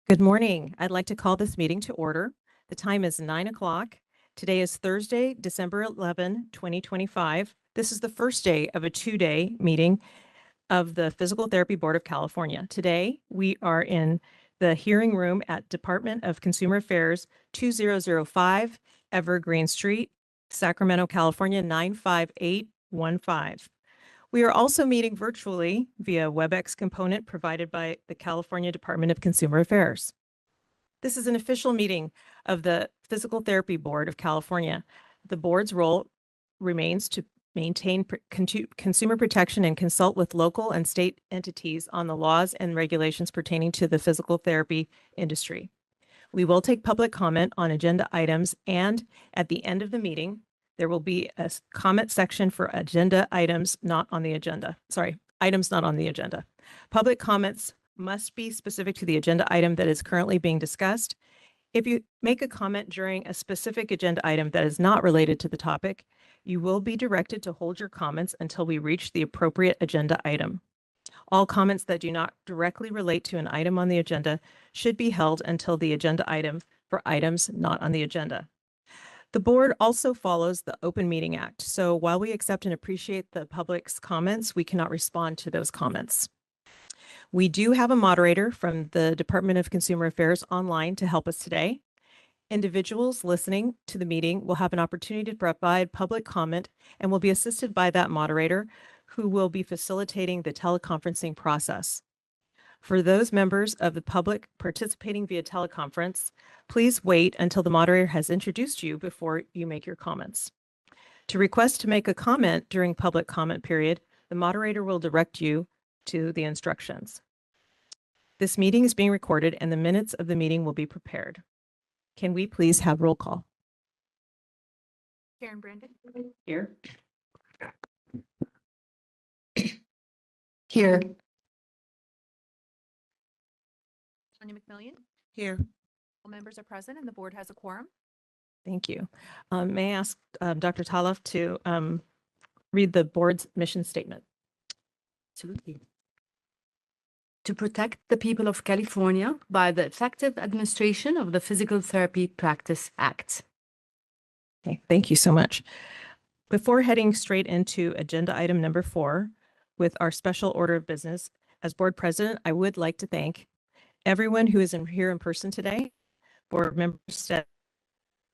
Good morning. I'd like to call this meeting to order. The time is 9 o'clock. Today is Thursday, December 11, 2025. This is the first day of a two-day meeting of the Physical Therapy Board of California. Today, we are in the hearing room at Department of Consumer Affairs, 2005 Evergreen Street, Sacramento, California, 95815. We are also meeting virtually via WebEx component provided by the California Department of Consumer Affairs. This is an official meeting of the Physical Therapy Board of California. The board's role remains to maintain consumer protection and consult with local and state entities on the laws and regulations pertaining to the physical therapy industry. We will take public comment on agenda items, and at the end of the meeting, there will be a comment section for agenda items not on the agenda. Items not on the agenda. Public comments must be specific to the agenda item that is currently being discussed. If you make a comment during a specific agenda item that is not related to the topic, you will be directed to hold your comments until we reach the appropriate agenda item. All comments that do not directly relate to an item on the agenda should be held until the agenda item for items not on the agenda. The board also follows the Open Meeting Act, so while we accept and appreciate the public's comments, we cannot respond to those comments. We do have a moderator from the Department of Consumer Affairs online to help us today. Individuals listening to the meeting will have an opportunity to provide public comment and will be assisted by that moderator who will be facilitating the teleconferencing process. For those members of the public participating via teleconference, please wait until the moderator has introduced you before you make your comments. To request to make a comment during public comment period, the moderator will direct you to the instructions. This meeting is being recorded and the minutes of the meeting will be prepared. Can we please have roll call? Karen Brandon. Here. Here. Sonia McMillian. Here. All members are present and the board has a quorum. Thank you. May I ask Dr. Taloff to read the board's mission statement? Absolutely. To protect the people of California by the effective administration of the Physical Therapy Practice Act. Okay, thank you so much. Before heading straight into agenda item number 4 with our special order of business, as board president, I would like to thank everyone who is here in person today, board members,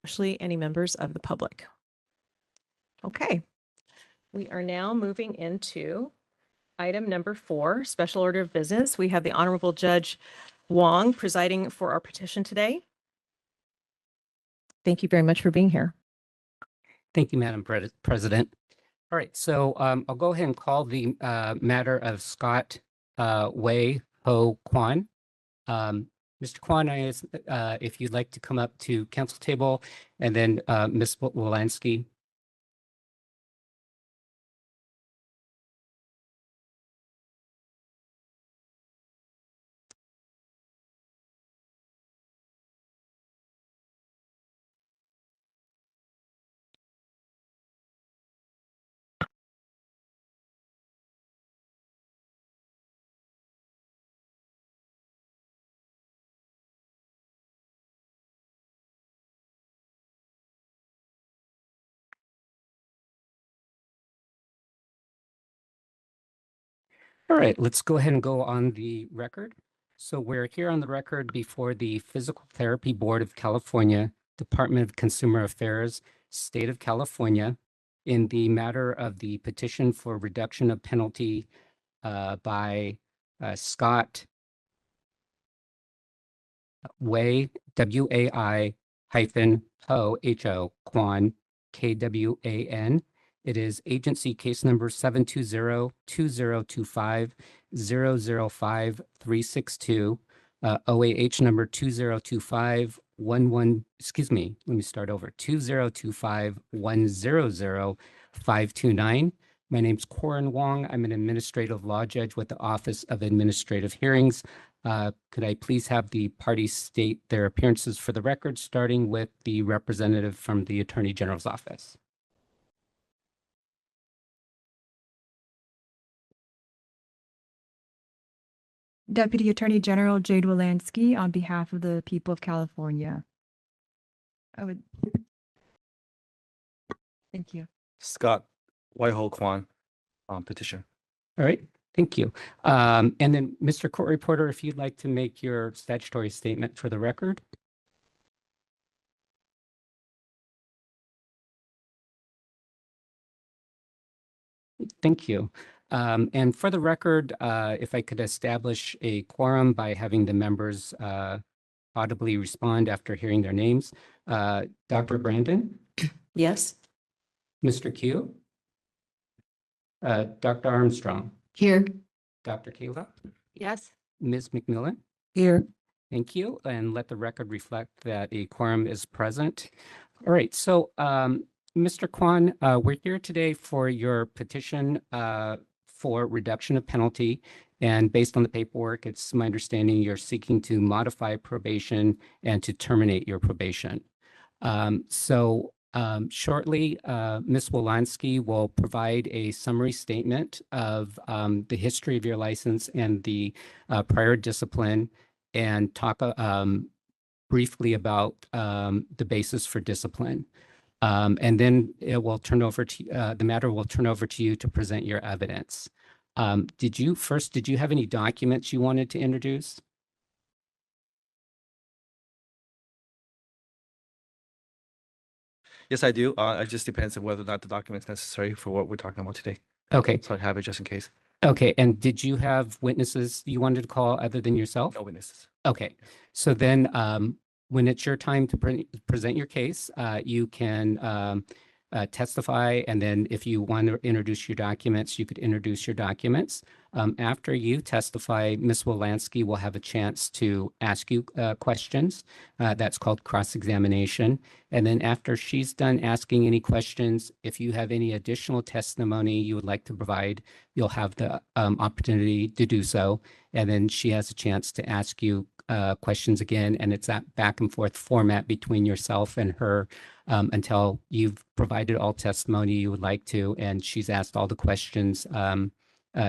especially any members of the public. Okay, we are now moving into item number 4, special order of business. We have the Honorable Judge Wong presiding for our petition today. Thank you very much for being here. Thank you, Madam President. All right, so I'll go ahead and call the matter of Scott Wei Ho Kwan. Mr. Kwan, if you'd like to come up to council table, and then Ms. Wolanski. All right, let's go ahead and go on the record. So we're here on the record before the Physical Therapy Board of California, Department of Consumer Affairs, State of California, in the matter of the petition for reduction of penalty by Scott Wei, W-A-I hyphen Ho, H-O, Kwan, K-W-A-N. It is agency case number 720-2025-005-362, OAH number 2025-11, excuse me, let me start over, 2025-100-529. My name's Corin Wong. I'm an administrative law judge with the Office of Administrative Hearings. Could I please have the parties state their appearances for the record, starting with the representative from the Attorney General's office? Deputy Attorney General Jade Wolanski on behalf of the people of California. Thank you. Scott Whitehall Kwan, petition. All right, thank you. And then, Mr. Court Reporter, if you'd like to make your statutory statement for the record. Thank you. And for the record, if I could establish a quorum by having the members audibly respond after hearing their names. Dr. Brandon, Yes. Mr. Q, Dr. Armstrong, Here. Dr. Kayla, Yes. Ms. McMillan. Here. Thank you, and let the record reflect that a quorum is present. All right, so Mr. Kwan, we're here today for your petition for reduction of penalty. And based on the paperwork, it's my understanding you're seeking to modify probation and to terminate your probation. Shortly, Ms. Wolanski will provide a summary statement of the history of your license and the prior discipline, and talk briefly about the basis for discipline. And then it will turn over to the matter will turn over to you to present your evidence. Did you have any documents you wanted to introduce? Yes, I do. It just depends on whether or not the document's necessary for what we're talking about today. Okay, So I have it just in case. okay. And did you have witnesses you wanted to call other than yourself? No witnesses. Okay, so then when it's your time to present your case, you can testify, and then if you want to introduce your documents, you could introduce your documents. After you testify, Ms. Wolanski will have a chance to ask you questions. That's called cross-examination. And then after she's done asking any questions, if you have any additional testimony you would like to provide, you'll have the opportunity to do so. And then she has a chance to ask you questions again, and it's that back and forth format between yourself and her until you've provided all testimony you would like to, and she's asked all the questions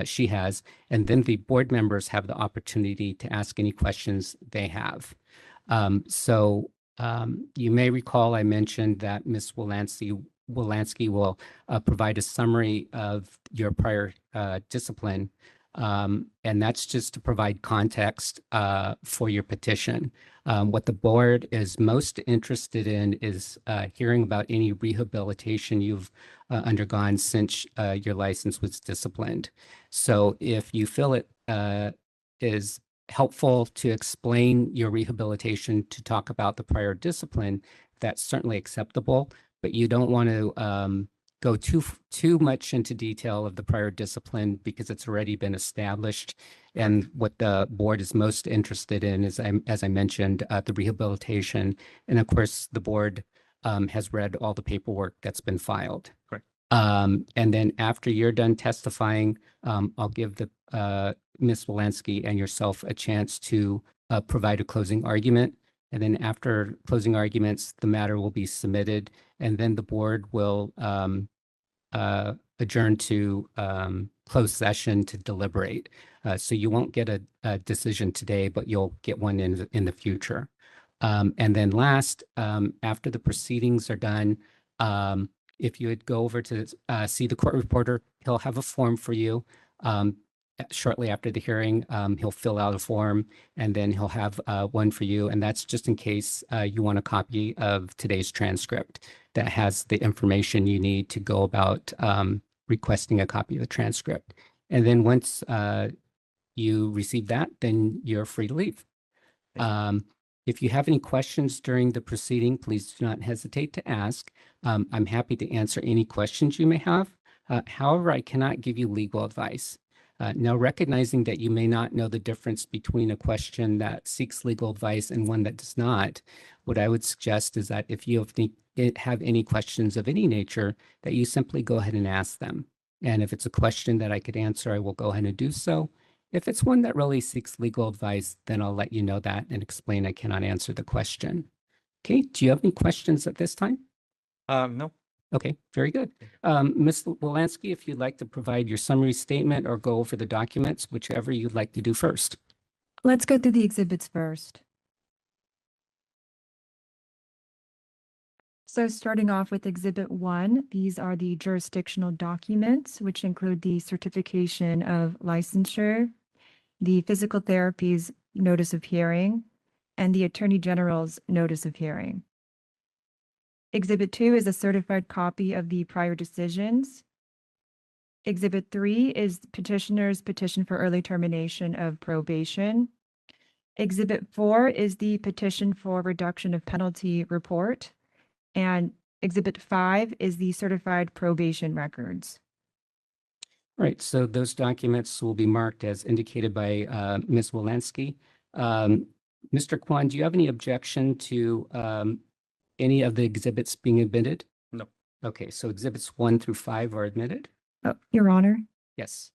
she has. And then the board members have the opportunity to ask any questions they have. You may recall I mentioned that Ms. Wolanski will provide a summary of your prior discipline. And that's just to provide context for your petition. What the board is most interested in is hearing about any rehabilitation you've undergone since your license was disciplined. So if you feel it is helpful to explain your rehabilitation to talk about the prior discipline, that's certainly acceptable, but you don't want to go too much into detail of the prior discipline because it's already been established. And what the board is most interested in is, as I mentioned, the rehabilitation. And of course, the board has read all the paperwork that's been filed. Correct. And then after you're done testifying, I'll give the Ms. Wolanski and yourself a chance to provide a closing argument. And then after closing arguments, the matter will be submitted, and then the board will adjourn to closed session to deliberate. So you won't get a decision today, but you'll get one in the future. And then last, after the proceedings are done, if you would go over to see the court reporter, he'll have a form for you. Shortly after the hearing, he'll fill out a form, and then he'll have one for you. And that's just in case you want a copy of today's transcript that has the information you need to go about requesting a copy of the transcript. And then once you receive that, then you're free to leave. If you have any questions during the proceeding, please do not hesitate to ask. I'm happy to answer any questions you may have. However, I cannot give you legal advice. Now, recognizing that you may not know the difference between a question that seeks legal advice and one that does not, what I would suggest is that if you have any questions of any nature, that you simply go ahead and ask them. And if it's a question that I could answer, I will go ahead and do so. If it's one that really seeks legal advice, then I'll let you know that and explain I cannot answer the question. Okay, do you have any questions at this time? No. Okay, very good. Ms. Wolanski, if you'd like to provide your summary statement or go over the documents, whichever you'd like to do first. Let's go through the exhibits first. So starting off with Exhibit 1, these are the jurisdictional documents, which include the certification of licensure, the physical therapy's notice of hearing, and the Attorney General's notice of hearing. Exhibit 2 is a certified copy of the prior decisions. Exhibit 3 is petitioner's petition for early termination of probation. Exhibit 4 is the petition for reduction of penalty report. And Exhibit 5 is the certified probation records. Right, so those documents will be marked as indicated by Ms. Wolanski. Mr. Kwan, do you have any objection to any of the exhibits being admitted? No. Okay, so exhibits 1 through 5 are admitted? Oh, Your Honor, Yes.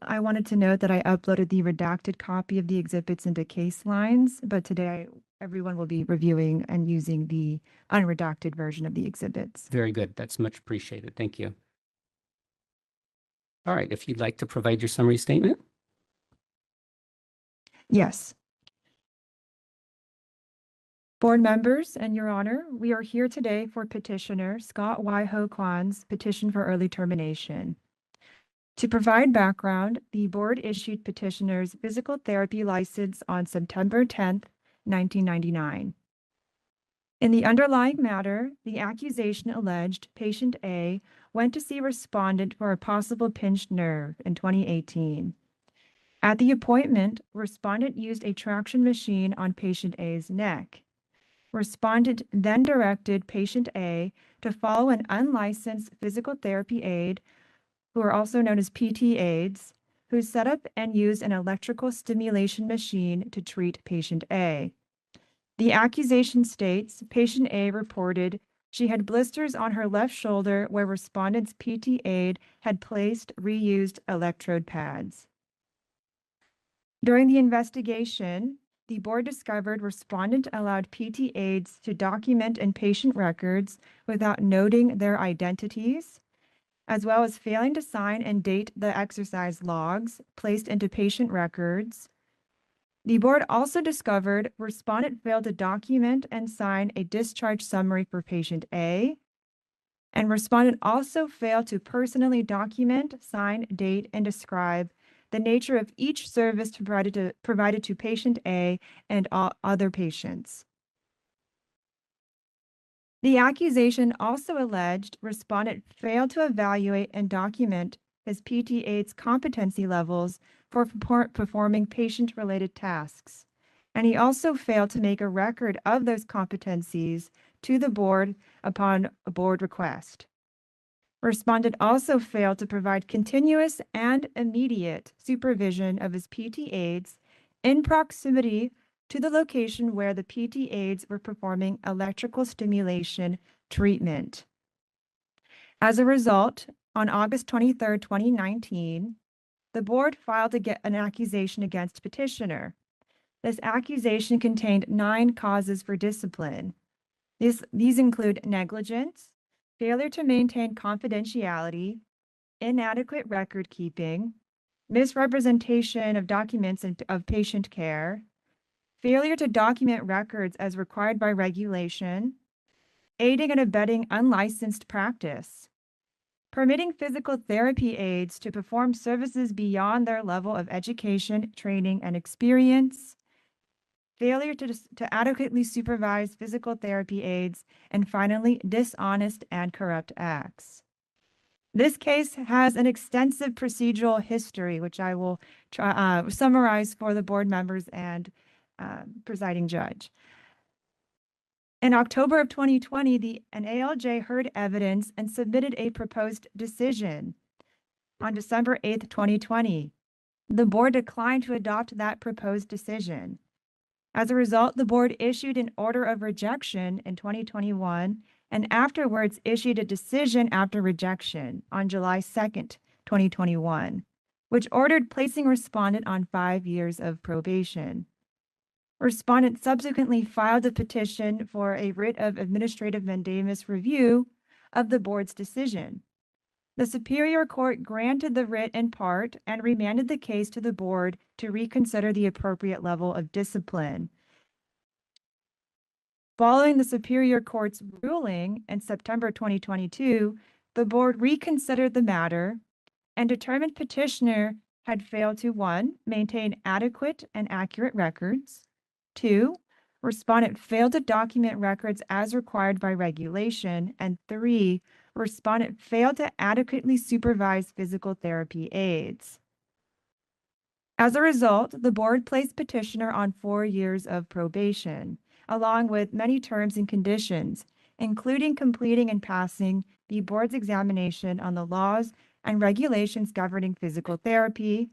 I wanted to note that I uploaded the redacted copy of the exhibits into case lines, but today everyone will be reviewing and using the unredacted version of the exhibits. Very good. That's much appreciated. Thank you. All right, if you'd like to provide your summary statement. Yes. Board members and Your Honor, we are here today for petitioner Scott Y. Ho Kwan's petition for early termination. To provide background, the board issued petitioner's physical therapy license on September 10th, 1999. In the underlying matter, the accusation alleged patient A went to see respondent for a possible pinched nerve in 2018. At the appointment, respondent used a traction machine on patient A's neck. Respondent then directed patient A to follow an unlicensed physical therapy aide, who are also known as PT aides, who set up and used an electrical stimulation machine to treat patient A. The accusation states patient A reported she had blisters on her left shoulder where respondent's PT aide had placed reused electrode pads. During the investigation, the board discovered respondent allowed PT aides to document in patient records without noting their identities, as well as failing to sign and date the exercise logs placed into patient records. The board also discovered respondent failed to document and sign a discharge summary for patient A, and respondent also failed to personally document, sign, date, and describe the nature of each service provided to patient A and all other patients. The accusation also alleged respondent failed to evaluate and document his PT aide's competency levels for performing patient-related tasks, and he also failed to make a record of those competencies to the board upon a board request. Respondent also failed to provide continuous and immediate supervision of his PT aides in proximity to the location where the PT aides were performing electrical stimulation treatment. As a result, on August 23, 2019, the board filed an accusation against petitioner. This accusation contained 9 causes for discipline. These include negligence, failure to maintain confidentiality, inadequate record keeping, misrepresentation of documents of patient care, failure to document records as required by regulation, aiding and abetting unlicensed practice, permitting physical therapy aides to perform services beyond their level of education, training, and experience, failure to adequately supervise physical therapy aides, and finally, dishonest and corrupt acts. This case has an extensive procedural history, which I will summarize for the board members and presiding judge. In October of 2020, an ALJ heard evidence and submitted a proposed decision. On December 8th, 2020, the board declined to adopt that proposed decision. As a result, the board issued an order of rejection in 2021 and afterwards issued a decision after rejection on July 2nd, 2021, which ordered placing respondent on 5 years of probation. Respondent subsequently filed a petition for a writ of administrative mandamus review of the board's decision. The Superior Court granted the writ in part and remanded the case to the board to reconsider the appropriate level of discipline. Following the Superior Court's ruling in September 2022, the board reconsidered the matter and determined petitioner had failed to 1, maintain adequate and accurate records, 2, respondent failed to document records as required by regulation, and 3, respondent failed to adequately supervise physical therapy aides. As a result, the board placed petitioner on 4 years of probation, along with many terms and conditions, including completing and passing the board's examination on the laws and regulations governing physical therapy,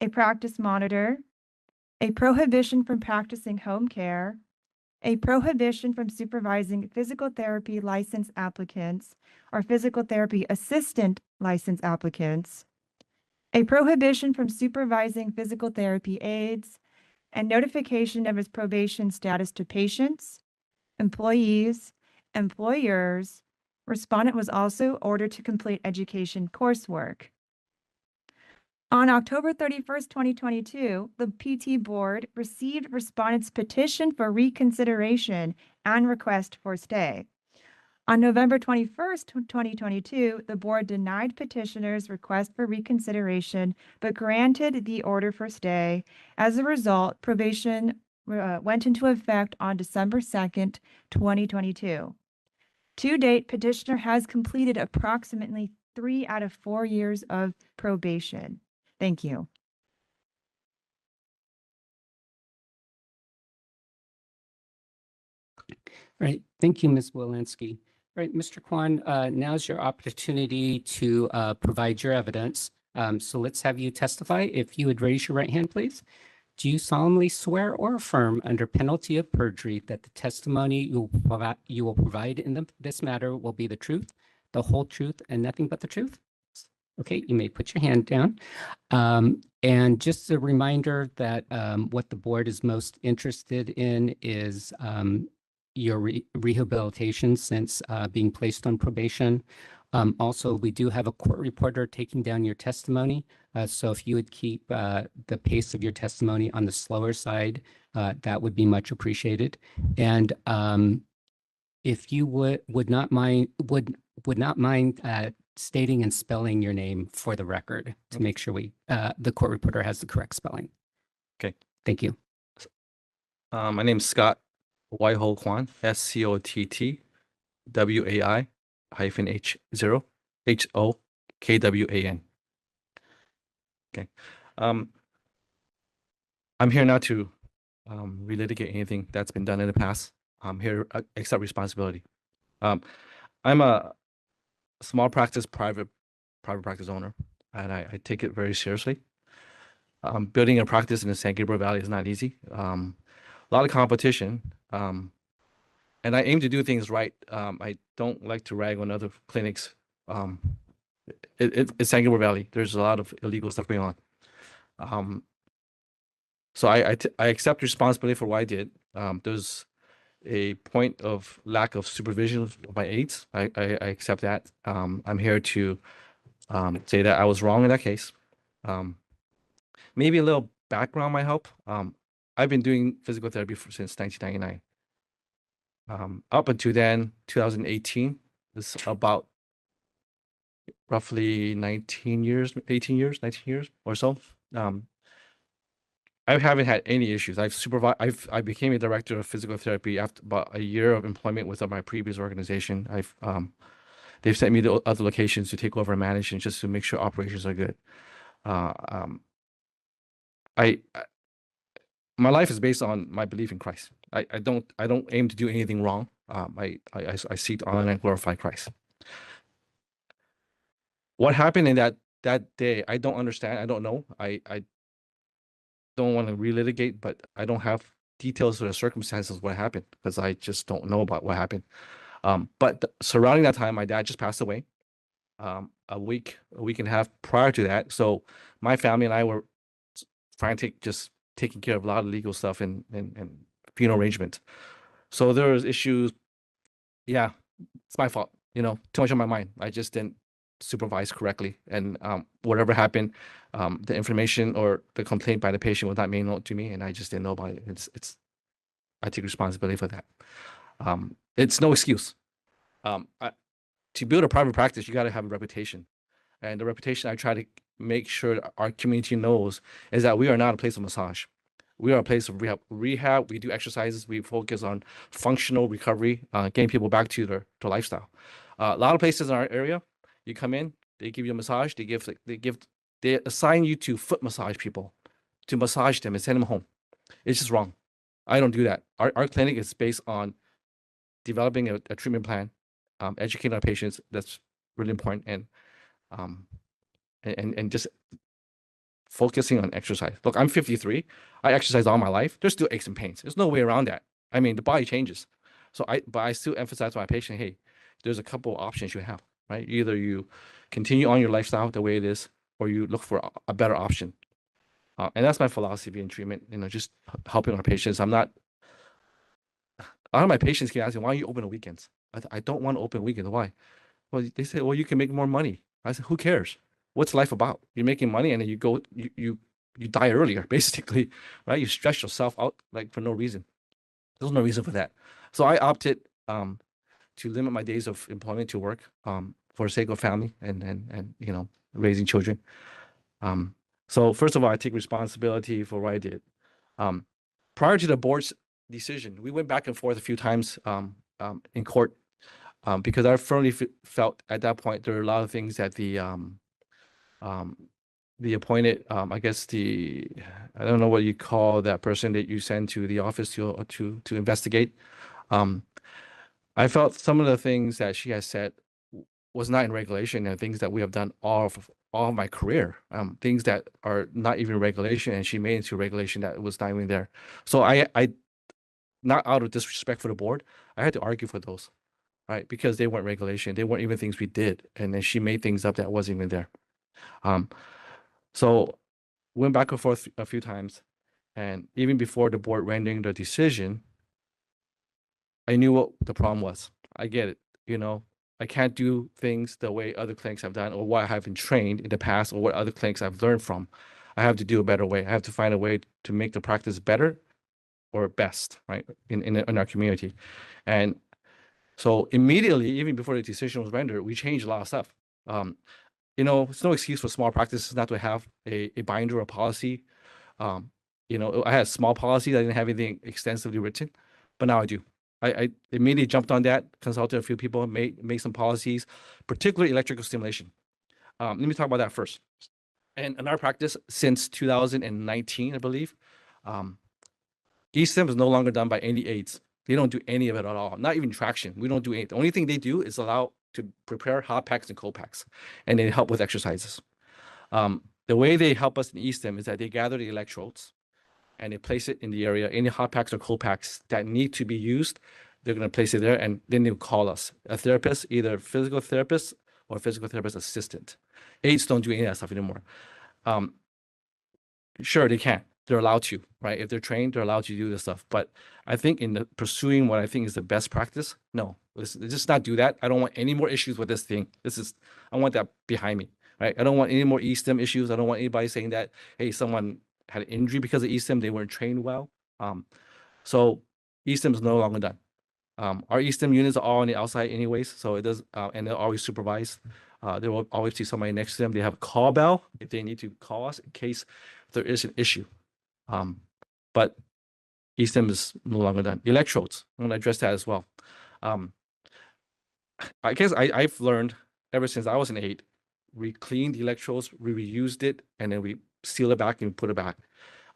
a practice monitor, a prohibition from practicing home care, a prohibition from supervising physical therapy license applicants or physical therapy assistant license applicants, a prohibition from supervising physical therapy aides, and notification of his probation status to patients, employees, employers. Respondent was also ordered to complete education coursework. On October 31st, 2022, the PT Board received respondent's petition for reconsideration and request for stay. On November 21st, 2022, the board denied petitioner's request for reconsideration, but granted the order for stay. As a result, probation went into effect on December 2nd, 2022. To date, petitioner has completed approximately 3 out of 4 years of probation. Thank you. Right. Thank you, Ms. Walensky. Right, Mr. Kwan, now's your opportunity to provide your evidence. So let's have you testify. If you would raise your right hand, please. Do you solemnly swear or affirm under penalty of perjury that the testimony you will provide in this matter will be the truth, the whole truth, and nothing but the truth? Okay, you may put your hand down. And just a reminder that what the board is most interested in is your rehabilitation since being placed on probation. Also, we do have a court reporter taking down your testimony. So if you would keep the pace of your testimony on the slower side, that would be much appreciated. And if you would not mind stating and spelling your name for the record to make sure the court reporter has the correct spelling. Okay. Thank you. My name's Scott Waiho Kwan, SCOTTWAI-H0 HOKWAN. Okay. I'm here now to relitigate anything that's been done in the past. I'm here to accept responsibility. I'm a small practice private practice owner, and I take it very seriously. Building a practice in the San Gabriel Valley is not easy. A lot of competition, and I aim to do things right. I don't like to rag on other clinics. It's San Gabriel Valley. There's a lot of illegal stuff going on. So I accept responsibility for what I did. There's a point of lack of supervision of my aides. I accept that. I'm here to say that I was wrong in that case. Maybe a little background might help. I've been doing physical therapy since 1999. Up until then, 2018 is about roughly 18 years or so. I haven't had any issues. I've supervised. I became a director of physical therapy after about a year of employment with my previous organization. They've sent me to other locations to take over and manage and just to make sure operations are good. My life is based on my belief in Christ. I don't aim to do anything wrong. I seek to honor and glorify Christ. What happened in that day, I don't understand. I don't know. I don't want to relitigate, but I don't have details of the circumstances of what happened because I just don't know about what happened. But surrounding that time, my dad just passed away. A week and a half prior to that, so my family and I were frantic, just taking care of a lot of legal stuff and funeral arrangements. So there was issues. Yeah, it's my fault. Too much on my mind. I just didn't supervised correctly. And whatever happened, the information or the complaint by the patient was not made known to me, and I just didn't know about it. I take responsibility for that. It's no excuse. To build a private practice, you got to have a reputation. And the reputation I try to make sure our community knows is that we are not a place of massage. We are a place of rehab. We do exercises. We focus on functional recovery, getting people back to their lifestyle. A lot of places in our area, you come in, they give you a massage. They assign you to foot massage people to massage them and send them home. It's just wrong. I don't do that. Our clinic is based on developing a treatment plan, educating our patients. That's really important, and just focusing on exercise. Look, I'm 53. I exercise all my life. There's still aches and pains. There's no way around that. I mean, the body changes. But I still emphasize to my patient, hey, there's a couple of options you have, right? Either you continue on your lifestyle the way it is, or you look for a better option. And that's my philosophy in treatment, just helping our patients. A lot of my patients keep asking, why are you open on weekends? I don't want to open weekends. Why? Well, they say, well, you can make more money. I said, who cares? What's life about? You're making money and then you die earlier, basically, right? You stress yourself out like for no reason. There's no reason for that. So I opted to limit my days of employment to work for the sake of family and raising children. So first of all, I take responsibility for what I did. Prior to the board's decision, we went back and forth a few times in court because I firmly felt at that point there were a lot of things that the appointed, I don't know what you call that person that you send to the office to investigate. I felt some of the things that she has said was not in regulation, and things that we have done all of my career, things that are not even regulation, and she made into regulation that was not even there. So I not out of disrespect for the board, I had to argue for those, right? Because they weren't regulation, they weren't even things we did, and then she made things up that wasn't even there. So went back and forth a few times, and even before the board rendering the decision, I knew what the problem was. I get it, I can't do things the way other clinics have done, or what I have been trained in the past, or what other clinics I've learned from. I have to do a better way. I have to find a way to make the practice better or best, right, in our community. And so immediately, even before the decision was rendered, we changed a lot of stuff. It's no excuse for small practices not to have a binder or policy. I had a small policy. I didn't have anything extensively written, but now I do. I immediately jumped on that, consulted a few people, made some policies, particularly electrical stimulation. Let me talk about that first. And in our practice, since 2019, I believe, E-stim is no longer done by any aides. They don't do any of it at all, not even traction. We don't do anything. The only thing they do is allow to prepare hot packs and cold packs, and they help with exercises. The way they help us in E-stim is that they gather the electrodes and they place it in the area. Any hot packs or cold packs that need to be used, they're going to place it there, and then they'll call us, a therapist, either physical therapist or physical therapist assistant. Aides don't do any of that stuff anymore. Sure, they can. They're allowed to, right? If they're trained, they're allowed to do this stuff. But I think in pursuing what I think is the best practice, no, let's just not do that. I don't want any more issues with this thing. I want that behind me, right? I don't want any more E-stim issues. I don't want anybody saying that, hey, someone had an injury because of E-stim, they weren't trained well. So E-stim is no longer done. Our E-stim units are all on the outside anyways, so it does, and they're always supervised. There will always be somebody next to them. They have a call bell if they need to call us in case there is an issue. But E-stim is no longer done. Electrodes, I'm going to address that as well. I guess I've learned ever since I was an aide, we cleaned the electrodes, we reused it, and then we seal it back and put it back.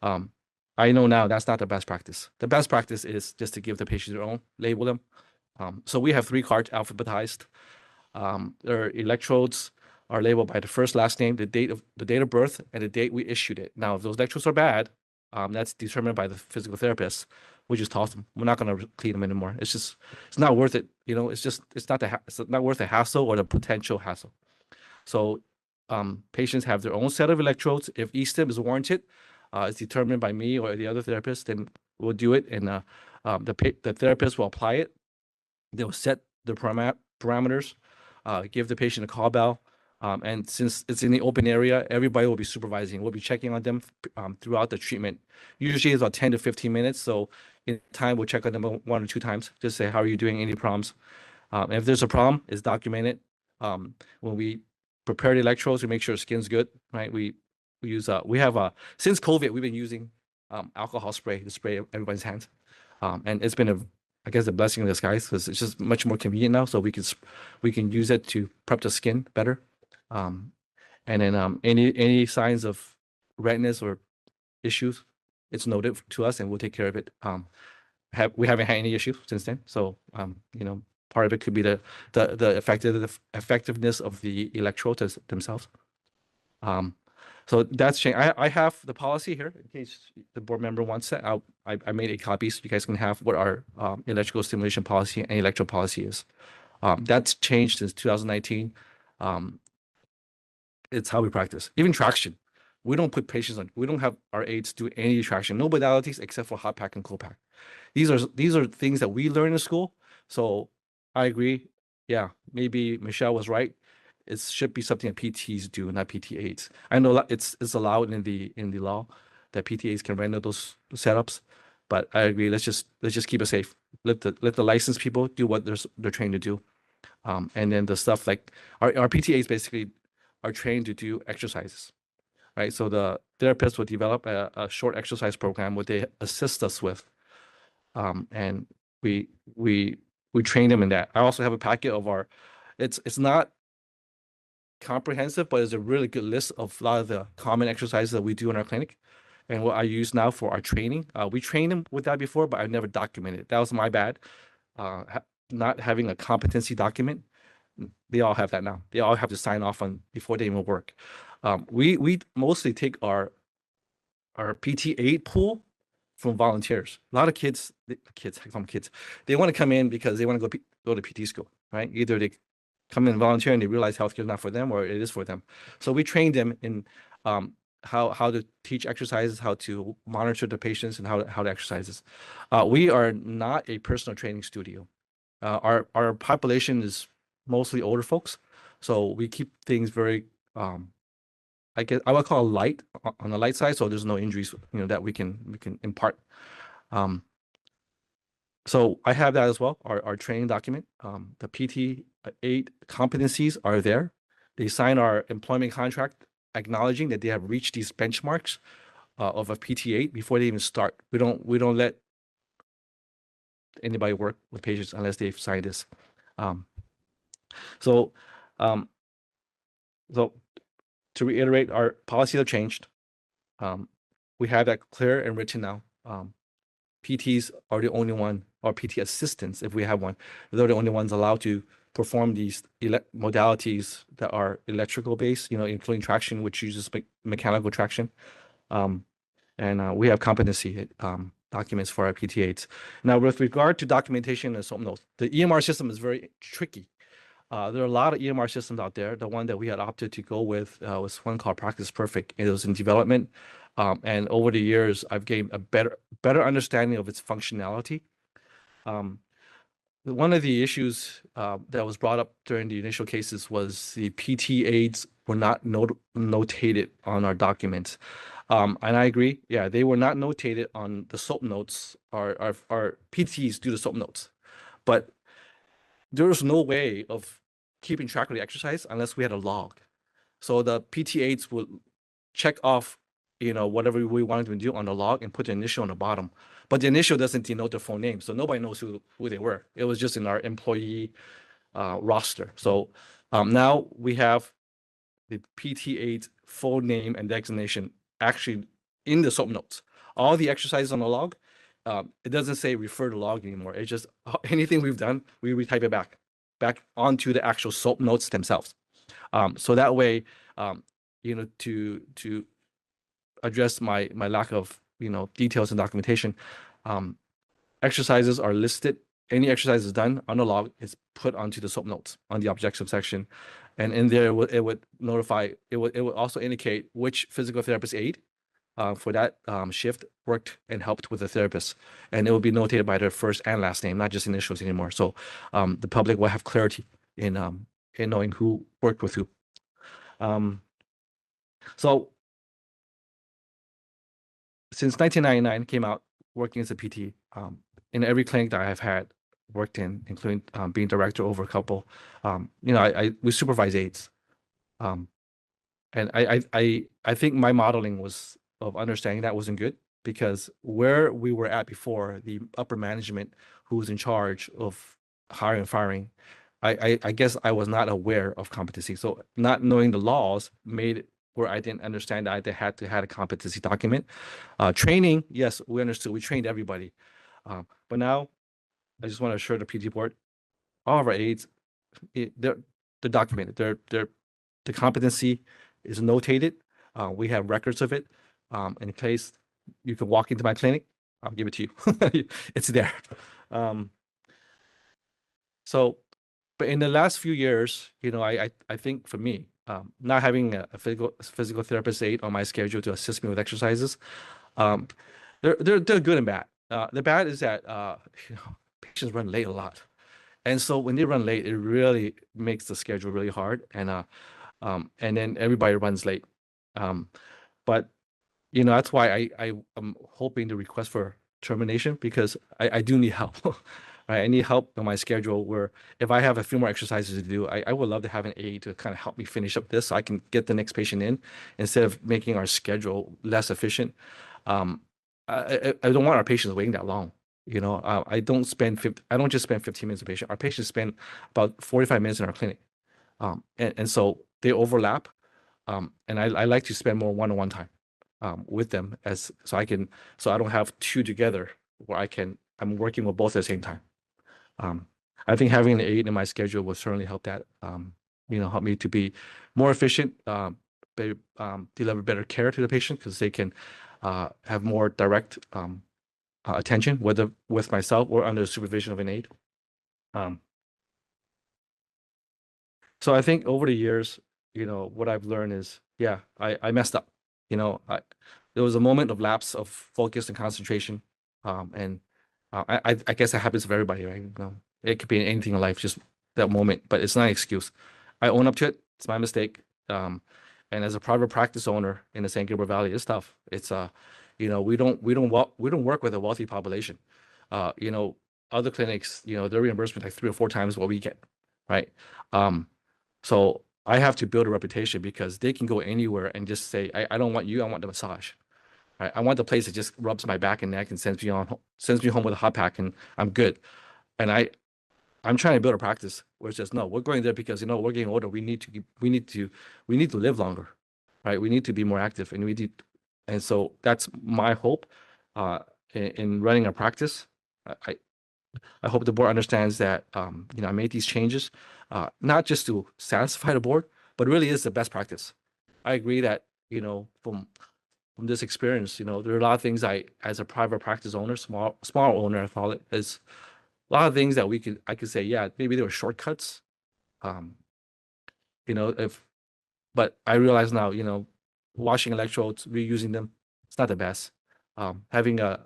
I know now that's not the best practice. The best practice is just to give the patient their own, label them. So we have 3 cards alphabetized. Their electrodes are labeled by the first, last name, the date of birth, and the date we issued it. Now, if those electrodes are bad, that's determined by the physical therapist. We just toss them. We're not going to clean them anymore. It's not worth it. It's not worth the hassle or the potential hassle. So patients have their own set of electrodes. If E-stim is warranted, it's determined by me or the other therapist, then we'll do it. And the therapist will apply it. They'll set the parameters, give the patient a call bell. And since it's in the open area, everybody will be supervising. We'll be checking on them throughout the treatment. Usually it's about 10 to 15 minutes. So in time, we'll check on them 1 or 2 times. Just say, how are you doing? Any problems? If there's a problem, it's documented. When we prepare the electrodes, we make sure skin's good, right? We use since COVID, we've been using alcohol spray to spray everybody's hands. And it's been I guess a blessing in disguise because it's just much more convenient now. So we can use it to prep the skin better. And then any signs of redness or issues, it's noted to us and we'll take care of it. We haven't had any issues since then. So part of it could be the effectiveness of the electrodes themselves. So that's changed. I have the policy here in case the board member wants it. I made a copy so you guys can have what our electrical stimulation policy and electro policy is. That's changed since 2019. It's how we practice. Even traction. We don't put patients on. We don't have our aides do any traction. No modalities except for hot pack and cold pack. These are things that we learn in school. So I agree. Yeah, maybe Michelle was right. It should be something that PTs do, not PT8s. I know it's allowed in the law that PTAs can render those setups, but I agree. Let's just keep it safe. Let the licensed people do what they're trained to do, and then the stuff like our PTAs basically are trained to do exercises, right? So the therapists will develop a short exercise program what they assist us with, and we train them in that. I also have a packet of our. It's not comprehensive, but it's a really good list of a lot of the common exercises that we do in our clinic and what I use now for our training. We trained them with that before, but I've never documented it. That was my bad. Not having a competency document. They all have that now. They all have to sign off on before they even work. We mostly take our PT8 pool from volunteers. A lot of kids, they want to come in because they want to go to PT school, right? Either they come in volunteer and they realize healthcare is not for them or it is for them. So we train them in how to teach exercises, how to monitor the patients and how to exercises. We are not a personal training studio. Our population is mostly older folks. So we keep things very, I guess I would call light on the light side. So there's no injuries, that we can impart. So I have that as well, our training document. The PT8 competencies are there. They sign our employment contract acknowledging that they have reached these benchmarks of a PT8 before they even start. We don't let anybody work with patients unless they've signed this. So to reiterate, our policies have changed. We have that clear and written now. PTs are the only one, or PT assistants, if we have one, they're the only ones allowed to perform these modalities that are electrical based, including traction, which uses mechanical traction. And we have competency documents for our PT8s. Now, with regard to documentation and something else, the EMR system is very tricky. There are a lot of EMR systems out there. The one that we had opted to go with was one called Practice Perfect. It was in development. And over the years, I've gained a better understanding of its functionality. One of the issues that was brought up during the initial cases was the PT8s were not notated on our documents. And I agree. Yeah, they were not notated on the SOAP notes. Our PTs do the SOAP notes. But there was no way of keeping track of the exercise unless we had a log. So the PT8s would check off, whatever we wanted to do on the log and put the initial on the bottom. But the initial doesn't denote their full name. So nobody knows who they were. It was just in our employee roster. So now we have the PT8 full name and designation actually in the SOAP notes. All the exercises on the log, it doesn't say refer to log anymore. It's just anything we've done, we retype it back onto the actual SOAP notes themselves. So that way, to address my lack of details and documentation, exercises are listed. Any exercises done on the log is put onto the SOAP notes on the objective section, and in there it would notify. It would also indicate which physical therapist aide for that shift worked and helped with the therapist, and it will be notated by their first and last name, not just initials anymore. So the public will have clarity in knowing who worked with who. So since 1999 came out working as a PT, in every clinic that I've had worked in, including being director over a couple, we supervise aides. And I think my modeling was of understanding that wasn't good because where we were at before, the upper management who was in charge of hiring and firing, I guess I was not aware of competency. So not knowing the laws made it where I didn't understand that I had to have a competency document. Training, yes, we understood. We trained everybody. But now I just want to assure the PT board, all of our aides, they're documented. The competency is notated. We have records of it. In case you can walk into my clinic, I'll give it to you. It's there. But in the last few years, I think for me, not having a physical therapist aide on my schedule to assist me with exercises, they're good and bad. The bad is that patients run late a lot, and so when they run late, it really makes the schedule really hard, and then everybody runs late. But that's why I'm hoping to request for termination because I do need help. Right? I need help on my schedule where if I have a few more exercises to do, I would love to have an aide to kind of help me finish up this so I can get the next patient in instead of making our schedule less efficient. I don't want our patients waiting that long. I don't just spend 15 minutes a patient. Our patients spend about 45 minutes in our clinic. And so they overlap. And I like to spend more one-on-one time with them so I don't have two together where I'm working with both at the same time. I think having an aide in my schedule will certainly help that, help me to be more efficient, deliver better care to the patient because they can have more direct attention, whether with myself or under the supervision of an aide. So I think over the years, what I've learned is, yeah, I messed up. There was a moment of lapse of focus and concentration, and I guess that happens to everybody, right? It could be anything in life, just that moment, but it's not an excuse. I own up to it. It's my mistake. And as a private practice owner in the San Gabriel Valley, it's tough. It's we don't work with a wealthy population. Other clinics, their reimbursement like 3 or 4 times what we get, right? So I have to build a reputation because they can go anywhere and just say, I don't want you, I want the massage. Right? I want the place that just rubs my back and neck and sends me home with a hot pack and I'm good. And I'm trying to build a practice where it's just, no, we're going there because we're getting older. We need to live longer, right? We need to be more active and so that's my hope in running a practice. I hope the board understands that I made these changes not just to satisfy the board, but really is the best practice. I agree that from this experience, there are a lot of things as a private practice owner, small owner, I call it, is a lot of things that I could say, yeah, maybe there were shortcuts, but I realize now, washing electrodes, reusing them, it's not the best. Having a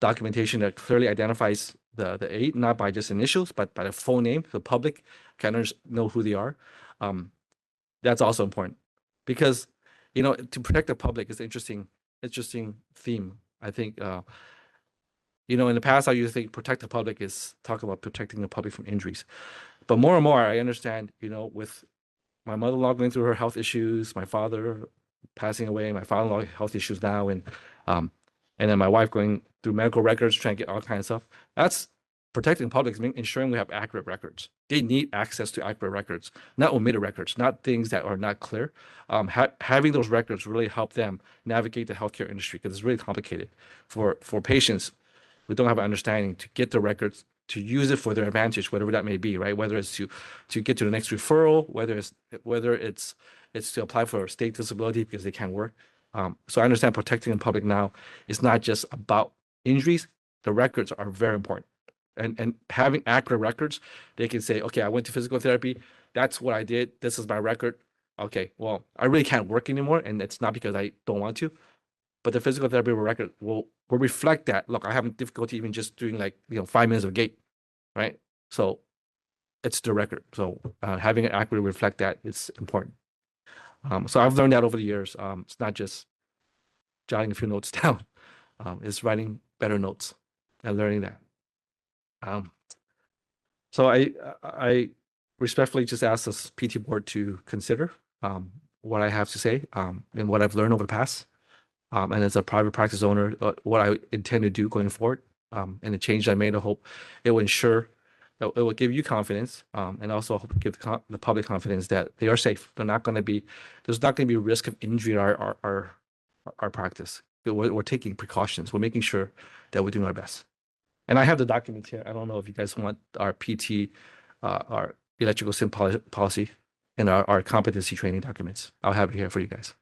documentation that clearly identifies the aide, not by just initials, but by the full name, the public can know who they are. That's also important because to protect the public is an interesting theme. I think in the past I used to think protect the public is talk about protecting the public from injuries, but more and more I understand with my mother-in-law going through her health issues, my father passing away, my father-in-law health issues now, and then my wife going through medical records trying to get all kinds of stuff. That's protecting the public, is ensuring we have accurate records. They need access to accurate records, not omitted records, not things that are not clear. Having those records really help them navigate the healthcare industry because it's really complicated for patients who don't have an understanding to get the records, to use it for their advantage, whatever that may be, right? Whether it's to get to the next referral, whether it's to apply for a state disability because they can't work. So I understand protecting the public now is not just about injuries. The records are very important. And having accurate records, they can say, okay, I went to physical therapy. That's what I did. This is my record. Okay, well, I really can't work anymore. And it's not because I don't want to, but the physical therapy record will reflect that. Look, I have difficulty even just doing 5 minutes of gait, right? So it's the record. So having it accurately reflect that is important. So I've learned that over the years. It's not just jotting a few notes down. It's writing better notes and learning that. So I respectfully just ask this PT board to consider what I have to say and what I've learned over the past. And as a private practice owner, what I intend to do going forward, and the change I made, I hope it will ensure that it will give you confidence, and also I hope give the public confidence that they are safe. There's not going to be risk of injury in our practice. We're taking precautions. We're making sure that we're doing our best. And I have the documents here. I don't know if you guys want our PT, our electrical sim policy, and our competency training documents. I'll have it here for you guys.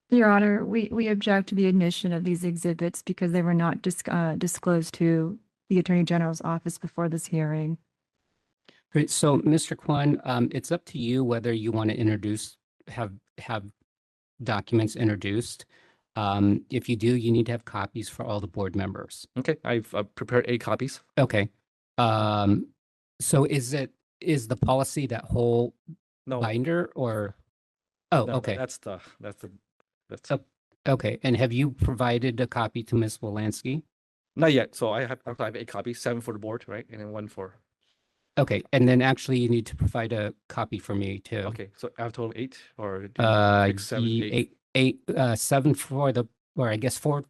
Your Honor, we object to the admission of these exhibits because they were not disclosed to the Attorney General's office before this hearing. Great. So, Mr. Kwan, it's up to you whether you want to have documents introduced. If you do, you need to have copies for all the board members. Okay, I've prepared 8 copies. Okay. So is the policy that whole No, binder or? Oh, no, okay. that's Oh, okay. And have you provided a copy to Ms. Wolanski? not yet. So I have 8 copies, 7 for the board, right, and then 1 for. Okay. And then actually you need to provide a copy for me too. Okay, so I have total 8 or do you pick 7, 8? 7 for the, or I guess 4.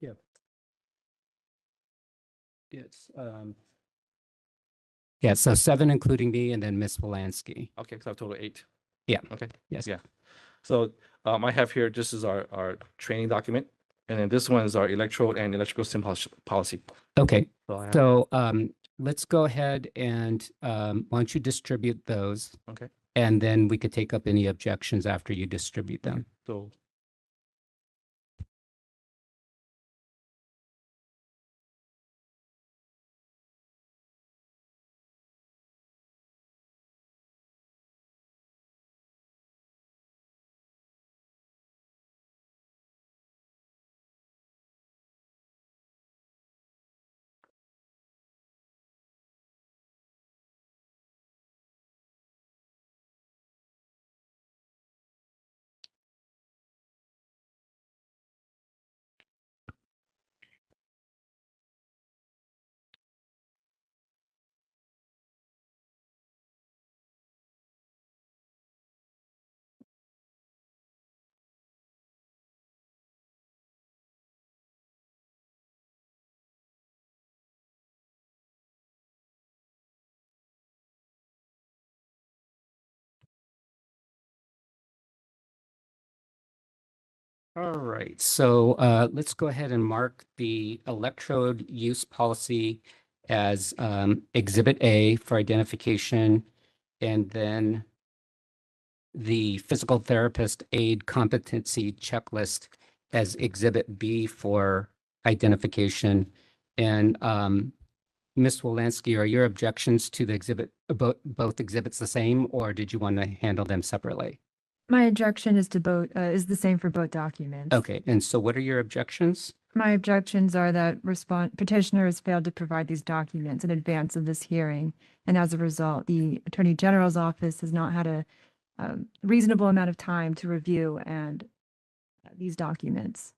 Yeah. Yes. Yeah, so 7 including me and then Ms. Wolanski. Okay, so I have total 8. Yeah. Okay. Yes. Yeah. So I have here, this is our training document, and then this one is our electrode and electrical sim policy. Okay. So I have, So let's go ahead and why don't you distribute those? okay. And then we could take up any objections after you distribute them. So All right, so let's go ahead and mark the electrode use policy as Exhibit A for identification, and then the physical therapist aid competency checklist as Exhibit B for identification. And Ms. Wolanski, are your objections to the exhibit, both exhibits the same, or did you want to handle them separately? My objection is to both, is the same for both documents. Okay, and so what are your objections? My objections are that petitioner has failed to provide these documents in advance of this hearing. And as a result, the Attorney General's office has not had a reasonable amount of time to review and these documents.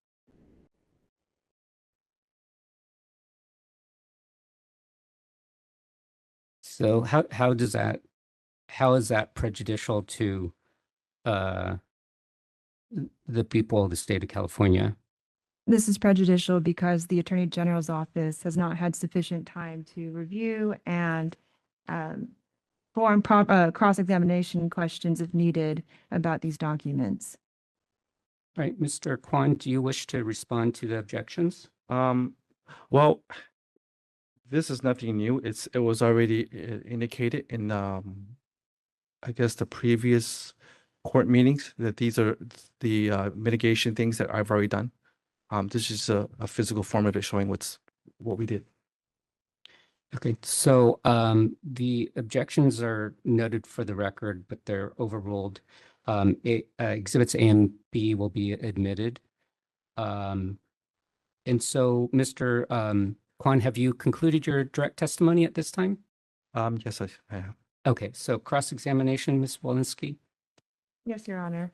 So how is that prejudicial to the people of the state of California? This is prejudicial because the Attorney General's office has not had sufficient time to review and form cross-examination questions if needed about these documents. All right, Mr. Kwan, do you wish to respond to the objections? well, this is nothing new. It was already indicated in I guess the previous court meetings that these are the mitigation things that I've already done. This is a physical form of it showing what we did. Okay, so the objections are noted for the record, but they're overruled. Exhibits A and B will be admitted. And so, Mr. Kwan, have you concluded your direct testimony at this time? Yes, I have. Okay, so cross-examination, Ms. Wolanski? Yes, Your Honor.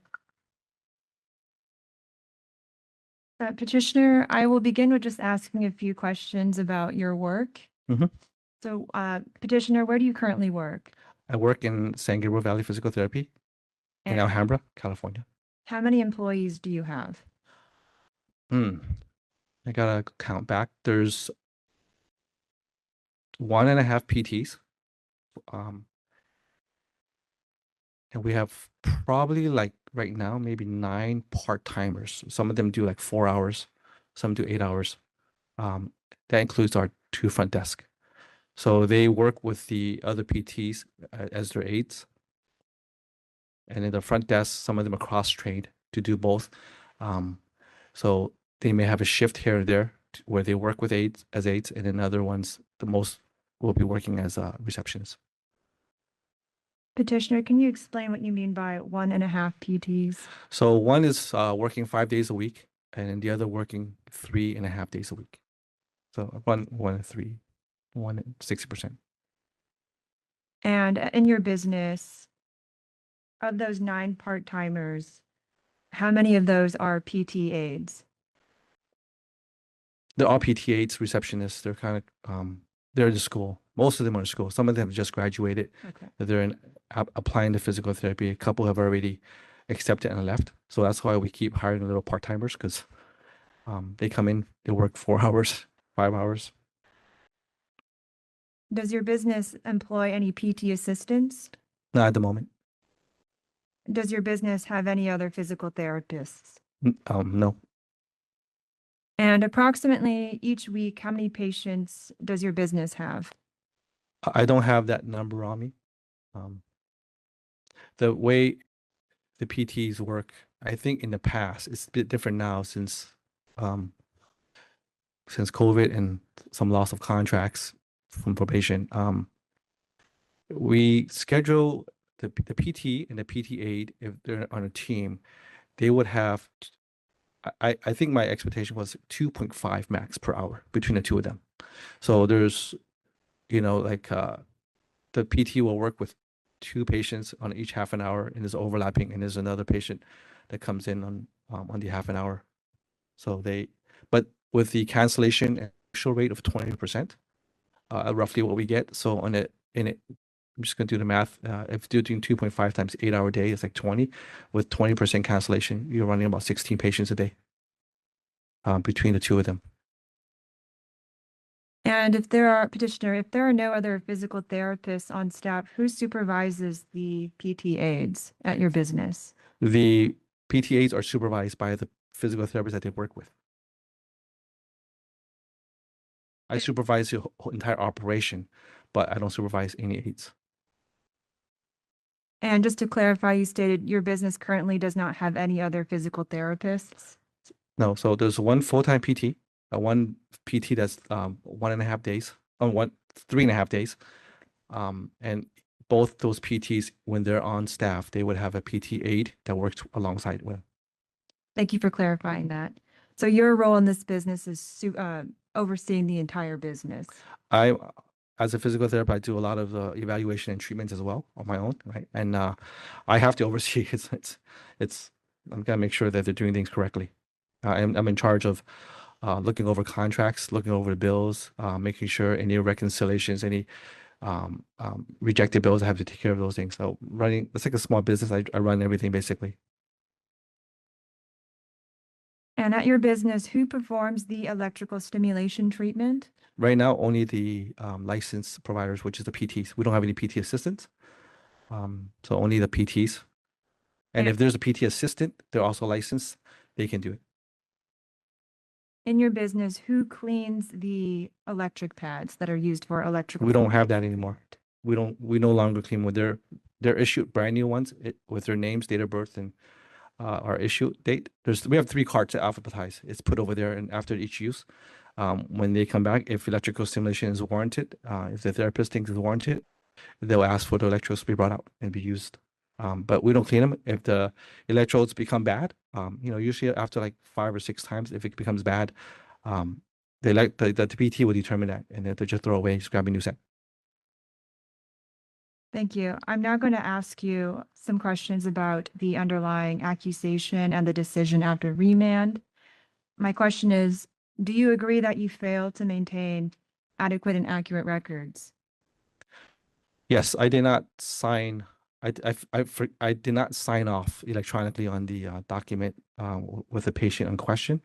Petitioner, I will begin with just asking a few questions about your work. Mhm. So, Petitioner, where do you currently work? I work in San Gabriel Valley Physical Therapy in And Alhambra, California. how many employees do you have? I gotta count back. There's 1.5 PTs. And we have probably like right now, maybe 9 part-timers. Some of them do like 4 hours, some do 8 hours. That includes our 2 front desk. So they work with the other PTs as their aides. And in the front desk, some of them are cross-trained to do both. So they may have a shift here or there where they work with aides as aides, and then other ones, the most will be working as receptionists. Petitioner, can you explain what you mean by 1.5 PTs? So one is working 5 days a week, and then the other working 3.5 days a week. So one and 3, 1 and 60%. And in your business, of those 9 part-timers, how many of those are PT aides? They're all PTAs, receptionists. They're kind of they're in school. Most of them are in school. Some of them have just graduated. Okay. They're applying to physical therapy. A couple have already accepted and left. So that's why we keep hiring little part-timers, because they come in, they work 4 hours, 5 hours. Does your business employ any PT assistants? Not at the moment. Does your business have any other physical therapists? No. And approximately each week, how many patients does your business have? I don't have that number on me. The way the PTs work, I think in the past, it's a bit different now since COVID and some loss of contracts from probation. We schedule the PT and the PT aide, if they're on a team, they would have, I think my expectation was 2.5 max per hour between the two of them. So there's, like the PT will work with 2 patients on each half an hour, and there's overlapping, and there's another patient that comes in on the half an hour. So but with the cancellation and actual rate of 20%, roughly what we get. So I'm just gonna do the math. If you're doing 2.5 times 8-hour day, it's like 20. With 20% cancellation, you're running about 16 patients a day between the two of them. And if there are no other physical therapists on staff, who supervises the PT aides at your business? The PTAs are supervised by the physical therapists that they work with. I supervise the whole entire operation, but I don't supervise any aides. And just to clarify, you stated your business currently does not have any other physical therapists? No, so there's one full-time PT, one PT that's 1.5 days, 3.5 days. And both those PTs, when they're on staff, they would have a PT aide that works alongside with. Thank you for clarifying that. So your role in this business is overseeing the entire business. As a physical therapist, I do a lot of evaluation and treatments as well on my own, right? And I have to oversee. I'm gonna make sure that they're doing things correctly. I'm in charge of looking over contracts, looking over the bills, making sure any reconciliations, any rejected bills, I have to take care of those things. So it's like a small business. I run everything basically. And at your business, who performs the electrical stimulation treatment? Right now, only the licensed providers, which is the PTs. We don't have any PT assistants. So only the PTs. And if there's a PT assistant, they're also licensed, they can do it. In your business, who cleans the electric pads that are used for electrical? We don't have that anymore. We no longer clean with they're issued brand new ones with their names, date of birth, and our issue date. We have 3 cards that alphabetize. It's put over there, and after each use, when they come back, if electrical stimulation is warranted, if the therapist thinks it's warranted, they'll ask for the electrodes to be brought out and be used. But we don't clean them. If the electrodes become bad, usually after like 5 or 6 times, if it becomes bad, the PT will determine that, and then they just throw away, just grab a new set. Thank you. I'm now going to ask you some questions about the underlying accusation and the decision after remand. My question is, do you agree that you failed to maintain adequate and accurate records? Yes, I did not sign. I did not sign off electronically on the document with the patient in question.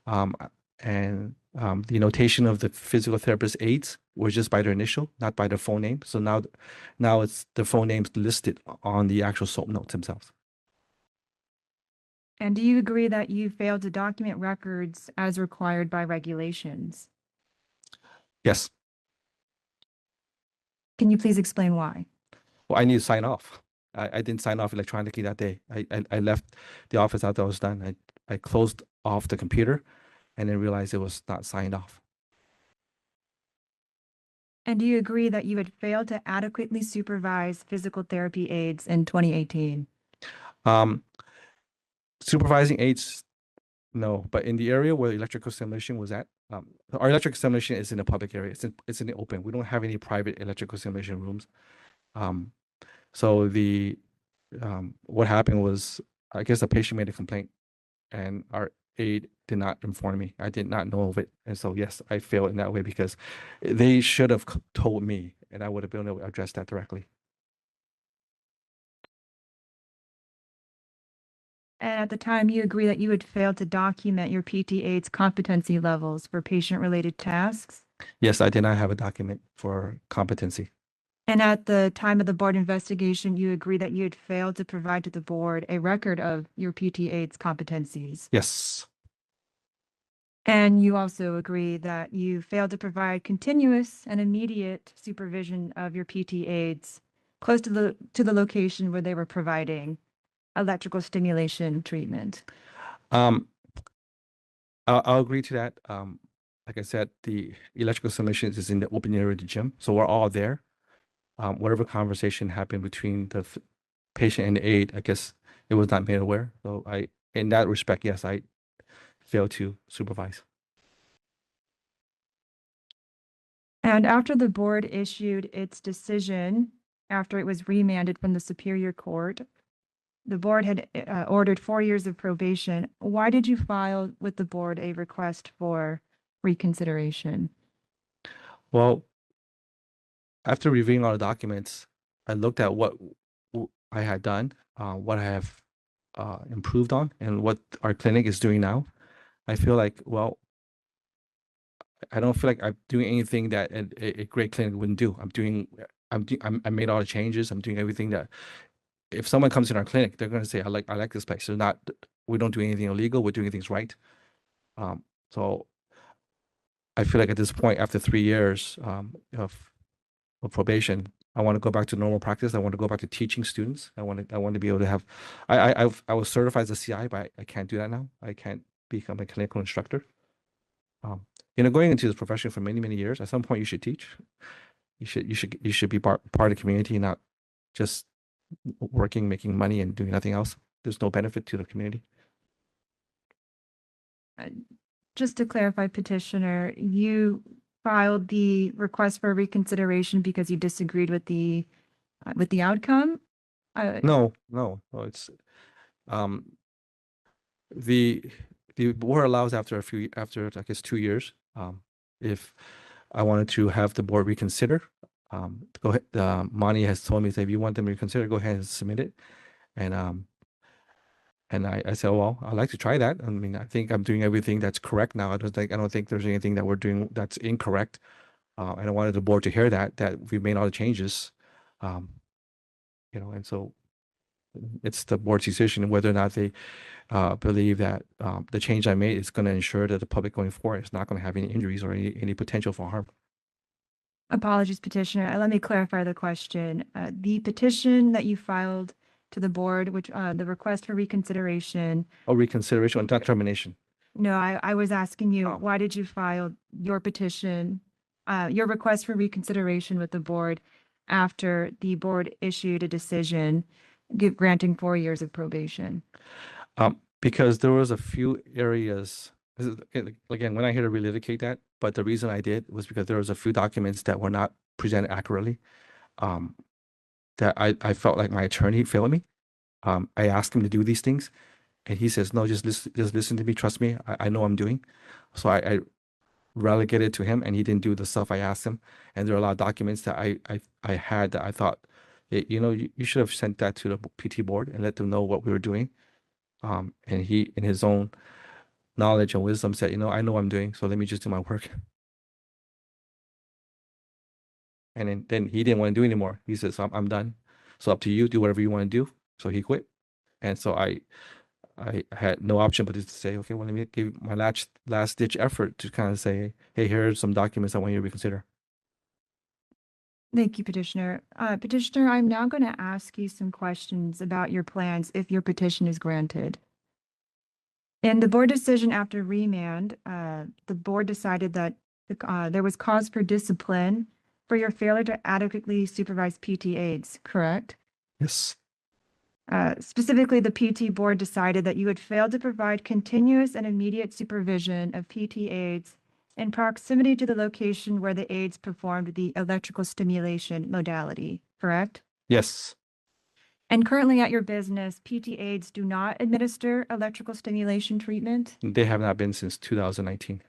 The notation of the physical therapist aides was just by their initial, not by their full name. So now it's the full names listed on the actual SOAP notes themselves. And do you agree that you failed to document records as required by regulations? Yes. Can you please explain why? Well, I need to sign off. I didn't sign off electronically that day. I left the office after I was done. I closed off the computer and then realized it was not signed off. And do you agree that you had failed to adequately supervise physical therapy aides in 2018? Supervising aides, no, but in the area where electrical stimulation was at, our electrical stimulation is in a public area. It's in the open. We don't have any private electrical stimulation rooms. So what happened was, I guess the patient made a complaint and our aide did not inform me. I did not know of it. And so, yes, I failed in that way because they should have told me and I would have been able to address that directly. And at the time, you agree that you had failed to document your PT aides' competency levels for patient-related tasks? Yes, I did not have a document for competency. And at the time of the board investigation, you agree that you had failed to provide to the board a record of your PT aides' competencies? Yes. And you also agree that you failed to provide continuous and immediate supervision of your PT aides close to the location where they were providing electrical stimulation treatment? I'll agree to that. Like I said, the electrical stimulation is in the open area of the gym, so we're all there. Whatever conversation happened between the patient and the aide, I guess it was not made aware. So in that respect, yes, I failed to supervise. And after the board issued its decision, after it was remanded from the Superior Court, the board had ordered 4 years of probation. Why did you file with the board a request for reconsideration? Well, after reviewing all the documents, I looked at what I had done, what I have improved on, and what our clinic is doing now. I feel like, well, I don't feel like I'm doing anything that a great clinic wouldn't do. I made all the changes. I'm doing everything that if someone comes in our clinic, they're going to say, I like this place. We don't do anything illegal. We're doing things right. So I feel like at this point, after 3 years of probation, I want to go back to normal practice. I want to go back to teaching students. I want to be able to have, I was certified as a CI, but I can't do that now. I can't become a clinical instructor. Going into this profession for many, many years, at some point you should teach. You should be part of the community, not just working, making money and doing nothing else. There's no benefit to the community. Just to clarify, petitioner, you filed the request for reconsideration because you disagreed with the outcome? No, it's the board allows after I guess 2 years, if I wanted to have the board reconsider, go ahead. Monty has told me that if you want them to reconsider, go ahead and submit it. And I said, well, I'd like to try that. I mean, I think I'm doing everything that's correct now. I don't think there's anything that we're doing that's incorrect. And I wanted the board to hear that we've made all the changes. And so it's the board's decision whether or not they believe that the change I made is going to ensure that the public going forward is not going to have any injuries or any potential for harm. Apologies, petitioner. Let me clarify the question. The petition that you filed to the board, which the request for reconsideration. Oh, reconsideration, not termination. No, I was asking you, Oh. why did you file your petition, your request for reconsideration with the board after the board issued a decision granting 4 years of probation? Because there was a few areas, again, when I hear to relitigate that, but the reason I did was because there was a few documents that were not presented accurately. that I felt like my attorney failed me. I asked him to do these things, and he says, no, just listen to me, trust me, I know I'm doing. So I relegated to him, and he didn't do the stuff I asked him. And there are a lot of documents that I had that I thought, you should have sent that to the PT board and let them know what we were doing. And he, in his own knowledge and wisdom, said, I know what I'm doing, so let me just do my work. And then he didn't want to do anymore. He says, I'm done. So up to you, do whatever you want to do. So he quit. And so I had no option but to say, okay, well, let me give my last ditch effort to kind of say, hey, here are some documents I want you to reconsider. Thank you, Petitioner. Petitioner, I'm now going to ask you some questions about your plans if your petition is granted. In the board decision after remand, the board decided that there was cause for discipline for your failure to adequately supervise PT aides, correct? Yes. Specifically, the PT board decided that you had failed to provide continuous and immediate supervision of PT aides in proximity to the location where the aides performed the electrical stimulation modality, correct? Yes. And currently at your business, PT aides do not administer electrical stimulation treatment? They have not been since 2019.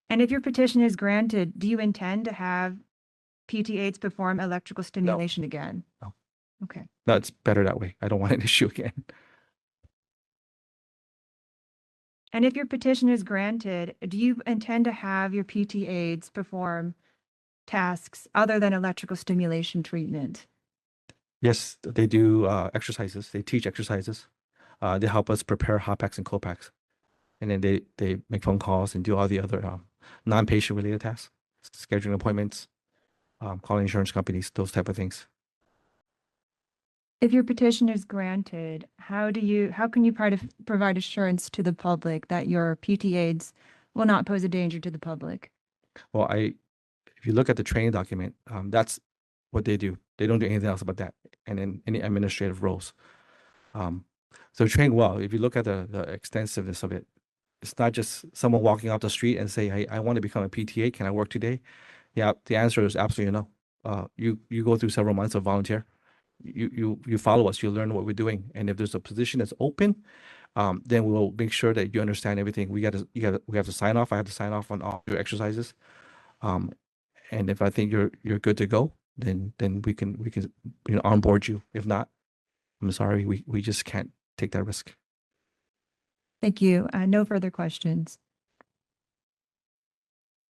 And if your petition is granted, do you intend to have PT aides perform electrical stimulation again? No. Okay. That's better that way. I don't want an issue again. And if your petition is granted, do you intend to have your PT aides perform tasks other than electrical stimulation treatment? Yes, they do exercises. They teach exercises. They help us prepare hot packs and cold packs. And then they make phone calls and do all the other non-patient related tasks, scheduling appointments, calling insurance companies, those type of things. If your petition is granted, how can you provide assurance to the public that your PT aides will not pose a danger to the public? Well, if you look at the training document, that's what they do. They don't do anything else about that. And then any administrative roles. So trained well. If you look at the extensiveness of it, it's not just someone walking off the street and say, hey, I want to become a PTA. Can I work today? Yeah, the answer is absolutely no. You go through several months of volunteer. You follow us, you learn what we're doing. And if there's a position that's open, then we'll make sure that you understand everything. We have to sign off. I have to sign off on all your exercises. And if I think you're good to go, then we can onboard you. If not, I'm sorry, we just can't take that risk. Thank you. No further questions.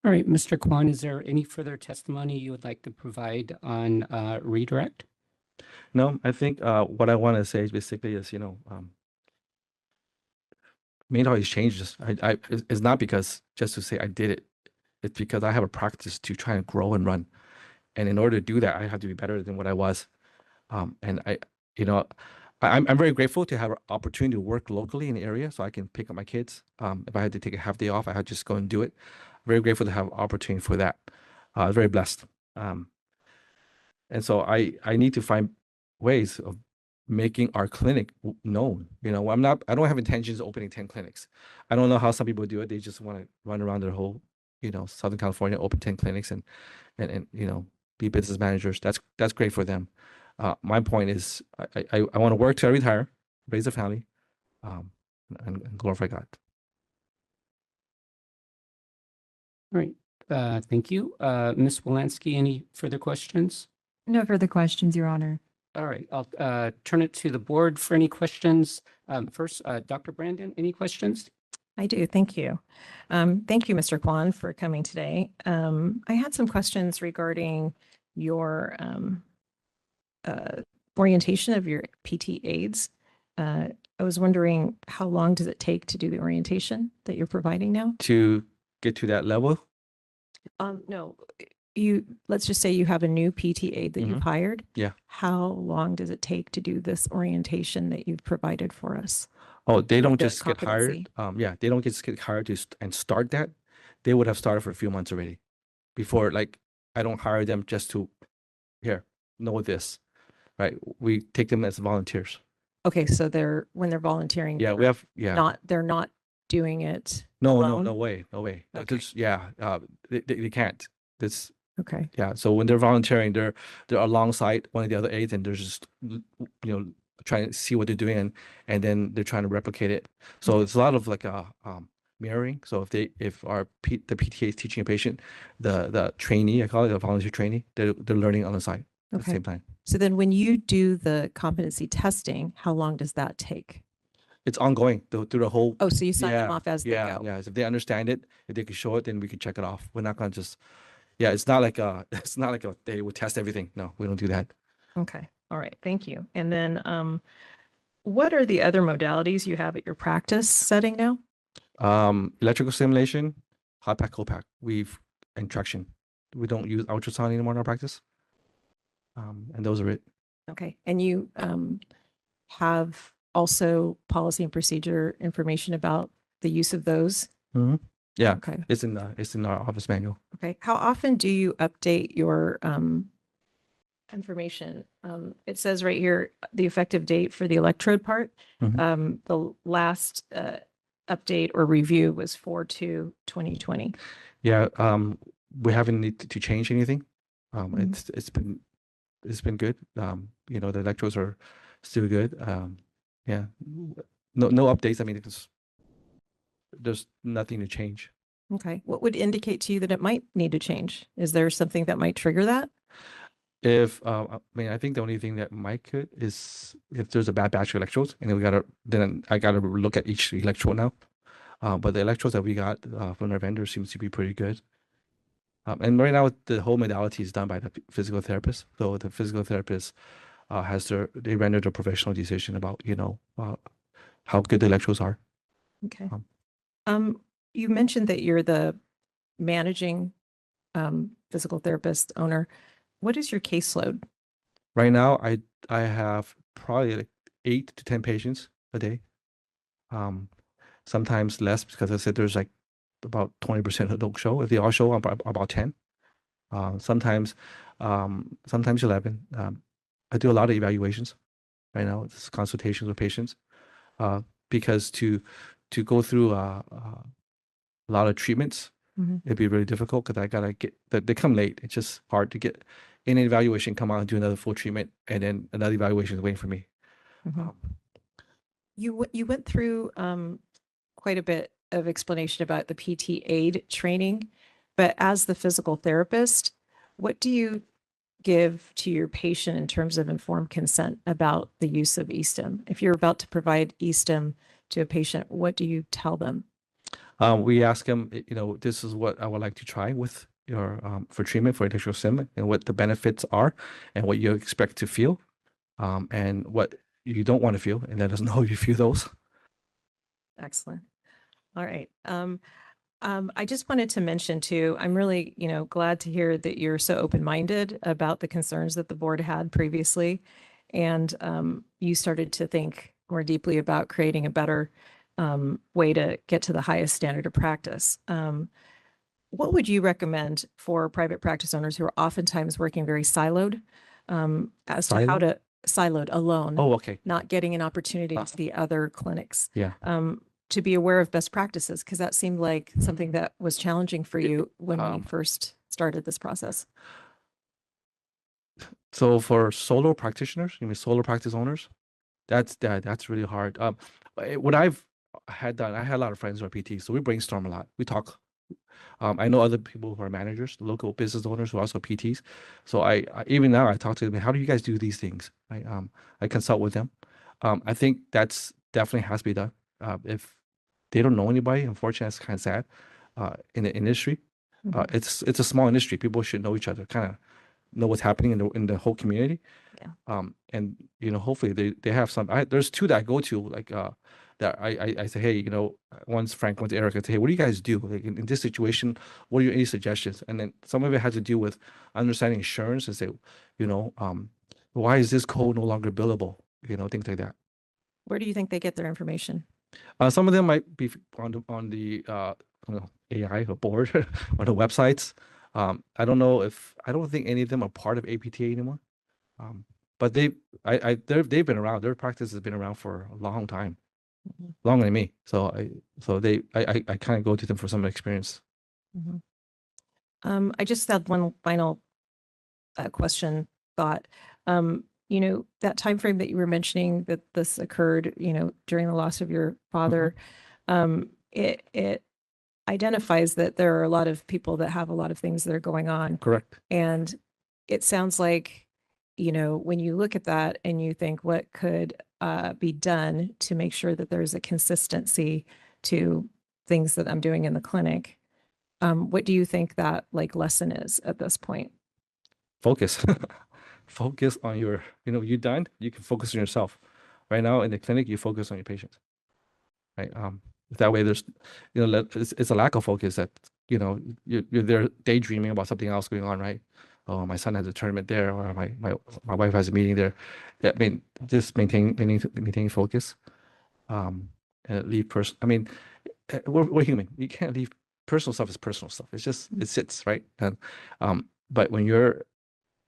All right, Mr. Kwan, is there any further testimony you would like to provide on redirect? No, I think what I want to say is basically is, made all these changes. It's not because just to say I did it. It's because I have a practice to try and grow and run. And in order to do that, I have to be better than what I was. And I'm very grateful to have an opportunity to work locally in the area so I can pick up my kids. If I had to take a half day off, I had to just go and do it. Very grateful to have an opportunity for that. Very blessed. And so I need to find ways of making our clinic known. I don't have intentions of opening 10 clinics. I don't know how some people do it. They just want to run around their whole, Southern California, open 10 clinics and be business managers. That's great for them. My point is I want to work till I retire, raise a family, and glorify God. All right, thank you. Ms. Wolanski, any further questions? No further questions, Your Honor. All right, I'll turn it to the board for any questions. First, Dr. Brandon, any questions? I do. Thank you. Thank you, Mr. Kwan, for coming today. I had some questions regarding your orientation of your PT aides. I was wondering, how long does it take to do the orientation that you're providing now? To get to that level, No, let's just say you have a new PT aide that you've hired. Yeah. How long does it take to do this orientation that you've provided for us? oh, they don't the just get hired. competency. They don't just get hired and start that. They would have started for a few months already before, I don't hire them just to know this, right? We take them as volunteers. Okay, so when they're volunteering. Yeah, we have, They're not doing it. No, alone? no way. Okay. They can't. Okay. Yeah, so when they're volunteering, they're alongside one of the other aides, and they're just trying to see what they're doing, and then they're trying to replicate it. So it's a lot of like mirroring. So the PTA is teaching a patient, the trainee, I call it, the volunteer trainee, they're learning on the side at the Okay. same time. So then when you do the competency testing, how long does that take? It's ongoing through the whole. Oh, so you sign them Yeah, off as they yeah, go? yeah. So if they understand it, if they can show it, then we can check it off. We're not gonna just, yeah, it's not like it's not like they would test everything. No, we don't do that. Okay. All right. Thank you. And then what are the other modalities you have at your practice setting now? Electrical stimulation, hot pack, cold pack. And traction. We don't use ultrasound anymore in our practice. And those are it. Okay. And you have also policy and procedure information about the use of those? Yeah, Okay. it's in our office manual. Okay. How often do you update your information? It says right here, the effective date for the electrode part. Mhm. The last update or review was 4/2/2020. Yeah, we haven't need to change anything. Mhm. It's been good. The electrodes are still good. Yeah, no updates. I mean, there's nothing to change. Okay. What would indicate to you that it might need to change? Is there something that might trigger that? I think the only thing that might could is if there's a bad batch of electrodes, and then I gotta look at each electrode now. But the electrodes that we got from our vendor seems to be pretty good. And right now the whole modality is done by the physical therapist. So the physical therapist they render the professional decision about how good the electrodes are. Okay. Um, You mentioned that you're the managing physical therapist owner. What is your caseload? Right now I have probably like 8 to 10 patients a day. Sometimes less because I said there's like about 20% who don't show. If they all show, about 10. Sometimes 11. I do a lot of evaluations right now. It's consultations with patients because to go through a lot of treatments, Mhm. it'd be really difficult because I gotta get that they come late. It's just hard to get in an evaluation, come out and do another full treatment, and then another evaluation is waiting for me. Mhm. Um, You went through quite a bit of explanation about the PT aid training, but as the physical therapist, what do you give to your patient in terms of informed consent about the use of eSTEM? If you're about to provide eSTEM to a patient, what do you tell them? We ask them, this is what I would like to try with your for treatment for electrical stim and what the benefits are and what you expect to feel, and what you don't want to feel, and let us know if you feel those. Excellent. All right. I just wanted to mention too, I'm really, glad to hear that you're so open-minded about the concerns that the board had previously. And you started to think more deeply about creating a better way to get to the highest standard of practice. What would you recommend for private practice owners who are oftentimes working very siloed as to how Siloed? to siloed alone? Oh, okay. Not getting an opportunity to see other clinics. Yeah. To be aware of best practices, because that seemed like something that was challenging for you when we Um, first started this process. So for solo practitioners, solo practice owners, that's really hard. What I've had done, I had a lot of friends who are PTs, so we brainstorm a lot. We talk. I know other people who are managers, local business owners who are also PTs. So I even now I talk to them. How do you guys do these things? I consult with them. I think that's definitely has to be done. If they don't know anybody, unfortunately, that's kind of sad. In the industry, Mhm. it's a small industry. People should know each other, kind of know what's happening in the whole community. Yeah. And hopefully they have some. There's two that I go to like that I say, hey, one's Frank, one's Eric. I say, hey, what do you guys do like in this situation? What are your any suggestions? And then some of it has to do with understanding insurance and say, why is this code no longer billable? Things like that. Where do you think they get their information? Some of them might be on the AI or board or the websites. I don't think any of them are part of APTA anymore. But they've been around. Their practice has been around for a long time, Mhm. longer than me. So I kind of go to them for some experience. Mhm. I just had one final question, thought. That time frame that you were mentioning that this occurred, during the loss of your father, it identifies that there are a lot of people that have a lot of things that are going on. Correct. And it sounds like, when you look at that and you think what could be done to make sure that there's a consistency to things that I'm doing in the clinic, what do you think that lesson is at this point? Focus. Focus on your, you're done, you can focus on yourself. Right now in the clinic, you focus on your patients. Right. That way there's, it's a lack of focus that, you're there daydreaming about something else going on, right? Oh, my son has a tournament there, or my wife has a meeting there. I mean, just maintain focus. And leave we're human. You can't leave personal stuff as personal stuff. It's just, it sits, right? And, but when you're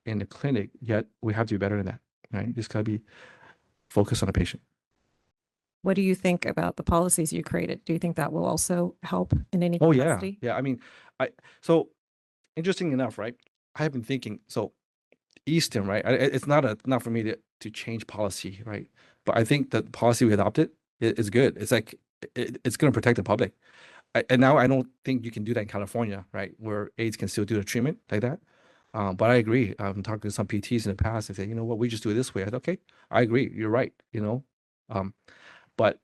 in the clinic, yet we have to be better than that, right? You just gotta be focused on the patient. What do you think about the policies you created? Do you think that will also help in any Oh, yeah. capacity? Yeah. I mean, so interesting enough, right? I have been thinking, so Easton, right? It's not for me to change policy, right? But I think the policy we adopted is good. It's like, it's going to protect the public. And now I don't think you can do that in California, right? Where aides can still do the treatment like that. But I agree. I'm talking to some PTs in the past. They say, you know what, we just do it this way. I said, okay, I agree. You're right. But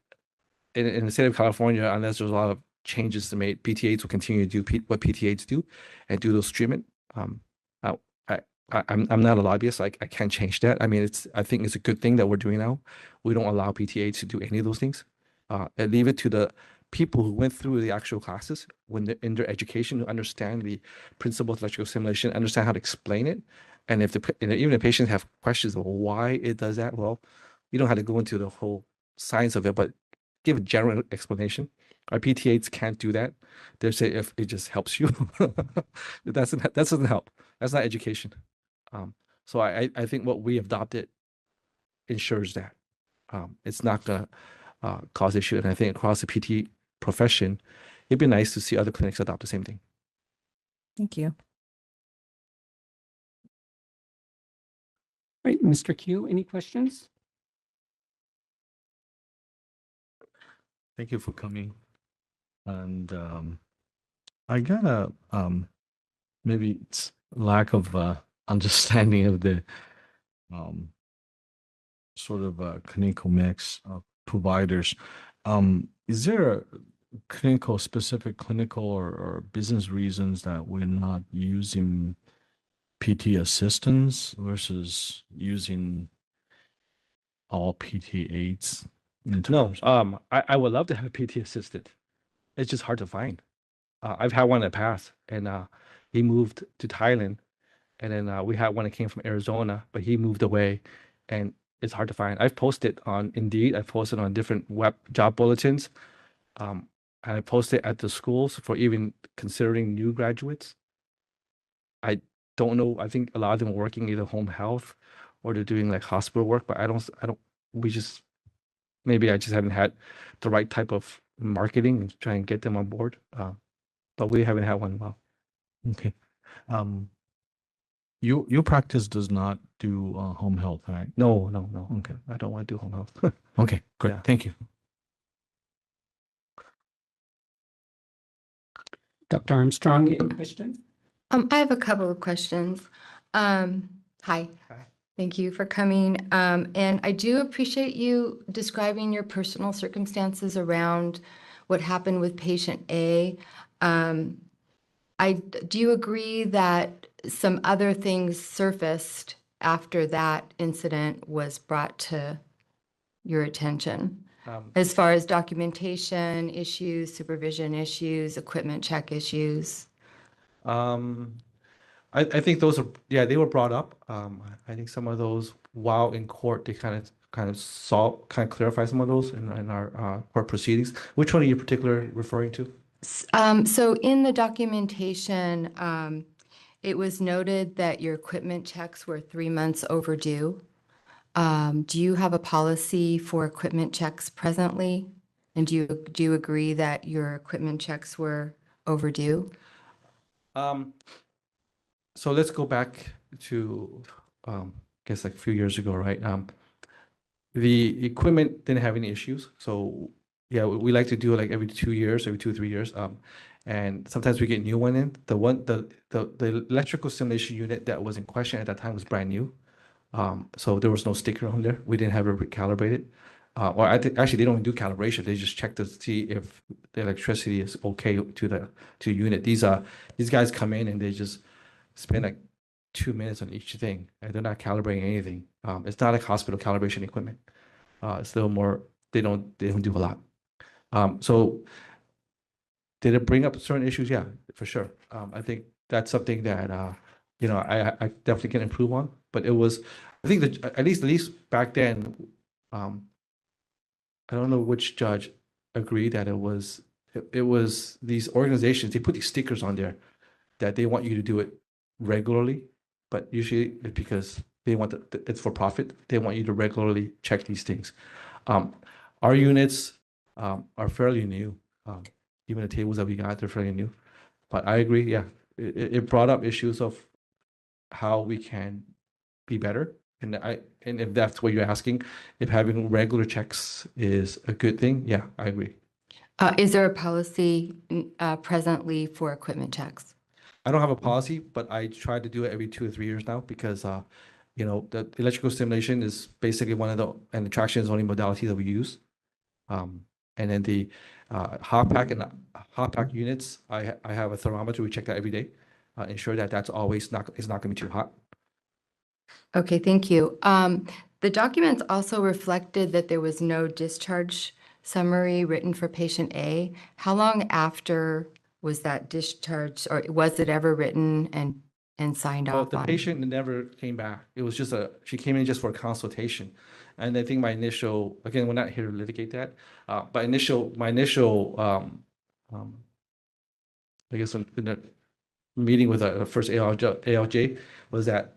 in the state of California, unless there's a lot of changes to make, PTAs will continue to do what PTAs do and do those treatment. I'm not a lobbyist. I can't change that. I mean, I think it's a good thing that we're doing now. We don't allow PTAs to do any of those things. And leave it to the people who went through the actual classes when they're in their education to understand the principles of electrical stimulation, understand how to explain it. And even if patients have questions of why it does that, well, you don't have to go into the whole science of it, but give a general explanation. Our PTAs can't do that. They say if it just helps you, that doesn't help. That's not education. So I think what we adopted ensures that it's not gonna cause issue. And I think across the PT profession, it'd be nice to see other clinics adopt the same thing. Thank you. Right, Mr. Q, any questions? Thank you for coming. And I got a maybe it's lack of understanding of the sort of clinical mix of providers. Is there a specific clinical or business reasons that we're not using PT assistants versus using all PT aides? No, I would love to have a PT assistant. It's just hard to find. I've had one in the past, and he moved to Thailand, and then we had one that came from Arizona, but he moved away, and it's hard to find. I've posted on Indeed. I've posted on different web job bulletins. And I posted at the schools for even considering new graduates. I don't know. I think a lot of them are working either home health or they're doing like hospital work, but maybe I just haven't had the right type of marketing and try and get them on board. But we haven't had one in a while. Okay. Your practice does not do home health, right? No. Okay. I don't want to do home health. Okay, great. Yeah. Thank you. Dr. Armstrong, any questions? I have a couple of questions. Hi. Hi. Thank you for coming. And I do appreciate you describing your personal circumstances around what happened with patient A. Do you agree that some other things surfaced after that incident was brought to your attention? As far as documentation issues, supervision issues, equipment check issues? I think those are, they were brought up. I think some of those while in court, they kind of clarify some of those in our court proceedings. Which one are you particularly referring to? So in the documentation, it was noted that your equipment checks were 3 months overdue. Do you have a policy for equipment checks presently? And do you agree that your equipment checks were overdue? So let's go back to, I guess like a few years ago, right? The equipment didn't have any issues. So yeah, we like to do it like every 2 years, every 2 or 3 years. And sometimes we get new one in. The electrical simulation unit that was in question at that time was brand new. So there was no sticker on there. We didn't have it recalibrated. Or I think actually they don't do calibration. They just check to see if the electricity is okay to the unit. These guys come in and they just spend like 2 minutes on each thing, and they're not calibrating anything. It's not like hospital calibration equipment. It's a little more. They don't do a lot. So did it bring up certain issues? Yeah, for sure. I think that's something that I definitely can improve on. But it was, I think that at least back then, I don't know which judge agreed that it was these organizations, they put these stickers on there that they want you to do it regularly, but usually it's because they want it's for profit. They want you to regularly check these things. Our units are fairly new. Even the tables that we got, they're fairly new. But I agree, yeah, it brought up issues of how we can be better. And if that's what you're asking, if having regular checks is a good thing, yeah, I agree. Is there a policy presently for equipment checks? I don't have a policy, but I try to do it every 2 or 3 years now because, the electrical stimulation is basically and the traction is the only modality that we use. And then the hot pack units, I have a thermometer. We check that every day, ensure that that's always not going to be too hot. Okay, thank you. The documents also reflected that there was no discharge summary written for patient A. How long after was that discharge, or was it ever written and signed Well, off the on? patient never came back. It was just she came in just for a consultation. And I think my initial, again, we're not here to litigate that, but my initial, I guess in the meeting with the first ALJ was that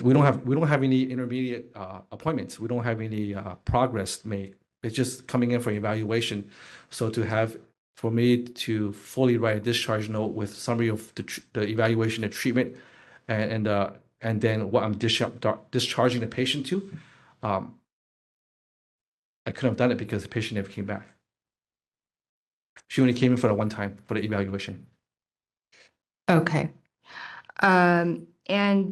we don't have any intermediate appointments. We don't have any progress made. It's just coming in for evaluation. So for me to fully write a discharge note with summary of the evaluation and treatment, and then what I'm discharging the patient to, I couldn't have done it because the patient never came back. She only came in for the one time for the evaluation. Okay. And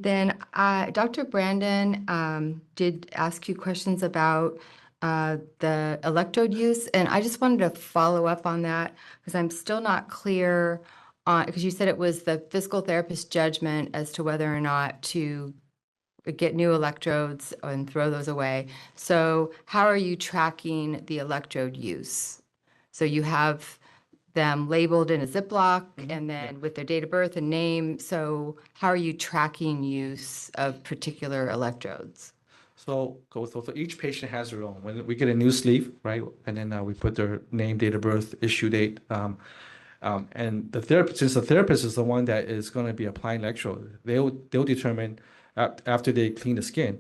then Dr. Brandon did ask you questions about the electrode use, and I just wanted to follow up on that because I'm still not clear on, because you said it was the physical therapist's judgment as to whether or not to get new electrodes and throw those away. So how are you tracking the electrode use? So you have them labeled in a Ziploc and then with their date of birth and name. So how are you tracking use of particular electrodes? So each patient has their own. When we get a new sleeve, right, and then we put their name, date of birth, issue date, and the therapist, since the therapist is the one that is going to be applying electrode, they'll determine after they clean the skin,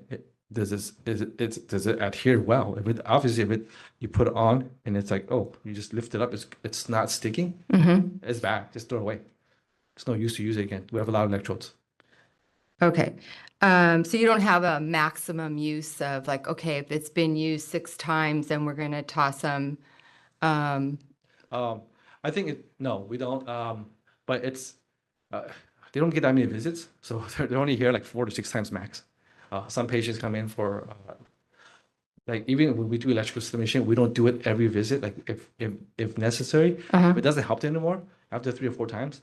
does it adhere well? If you put it on and it's like, oh, you just lift it up, it's not sticking, it's bad. Just throw it away. There's no use to use it again. We have a lot of electrodes. Okay. So you don't have a maximum use of like, okay, if it's been used 6 times, then we're going to toss them. I think no, we don't. But it's they don't get that many visits, so they're only here like 4 to 6 times max. Some patients come in for like even when we do electrical stimulation, we don't do it every visit. Like if necessary, if it doesn't help them anymore after 3 or 4 times,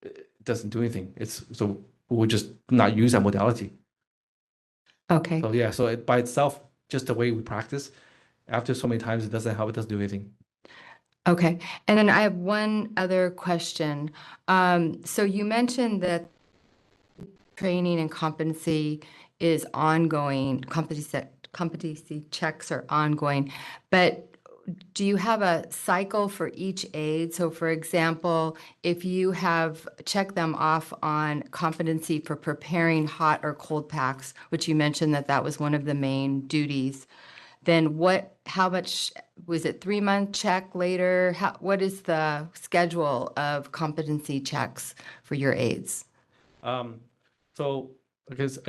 it doesn't do anything. So we'll just not use that modality. Okay. So yeah, so by itself, just the way we practice, after so many times, it doesn't help. It doesn't do anything. Okay. And then I have one other question. So you mentioned that training and competency is ongoing, competency checks are ongoing, but do you have a cycle for each aid? So for example, if you have checked them off on competency for preparing hot or cold packs, which you mentioned that was one of the main duties, then how much, was it 3-month check later? What is the schedule of competency checks for your aides? So, because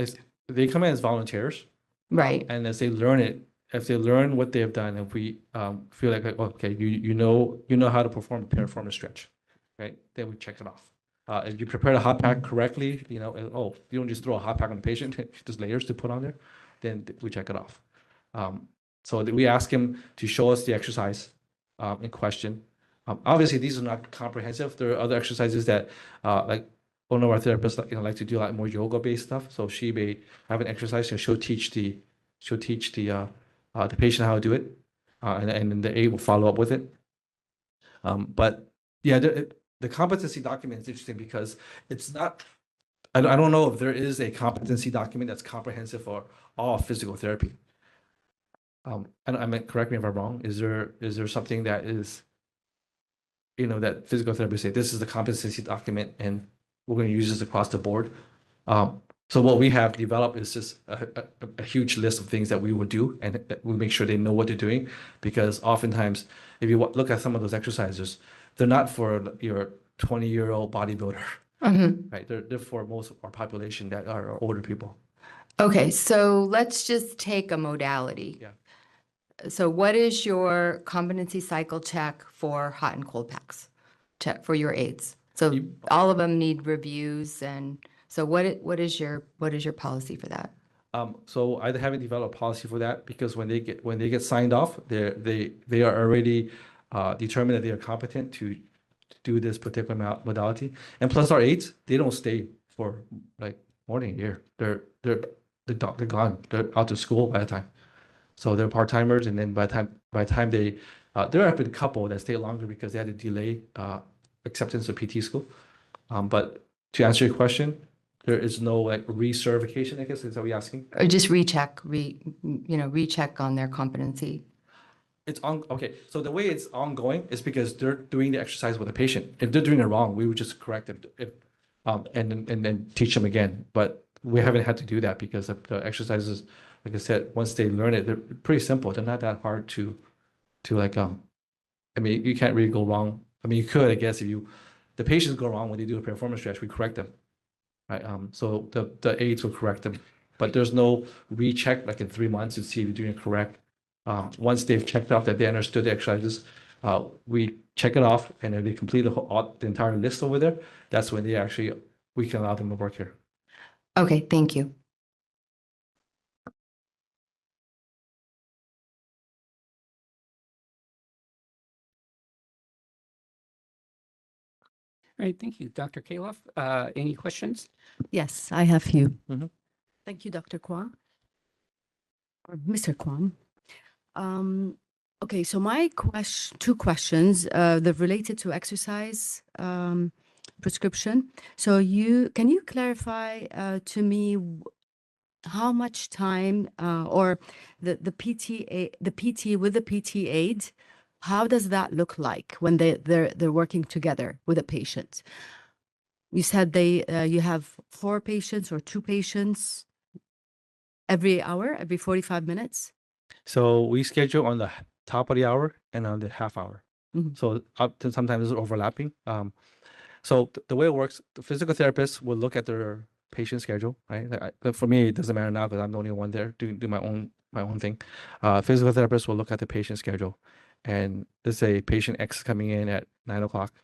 they come in as volunteers, Right, and as they learn it, if they learn what they have done, if we feel like, okay, you know how to perform a stretch, right? Then we check it off. If you prepare the hot pack correctly, you don't just throw a hot pack on the patient, there's layers to put on there, then we check it off. So we ask him to show us the exercise in question. Obviously, these are not comprehensive. There are other exercises that, like one of our therapists, like to do a lot more yoga-based stuff. So she may have an exercise, and she'll teach the patient how to do it, and then the aide will follow up with it. But yeah, the competency document is interesting because it's not. I don't know if there is a competency document that's comprehensive for all physical therapy. And I mean, correct me if I'm wrong. Is there something that is, that physical therapists say this is the competency document and we're going to use this across the board? So what we have developed is just a huge list of things that we would do, and we make sure they know what they're doing, because oftentimes, if you look at some of those exercises, they're not for your 20-year-old bodybuilder, right? They're for most of our population that are older people. okay, so let's just take a modality. Yeah. So what is your competency cycle check for hot and cold packs? Check for your aides. So all of them need reviews, and so what is your policy for that? So I haven't developed a policy for that, because when they get signed off, they are already determined that they are competent to do this particular modality. And plus, our aides, they don't stay for like more than a year. They're gone. They're out of school by the time. So they're part-timers, and then by the time they there have been a couple that stay longer because they had to delay acceptance of PT school. But to answer your question, there is no like recertification, I guess, is that what you're asking? Or just recheck on their competency? It's okay. So the way it's ongoing is because they're doing the exercise with the patient. If they're doing it wrong, we would just correct them, and then teach them again. But we haven't had to do that because the exercises, like I said, once they learn it, they're pretty simple. They're not that hard to like, I mean, you can't really go wrong. I mean, you could, I guess, if the patients go wrong when they do a performance stretch, we correct them, right? So the aides will correct them, but there's no recheck like in 3 months to see if you're doing it correct. Once they've checked off that they understood the exercises, we check it off, and if they complete the entire list over there, that's when we can allow them to work here. Okay, thank you. All right, thank you. Dr. Kaloff, any questions? Yes, I have few. Mhm. Thank you, Dr. Kwan. Or Mr. Kwan. Okay, so my two questions, they're related to exercise prescription. So can you clarify to me how much time or the PT with the PT aid, how does that look like when they're working together with a patient? You said you have 4 patients or 2 patients every hour, every 45 minutes? So we schedule on the top of the hour and on the half hour. Mhm. So up to sometimes it's overlapping. So the way it works, the physical therapist will look at their patient schedule, right? For me, it doesn't matter now because I'm the only one there do my own thing. Physical therapist will look at the patient schedule, and let's say patient X coming in at 9 o'clock,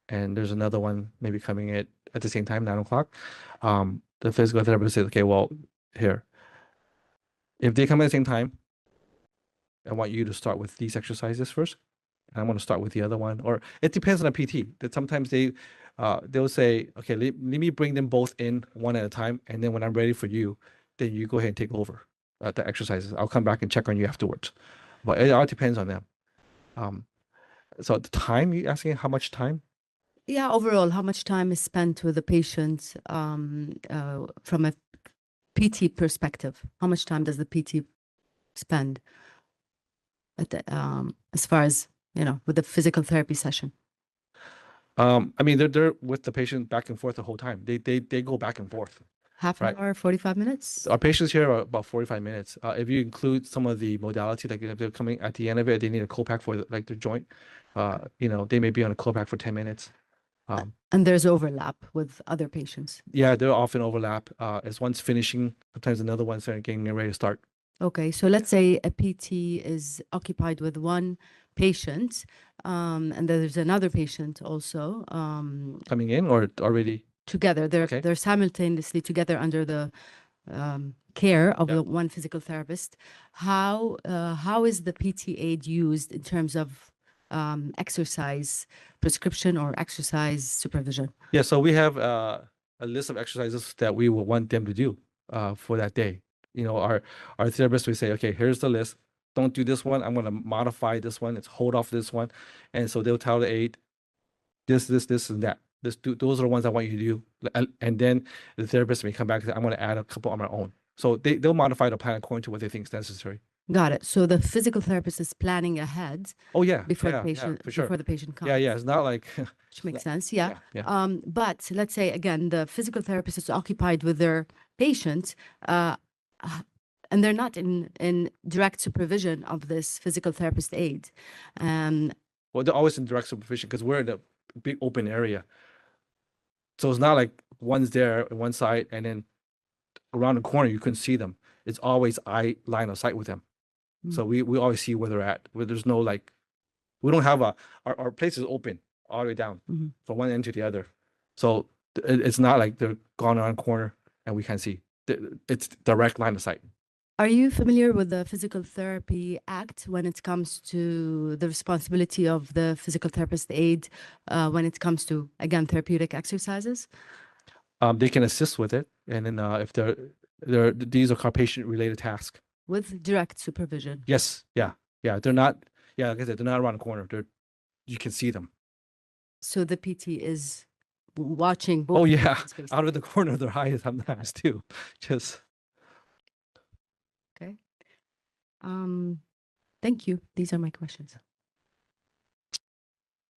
and there's another one maybe coming in at the same time, 9 o'clock. The physical therapist says, okay, well, here, if they come at the same time, I want you to start with these exercises first, and I'm going to start with the other one. Or it depends on the PT. That sometimes they'll say, okay, let me bring them both in one at a time, and then when I'm ready for you, then you go ahead and take over the exercises. I'll come back and check on you afterwards. But it all depends on them. So the time, you asking how much time? Yeah, overall, how much time is spent with the patient from a PT perspective? How much time does the PT spend at as far as, with the physical therapy session? I mean, they're with the patient back and forth the whole time. They go back and forth. Half an Right. hour, 45 minutes? Our patients here are about 45 minutes. If you include some of the modality, like if they're coming at the end of it, they need a cold pack for like their joint. They may be on a cold pack for 10 minutes. And there's overlap with other patients. Yeah, they're often overlap. As one's finishing, sometimes another one's getting ready to start. Okay, so let's say a PT is occupied with one patient, and there's another patient also, Coming in or already? together. Okay. They're simultaneously together under the care of Yeah. the one physical therapist. How is the PT aid used in terms of exercise prescription or exercise supervision? Yeah, so we have a list of exercises that we will want them to do for that day. Our therapist will say, okay, here's the list. Don't do this one. I'm going to modify this one. It's hold off this one. And so they'll tell the aide this, and that. Those are the ones I want you to do. And then the therapist may come back and say, I'm going to add a couple on my own. So they'll modify the plan according to what they think is necessary. Got it. So the physical therapist is planning ahead Oh, yeah. before yeah, the patient for sure. before the patient comes. Yeah, it's not like Which makes sense. Yeah. yeah. But let's say again, the physical therapist is occupied with their patient, and they're not in direct supervision of this physical therapist aid. Well, they're always in direct supervision because we're in a big open area. So it's not like one's there on one side and then around the corner you couldn't see them. It's always line of sight with them. So we always see where they're at. Where there's no we don't have our place is open all the way down from one end to the other. So it's not like they're gone around the corner and we can't see. It's direct line of sight. Are you familiar with the Physical Therapy Act when it comes to the responsibility of the physical therapist aid when it comes to, again, therapeutic exercises? They can assist with it, and then if these are called patient-related tasks. With direct supervision. Yes, yeah. They're not. Yeah, like I said, they're not around the corner. You can see them. So the PT is watching both. Oh yeah, patients face- out of the corner of their eye sometimes too. Just. Okay. Thank you. These are my questions.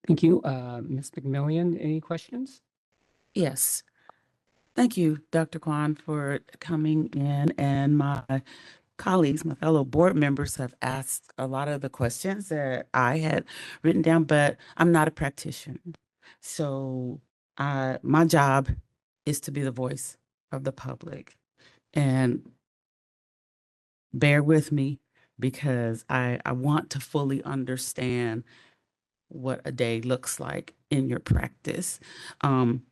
Thank you. Ms. McMillian, any questions? Yes. Thank you, Dr. Kwan, for coming in, and my colleagues, my fellow board members have asked a lot of the questions that I had written down, but I'm not a practitioner. So my job is to be the voice of the public, and bear with me because I want to fully understand what a day looks like in your practice.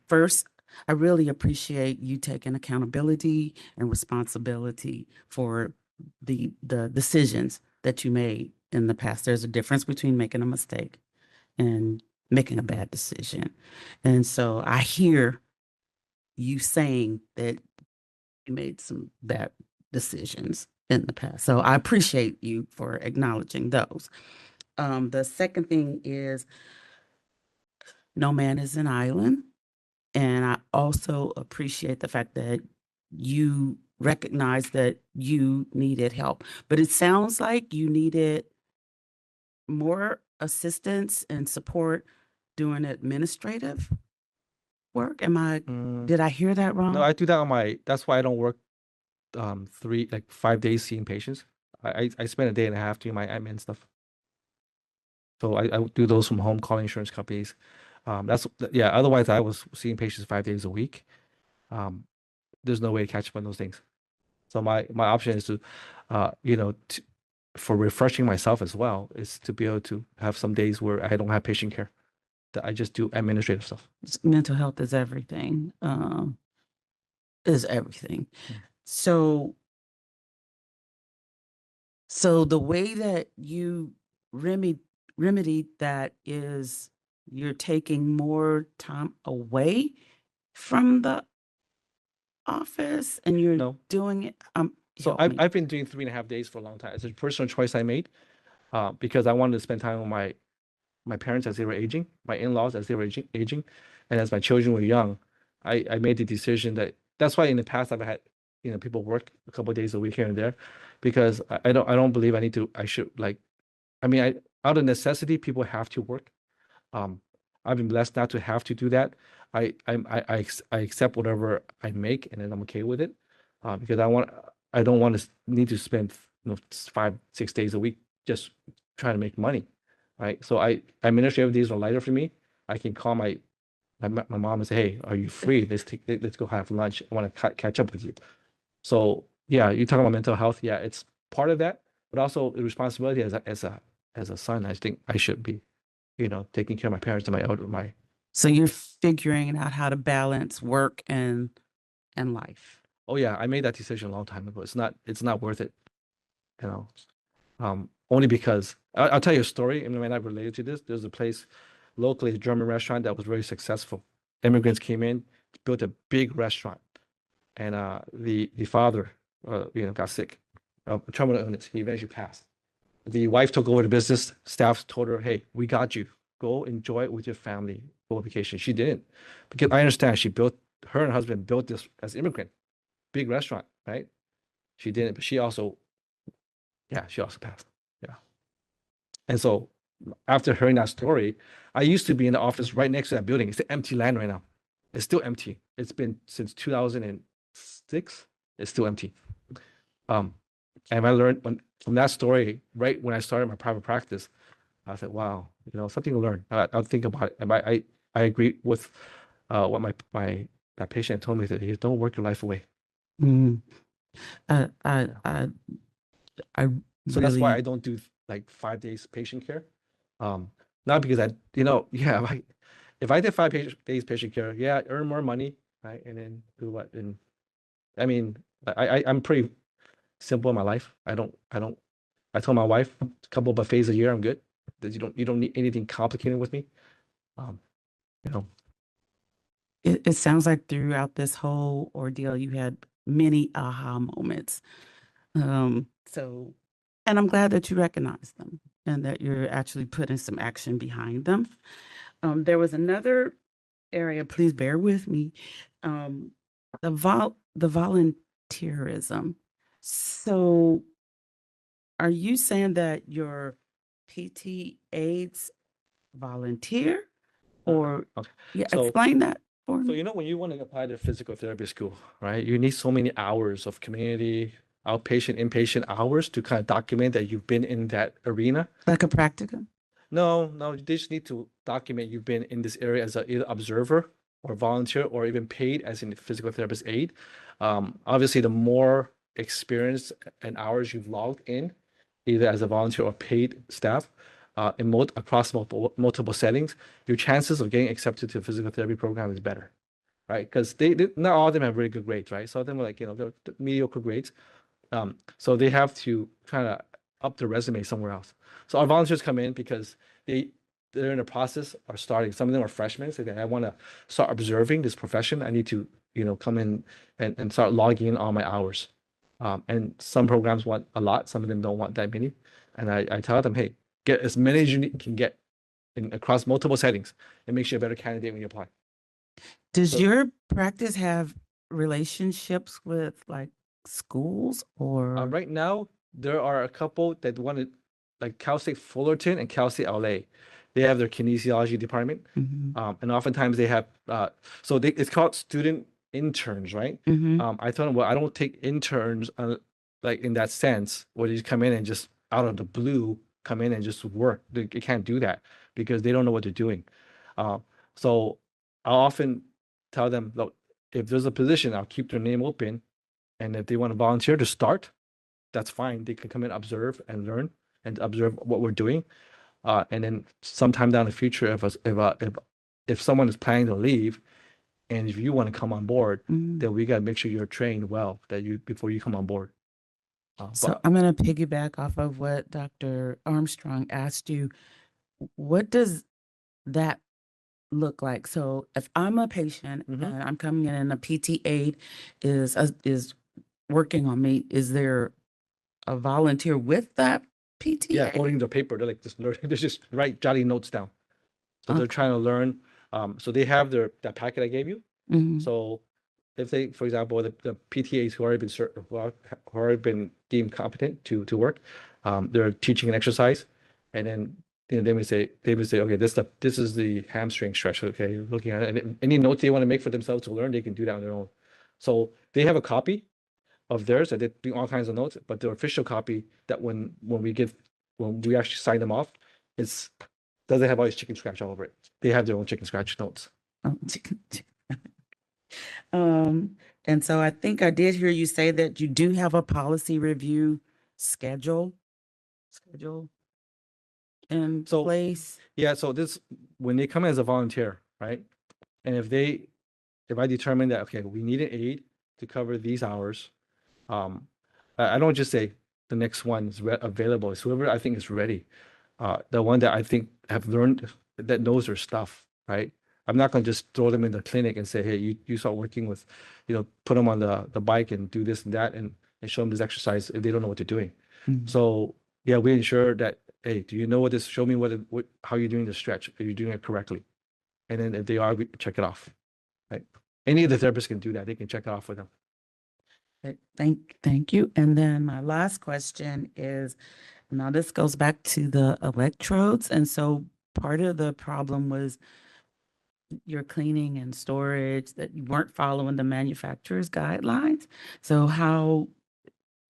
First, I really appreciate you taking accountability and responsibility for the decisions that you made in the past. There's a difference between making a mistake and making a bad decision. And so I hear you saying that you made some bad decisions in the past. So I appreciate you for acknowledging those. The second thing is no man is an island. And I also appreciate the fact that you recognize that you needed help. But it sounds like you needed more assistance and support doing administrative work. Did I hear that wrong? No, I do that that's why I don't work 5 days seeing patients. I spend a day and a half doing my admin stuff. So I do those from home, calling insurance companies. Otherwise I was seeing patients 5 days a week. There's no way to catch up on those things. So my option is to, for refreshing myself as well, is to be able to have some days where I don't have patient care, that I just do administrative stuff. Mental health is everything. So the way that you remedied that is you're taking more time away from the office and you're No. doing it. So help me. I've been doing 3.5 days for a long time. It's a personal choice I made because I wanted to spend time with my parents as they were aging, my in-laws as they were aging, and as my children were young. I made the decision that's why in the past I've had people work a couple of days a week here and there, because I don't believe out of necessity people have to work. I've been blessed not to have to do that. I accept whatever I make, and then I'm okay with it. Because I don't want to need to spend 5, 6 days a week just trying to make money, right? So administrative days are lighter for me. I can call my mom and say, hey, are you free? Let's go have lunch. I want to catch up with you. So yeah, you're talking about mental health. Yeah, it's part of that, but also the responsibility as a son. I think I should be, taking care of my parents and my. So you're figuring out how to balance work and life. Oh yeah, I made that decision a long time ago. It's not worth it, only because I'll tell you a story. And it might not related to this. There's a place locally, a German restaurant that was very successful. Immigrants came in, built a big restaurant, and the father, got sick, terminal illness. He eventually passed. The wife took over the business. Staff told her, "Hey, we got you. Go enjoy it with your family. Go on vacation." She didn't, because I understand her and her husband built this as immigrant, big restaurant, right? She didn't, but she also passed. Yeah. And so after hearing that story, I used to be in the office right next to that building. It's an empty land right now. It's still empty. It's been since 2006. It's still empty. And I learned from that story, right when I started my private practice, I said, wow, something to learn. I'll think about it. And I agree with what that patient told me, that he don't work your life away. Mm. I So that's why I really, don't do like 5 days patient care. Not because if I did 5 days patient care, yeah, earn more money, right? And then do what? And I mean, I'm pretty simple in my life. I tell my wife a couple of buffets a year, I'm good. That you don't need anything complicated with me. You know, it sounds like throughout this whole ordeal, you had many aha moments. So, and I'm glad that you recognize them and that you're actually putting some action behind them. There was another area, please bear with me, the volunteerism. So are you saying that your PT aides volunteer or, okay. yeah, So- explain that for So me? when you want to apply to physical therapy school, right? You need so many hours of community, outpatient, inpatient hours to kind of document that you've been in that arena. Like a practicum? No, they just need to document you've been in this area as either observer or volunteer or even paid as in physical therapist aid. Obviously, the more experience and hours you've logged in, either as a volunteer or paid staff, across multiple settings, your chances of getting accepted to a physical therapy program is better, right? Because they not all of them have really good grades, right? Some of them are like, they're mediocre grades. So they have to kind of up their resume somewhere else. So our volunteers come in because they're in the process of starting. Some of them are freshmen, so I want to start observing this profession. I need to, come in and start logging in all my hours. And some programs want a lot, some of them don't want that many. And I tell them, hey, get as many as you can get across multiple settings. It makes you a better candidate when you apply. Does So- your practice have relationships with like schools or? Right now, there are a couple that want to, like Cal State Fullerton and Cal State LA. They have their kinesiology department. Mhm, And oftentimes they have, it's called student interns, right? mhm. I told them, well, I don't take interns, like in that sense, where you come in and just out of the blue, come in and just work. They can't do that because they don't know what they're doing. So I'll often tell them, look, if there's a position, I'll keep their name open. And if they want to volunteer to start, that's fine. They can come in, observe and learn and observe what we're doing. And then sometime down the future, if someone is planning to leave, and if you want to come on board, Mm. then we got to make sure you're trained well before you come on board. So I'm going to piggyback off of what Dr. Armstrong asked you. What does that look like? So if I'm a patient Mhm. and I'm coming in and a PT aide is working on me, is there a volunteer with that PT yeah, aide? holding the paper, they're like just learning, they're just jotting notes down. So they're Okay. trying to learn. So they have that packet I gave you. Mhm. So if they, for example, the PTAs who already been deemed competent to work, they're teaching an exercise, and then they may say, okay, this is the hamstring stretch. Okay, looking at it, and any notes they want to make for themselves to learn, they can do that on their own. So they have a copy of theirs that they do all kinds of notes, but the official copy that when we actually sign them off, doesn't have all these chicken scratch all over it. They have their own chicken scratch notes. Oh, and so I think I did hear you say that you do have a policy review schedule in So- place. Yeah, so when they come as a volunteer, right? And if I determine that, okay, we need an aide to cover these hours, I don't just say the next one is available. It's whoever I think is ready. The one that I think have learned, that knows their stuff, right? I'm not gonna just throw them in the clinic and say, hey, you start working with, put them on the bike and do this and that and show them this exercise if they don't know what they're doing. Mhm. So yeah, we ensure that, hey, do you know what this? Show me how you're doing the stretch. Are you doing it correctly? And then if they are, we check it off. Right? Any of the therapists can do that. They can check it off with them. Okay, Thank you. And then my last question is, now this goes back to the electrodes. And so part of the problem was your cleaning and storage, that you weren't following the manufacturer's guidelines. So how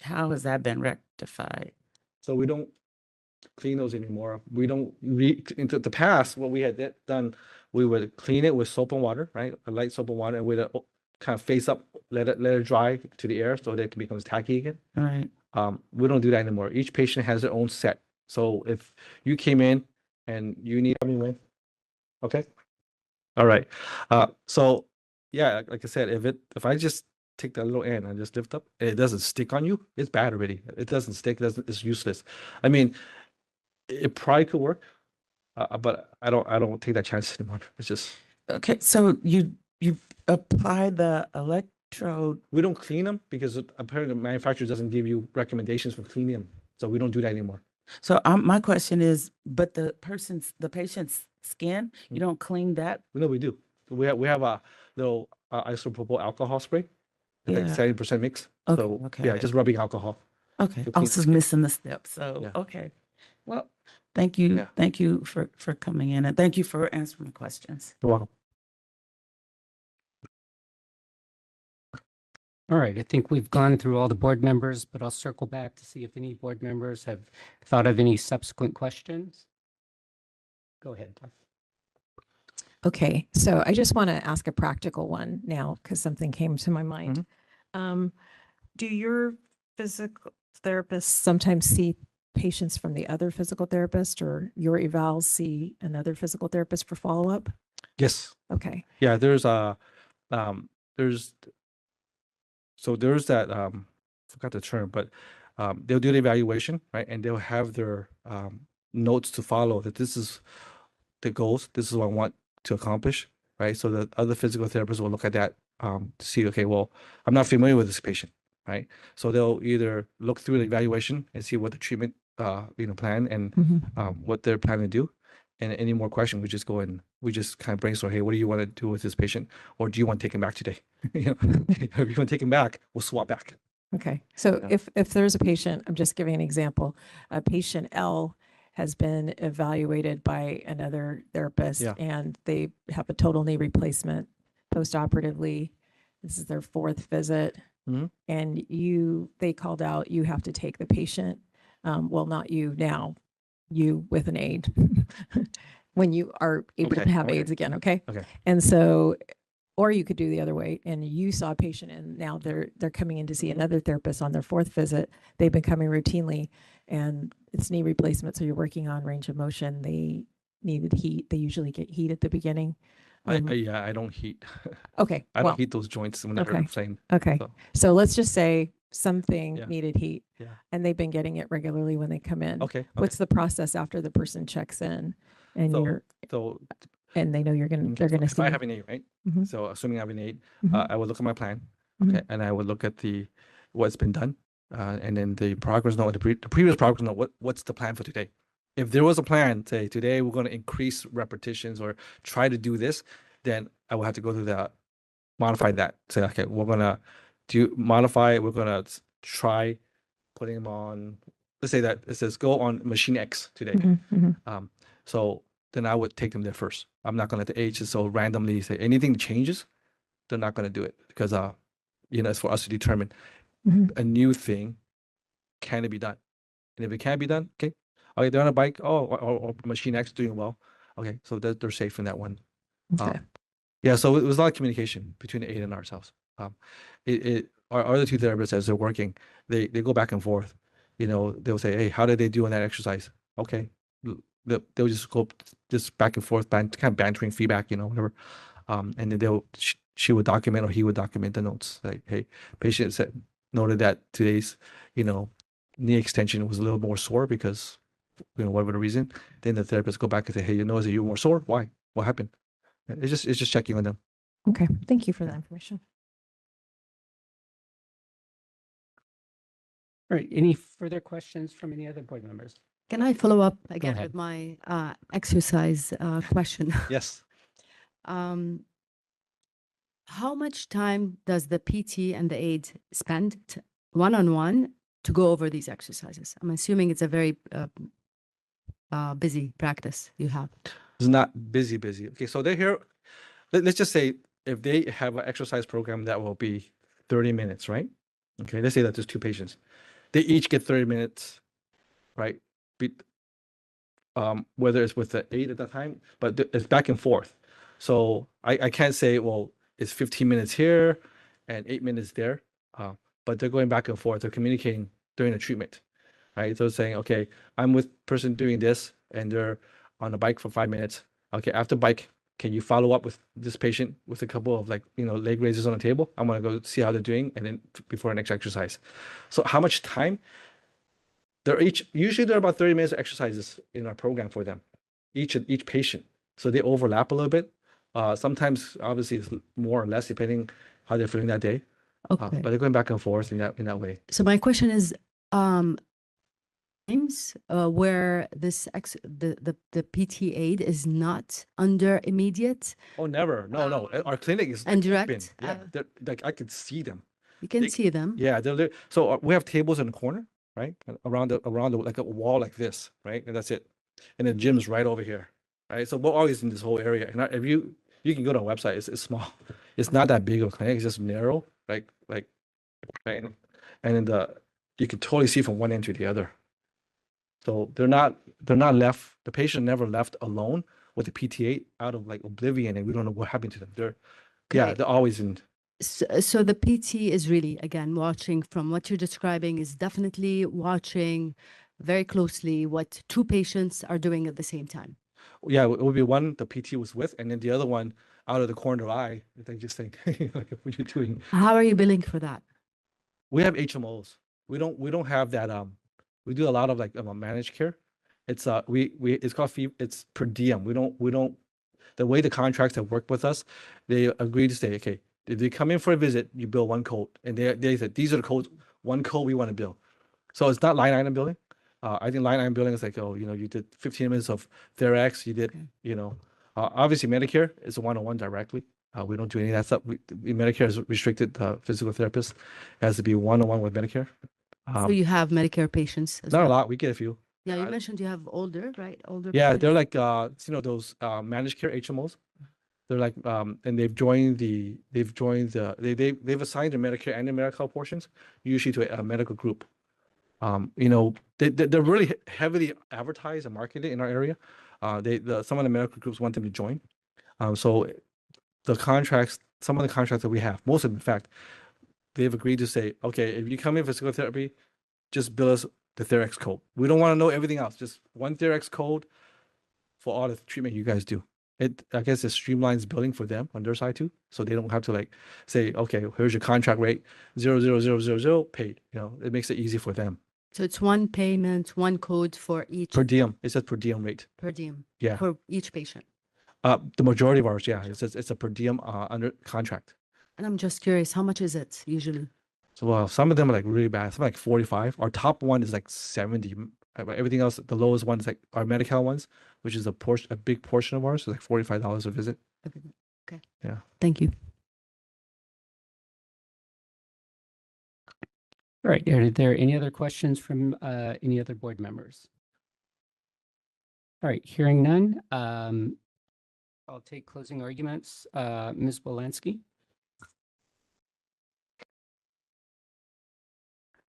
has that been rectified? So we don't clean those anymore. We don't into the past, what we had done, we would clean it with soap and water, right? A light soap and water, and we'd kind of face up, let it dry to the air so that it becomes tacky again. All right. We don't do that anymore. Each patient has their own set. So if you came in and you need me in, okay? All right. So yeah, like I said, if I just take that little end and just lift up, it doesn't stick on you, it's bad already. It doesn't stick, it's useless. I mean, it probably could work, but I don't take that chance anymore. It's just, Okay, so you apply the electrode. we don't clean them because apparently the manufacturer doesn't give you recommendations for cleaning them. So we don't do that anymore. So my question is, but the patient's skin, you don't clean that? No, we do. We have a little isopropyl alcohol spray. It's Yeah. like 70% mix. Okay, So okay. yeah, just rubbing alcohol. Okay, to I clean was the just skin. missing the step, so, Yeah. okay. Well, thank you, Yeah. thank you for coming in, and thank you for answering the questions. You're welcome. All right, I think we've gone through all the board members, but I'll circle back to see if any board members have thought of any subsequent questions. Go ahead. Tom. Okay, so I just want to ask a practical one now because something came to my mind. Do your physical therapists sometimes see patients from the other physical therapist, or your evals see another physical therapist for follow-up? Yes. Okay, Yeah, there's that forgot the term, but they'll do the evaluation, right? And they'll have their notes to follow that this is the goals, this is what I want to accomplish, right? So the other physical therapists will look at that to see, okay, well, I'm not familiar with this patient, right? So they'll either look through the evaluation and see what the treatment plan and what they're planning to do. And any more questions, we just kind of brainstorm, hey, what do you want to do with this patient? Or do you want to take him back today? If you want to take him back, we'll swap back. okay. So Yeah. if there's a patient, I'm just giving an example, patient L has been evaluated by another therapist Yeah. and they have a total knee replacement postoperatively. This is their 4th visit. Mhm. And they called out, you have to take the patient. Well, not you now, you with an aide. When you are able to Okay, have okay. aides again, okay? Okay. And so, or you could do the other way and you saw a patient and now they're coming in to see another therapist on their 4th visit. They've been coming routinely and it's knee replacement. So you're working on range of motion. They needed heat. They usually get heat at the beginning. I don't heat. Okay. I well, don't heat those joints when they're okay. inflamed. Okay. So, So let's just say something Yeah. needed heat yeah. and they've been getting it regularly when they come in. Okay. What's the process after the person checks in and So- So and they know they're going to if see I you? have an aid, right? Mhm. So assuming I have an aid, Mhm. I would look at my plan, Mhm. okay, and I would look at what's been done, and then the progress note, the previous progress note. What's the plan for today? If there was a plan, say today we're going to increase repetitions or try to do this, then I will have to go through modify that. Say, okay, we're gonna modify it. We're gonna try putting them on. Let's say that it says go on machine X today. Mhm, mhm. So then I would take them there first. I'm not gonna let the HSO randomly say anything changes. They're not gonna do it because it's for us to determine Mhm. a new thing, can it be done? And if it can't be done, okay, they're on a bike. Oh, or machine X doing well. Okay, so they're safe in that one. Okay. Yeah, so it was a lot of communication between the aide and ourselves. Our other two therapists, as they're working, they go back and forth. They'll say, "Hey, how did they do on that exercise?" Okay, they'll just go just back and forth, kind of bantering feedback, whatever. And then she would document or he would document the notes. Like, hey, patient said noted that today's, knee extension was a little more sore because, whatever the reason. Then the therapist go back and say, hey, is it you more sore? Why? What happened? It's just checking on them. Okay. Thank you for that information. All right, any further questions from any other board members? Can I follow up again ahead. with my exercise question? Yes. How much time does the PT and the aide spend one-on-one to go over these exercises? I'm assuming it's a very busy practice you have. It's not busy. Okay, so they're here. Let's just say if they have an exercise program that will be 30 minutes, right? Okay, let's say that there's two patients. They each get 30 minutes, right? Whether it's with the aide at that time, but it's back and forth. So I can't say, well, it's 15 minutes here and 8 minutes there. But they're going back and forth. They're communicating during the treatment, right? So saying, okay, I'm with person doing this and they're on a bike for 5 minutes. Okay, after bike, can you follow up with this patient with a couple of leg raises on the table? I'm gonna go see how they're doing and then before the next exercise. So how much time? Usually there are about 30 minutes of exercises in our program for them, each patient. So they overlap a little bit. Sometimes obviously it's more or less depending how they're feeling that day. Okay. But they're going back and forth in that way. So my question is, times where the PT aide is not under immediate Oh, never. No. Our clinic is and open. direct. Yeah, like I could see them. You can they- see them. Yeah, so we have tables in the corner, right? Around the like a wall like this, right? And that's it. And the gym's right over here, right? So we're always in this whole area. And if you can go to our website, it's small. It's not that big of a clinic. It's just narrow, right? And then you can totally see from one end to the other. So they're not left. The patient never left alone with the PTA out of oblivion, and we don't know what happened to them. Okay. They're always in. So the PT is really, again, watching from what you're describing, is definitely watching very closely what two patients are doing at the same time. Yeah, it would be one the PT was with, and then the other one out of the corner of the eye. They just think, like, what you're doing. How are you billing for that? We have HMOs. We don't have that. We do a lot of managed care. It's it's called fee. It's per diem. We don't. The way the contracts have worked with us, they agree to say, okay, if they come in for a visit, you bill one code, and they said these are the codes, one code we want to bill. So it's not line item billing. I think line item billing is like, oh, you did 15 minutes of Therax, you did, Okay. Obviously Medicare is a one-on-one directly. We don't do any of that stuff. Medicare is restricted. Physical therapist has to be one-on-one with Medicare. So you have Medicare patients as Not a well? lot. We get a few. Yeah, you mentioned you have older, right? Older. Yeah, patients? they're like those managed care HMOs. They're like and they've assigned their Medicare and their Medi-Cal portions usually to a medical group. They're really heavily advertised and marketed in our area. Some of the medical groups want them to join. So some of the contracts that we have, most of them, in fact, they've agreed to say, okay, if you come in for physical therapy, just bill us the Therax code. We don't want to know everything else. Just one Therax code for all the treatment you guys do. I guess it streamlines billing for them on their side too. So they don't have to say, okay, here's your contract rate, 00000 paid. It makes it easy for them. So it's one payment, one code for each Per diem. It says per diem rate. per diem Yeah. for each patient. The majority of ours, yeah. It says it's a per diem under contract. And I'm just curious, how much is it usually? So some of them are really bad. Some are 45. Our top one is 70. Everything else, the lowest one is our Medi-Cal ones, which is a big portion of ours. So $45 a visit. Okay. Yeah. Thank you. All right, are there any other questions from any other board members? All right, hearing none, I'll take closing arguments. Ms. Wolanski.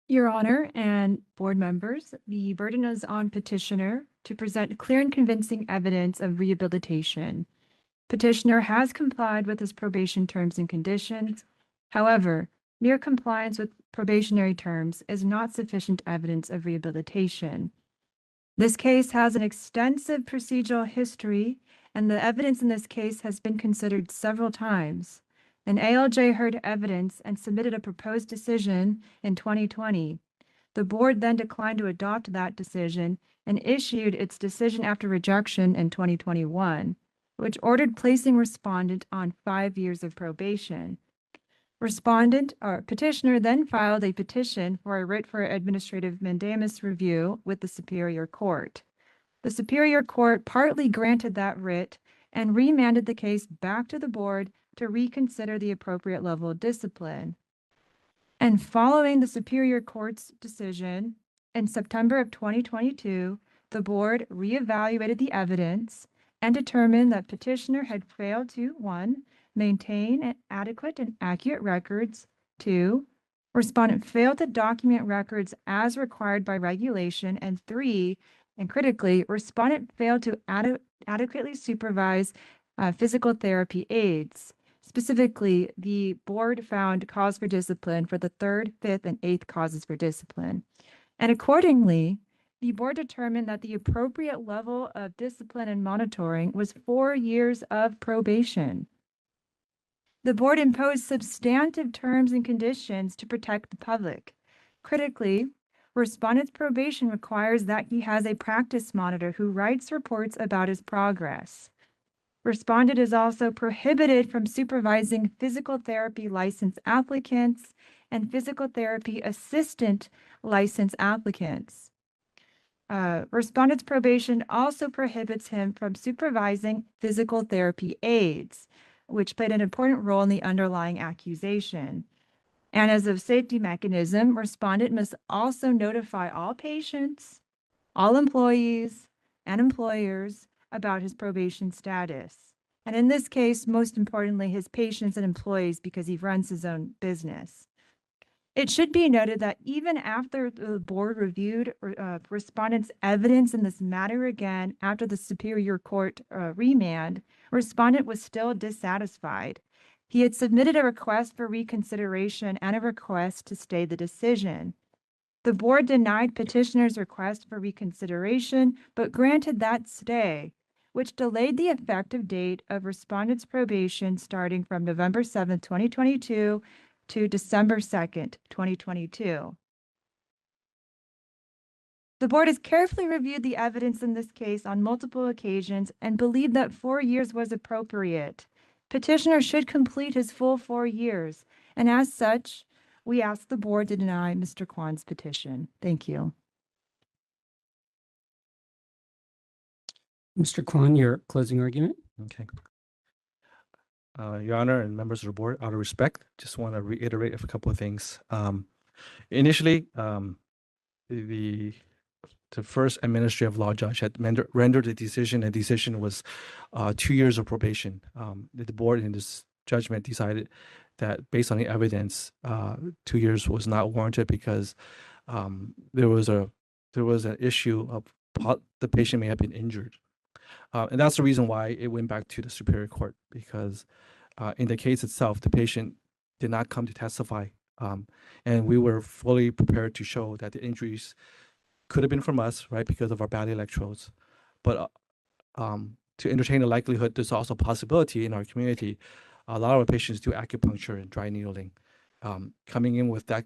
Your Honor and board members, the burden is on petitioner to present clear and convincing evidence of rehabilitation. Petitioner has complied with his probation terms and conditions. However, mere compliance with probationary terms is not sufficient evidence of rehabilitation. This case has an extensive procedural history, and the evidence in this case has been considered several times. An ALJ heard evidence and submitted a proposed decision in 2020. The board then declined to adopt that decision and issued its decision after rejection in 2021, which ordered placing respondent on 5 years of probation. Respondent or petitioner then filed a petition for a writ for administrative mandamus review with the Superior Court. The Superior Court partly granted that writ and remanded the case back to the board to reconsider the appropriate level of discipline. And following the Superior Court's decision, in September of 2022, the board reevaluated the evidence and determined that petitioner had failed to, 1, maintain adequate and accurate records, 2, respondent failed to document records as required by regulation, and 3, and critically, respondent failed to adequately supervise physical therapy aides. Specifically, the board found cause for discipline for the 3rd, 5th, and 8th causes for discipline. And accordingly, the board determined that the appropriate level of discipline and monitoring was 4 years of probation. The board imposed substantive terms and conditions to protect the public. Critically, respondent's probation requires that he has a practice monitor who writes reports about his progress. Respondent is also prohibited from supervising physical therapy license applicants and physical therapy assistant license applicants. Respondent's probation also prohibits him from supervising physical therapy aides, which played an important role in the underlying accusation. And as a safety mechanism, respondent must also notify all patients, all employees, and employers about his probation status. And in this case, most importantly, his patients and employees, because he runs his own business. It should be noted that even after the board reviewed respondent's evidence in this matter again, after the Superior Court remand, respondent was still dissatisfied. He had submitted a request for reconsideration and a request to stay the decision. The board denied petitioner's request for reconsideration, but granted that stay, which delayed the effective date of respondent's probation starting from November 7, 2022 to December 2nd, 2022. The board has carefully reviewed the evidence in this case on multiple occasions and believed that 4 years was appropriate. Petitioner should complete his full 4 years, and as such, we ask the board to deny Mr. Kwan's petition. Thank you. Mr. Kwan, your closing argument. Okay. Your Honor and members of the board, out of respect, just want to reiterate a couple of things. Initially, the first administrative law judge had rendered a decision. The decision was 2 years of probation. The board in this judgment decided that based on the evidence, 2 years was not warranted because there was an issue of the patient may have been injured. And that's the reason why it went back to the Superior Court, because in the case itself, the patient did not come to testify. And we were fully prepared to show that the injuries could have been from us, right, because of our bad electrodes. But to entertain the likelihood, there's also a possibility in our community, a lot of our patients do acupuncture and dry needling. Coming in with that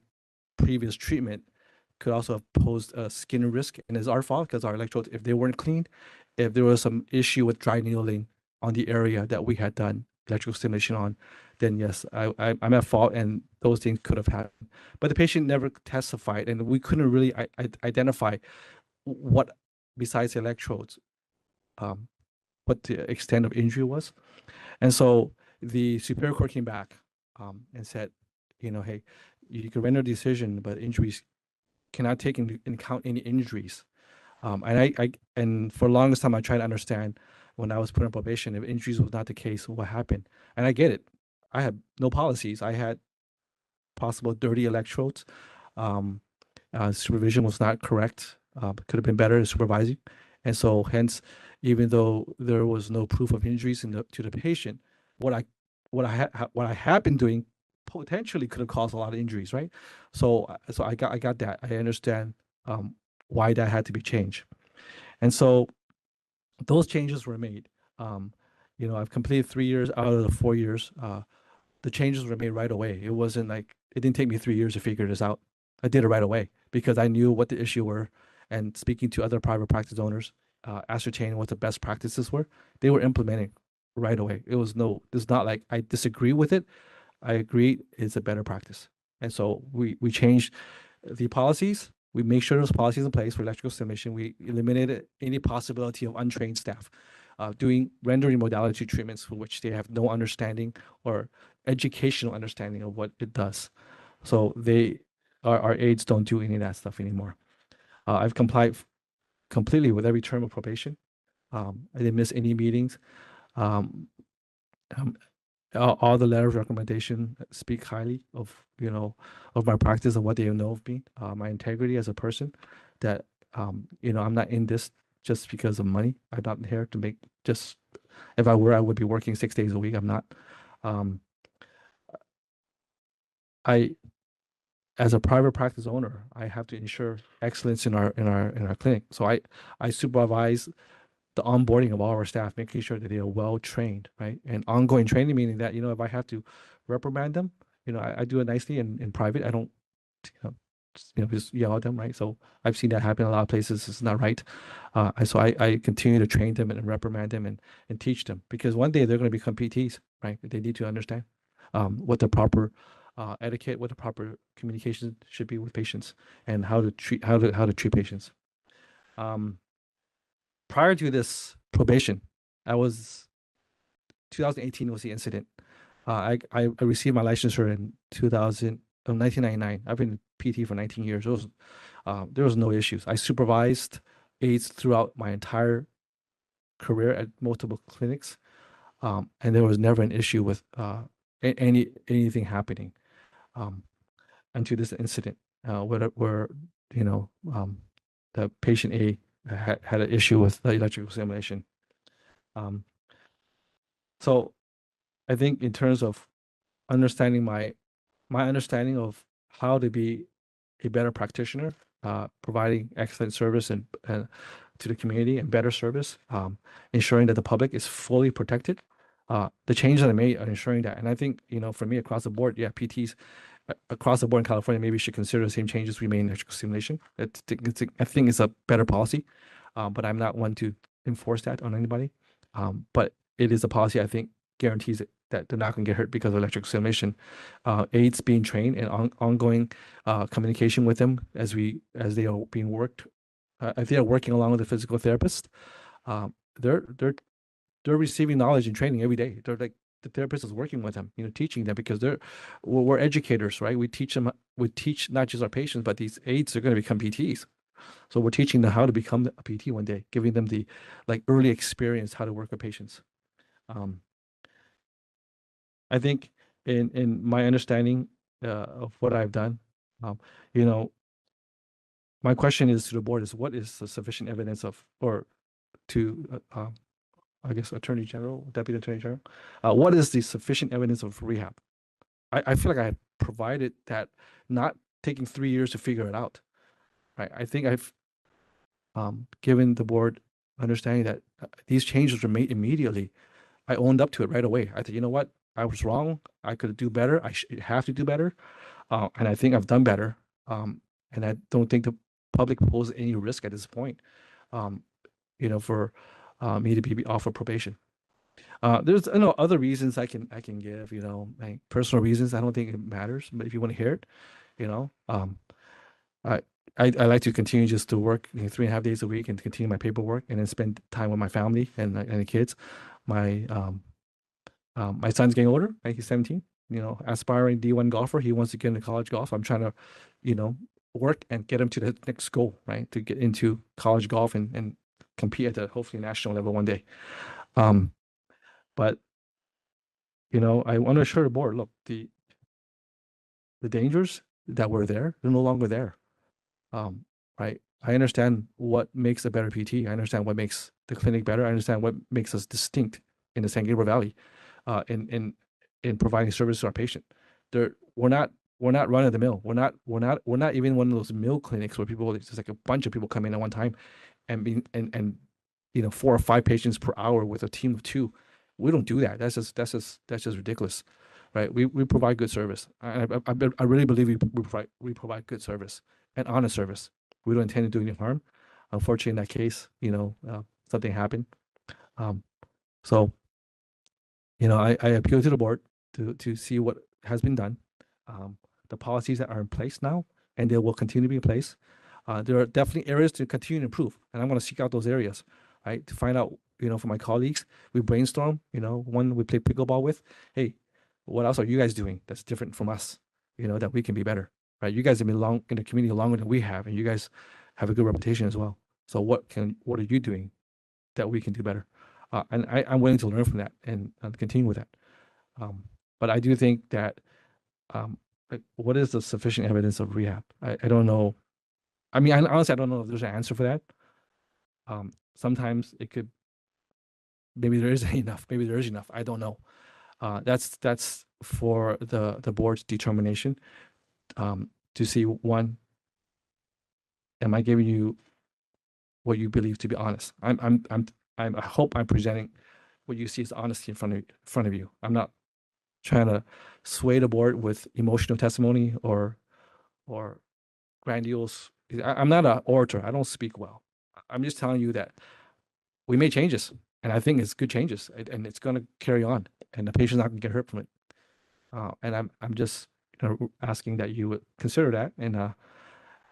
previous treatment could also have posed a skin risk, and it's our fault because our electrodes, if they weren't cleaned, if there was some issue with dry needling on the area that we had done electrical stimulation on, then yes, I'm at fault, and those things could have happened. But the patient never testified, and we couldn't really identify what, besides the electrodes, what the extent of injury was. And so the Superior Court came back and said, you know, hey, you can render a decision, but injuries cannot take into account any injuries And for the longest time, I tried to understand when I was put on probation, if injuries was not the case, what happened? And I get it. I had no policies. I had possible dirty electrodes. Supervision was not correct. Could have been better at supervising. And so hence, even though there was no proof of injuries to the patient, what I had been doing potentially could have caused a lot of injuries, right? So I got that. I understand why that had to be changed. And so those changes were made. I've completed 3 years out of the 4 years. The changes were made right away. It wasn't like it didn't take me 3 years to figure this out. I did it right away because I knew what the issue were, and speaking to other private practice owners, ascertaining what the best practices were, they were implementing right away. It's not like I disagree with it. I agree it's a better practice. And so we changed the policies. We make sure those policies in place for electrical stimulation. We eliminated any possibility of untrained staff rendering modality treatments for which they have no understanding or educational understanding of what it does. So our aides don't do any of that stuff anymore. I've complied completely with every term of probation. I didn't miss any meetings. All the letters of recommendation speak highly of my practice and what they know of me, my integrity as a person. That I'm not in this just because of money. I'm not here to make just. If I were, I would be working 6 days a week. I'm not. As a private practice owner, I have to ensure excellence in our clinic. So I supervise the onboarding of all our staff, making sure that they are well trained, right? And ongoing training, meaning that if I have to reprimand them, I do it nicely in private. I don't, just yell at them, right? So I've seen that happen in a lot of places. It's not right. So I continue to train them and reprimand them and teach them, because one day they're going to become PTs, right? They need to understand what the proper etiquette, what the proper communication should be with patients, and how to treat patients. Prior to this probation, 2018 was the incident. I received my licensure in 1999. I've been PT for 19 years. There was no issues. I supervised aides throughout my entire career at multiple clinics, and there was never an issue with anything happening until this incident where the patient A had an issue with the electrical stimulation. So I think in terms of understanding my understanding of how to be a better practitioner, providing excellent service and to the community and better service, ensuring that the public is fully protected. The changes that I made are ensuring that. And I think, for me across the board, PTs across the board in California maybe should consider the same changes we made in electrical stimulation. I think it's a better policy, but I'm not one to enforce that on anybody. But it is a policy I think guarantees it, that they're not going to get hurt because of electrical stimulation. Aides being trained and ongoing communication with them as they are being worked. If they are working along with the physical therapist, they're receiving knowledge and training every day. They're like the therapist is working with them, teaching them, because we're educators, right? We teach not just our patients, but these aides are going to become PTs. So we're teaching them how to become a PT one day, giving them the early experience how to work with patients. I think in my understanding of what I've done, my question is to the board is, what is the sufficient evidence of, or to, I guess, Attorney General, Deputy Attorney General, what is the sufficient evidence of rehab? I feel like I have provided that, not taking 3 years to figure it out, right? I think I've given the board understanding that these changes were made immediately. I owned up to it right away. I said, you know what? I was wrong. I could do better. I have to do better. And I think I've done better. And I don't think the public poses any risk at this point, for me to be off of probation. There's other reasons I can give, like personal reasons. I don't think it matters, but if you want to hear it, I like to continue just to work 3.5 days a week and continue my paperwork, and then spend time with my family and the kids. My son's getting older, right? He's 17, aspiring D1 golfer. He wants to get into college golf. I'm trying to, work and get them to the next goal, right? To get into college golf and compete at the hopefully national level one day. But you know, I want to assure the board, look, the dangers that were there, they're no longer there. Right? I understand what makes a better PT. I understand what makes the clinic better. I understand what makes us distinct in the San Gabriel Valley, in providing service to our patient. We're not run of the mill. We're not even one of those mill clinics where people, it's just like a bunch of people come in at one time and you know, 4 or 5 patients per hour with a team of 2. We don't do that. That's just ridiculous, right? We provide good service. I really believe we provide good service and honest service. We don't intend to do any harm. Unfortunately, in that case, you know, something happened. So, you know, I appeal to the board to see what has been done, the policies that are in place now, and they will continue to be in place. There are definitely areas to continue to improve, and I'm going to seek out those areas, right? To find out, you know, for my colleagues, we brainstorm, you know, one we play pickleball with, hey, what else are you guys doing that's different from us, you know, that we can be better, right? You guys have been long in the community longer than we have, and you guys have a good reputation as well. So what are you doing that we can do better? And I'm willing to learn from that and continue with that. But I do think that, like, what is the sufficient evidence of rehab? I don't know. I mean, honestly, I don't know if there's an answer for that. Sometimes it could, maybe there isn't enough. Maybe there is enough. I don't know. That's for the board's determination, to see, one, am I giving you what you believe to be honest? I hope I'm presenting what you see as honesty in front of you. I'm not trying to sway the board with emotional testimony or grandiose. I'm not an orator. I don't speak well. I'm just telling you that we made changes, and I think it's good changes, and it's going to carry on, and the patient's not going to get hurt from it. And I'm just, you know, asking that you would consider that, and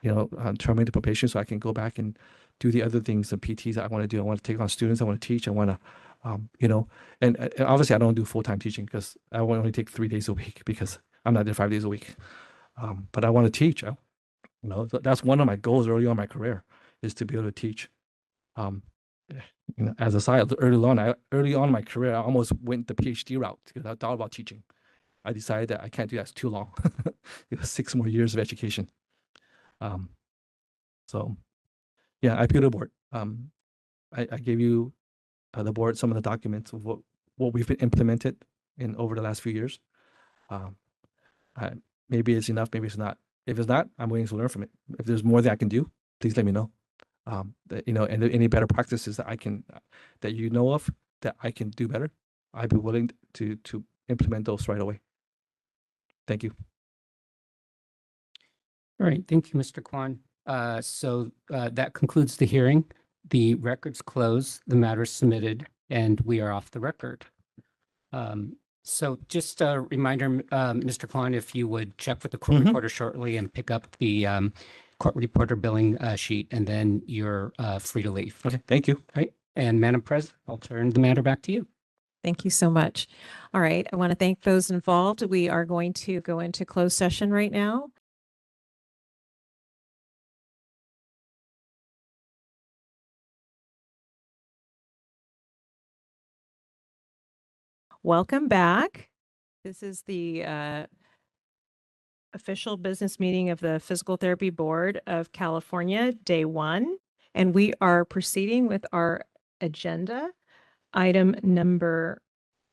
you know, terminate the probation so I can go back and do the other things, the PTs that I want to do. I want to take on students. I want to teach. I want to, you know, and obviously I don't do full-time teaching because I want to only take 3 days a week because I'm not there 5 days a week. But I want to teach. You know, that's one of my goals early on in my career, is to be able to teach. You know, as a side, early on in my career, I almost went the PhD route because I thought about teaching. I decided that I can't do that. It's too long. It was 6 more years of education. So yeah, I appeal to the board. I gave you, the board, some of the documents of what we've been implemented in over the last few years. Maybe it's enough, maybe it's not. If it's not, I'm willing to learn from it. If there's more that I can do, please let me know. That, you know, and any better practices that I can, that you know of, that I can do better, I'd be willing to implement those right away. Thank you. All right, thank you, Mr. Kwan. So that concludes the hearing. The record's closed, the matter's submitted, and we are off the record. So just a reminder, Mr. Kwan, if you would check with the court reporter shortly and pick up the court reporter billing sheet, and then you're free to leave. Okay, thank you. All right, and Madam President, I'll turn the matter back to you. Thank you so much. All right, I want to thank those involved. We are going to go into closed session right now. Welcome back. This is the official business meeting of the Physical Therapy Board of California, day 1. And we are proceeding with our agenda. Item number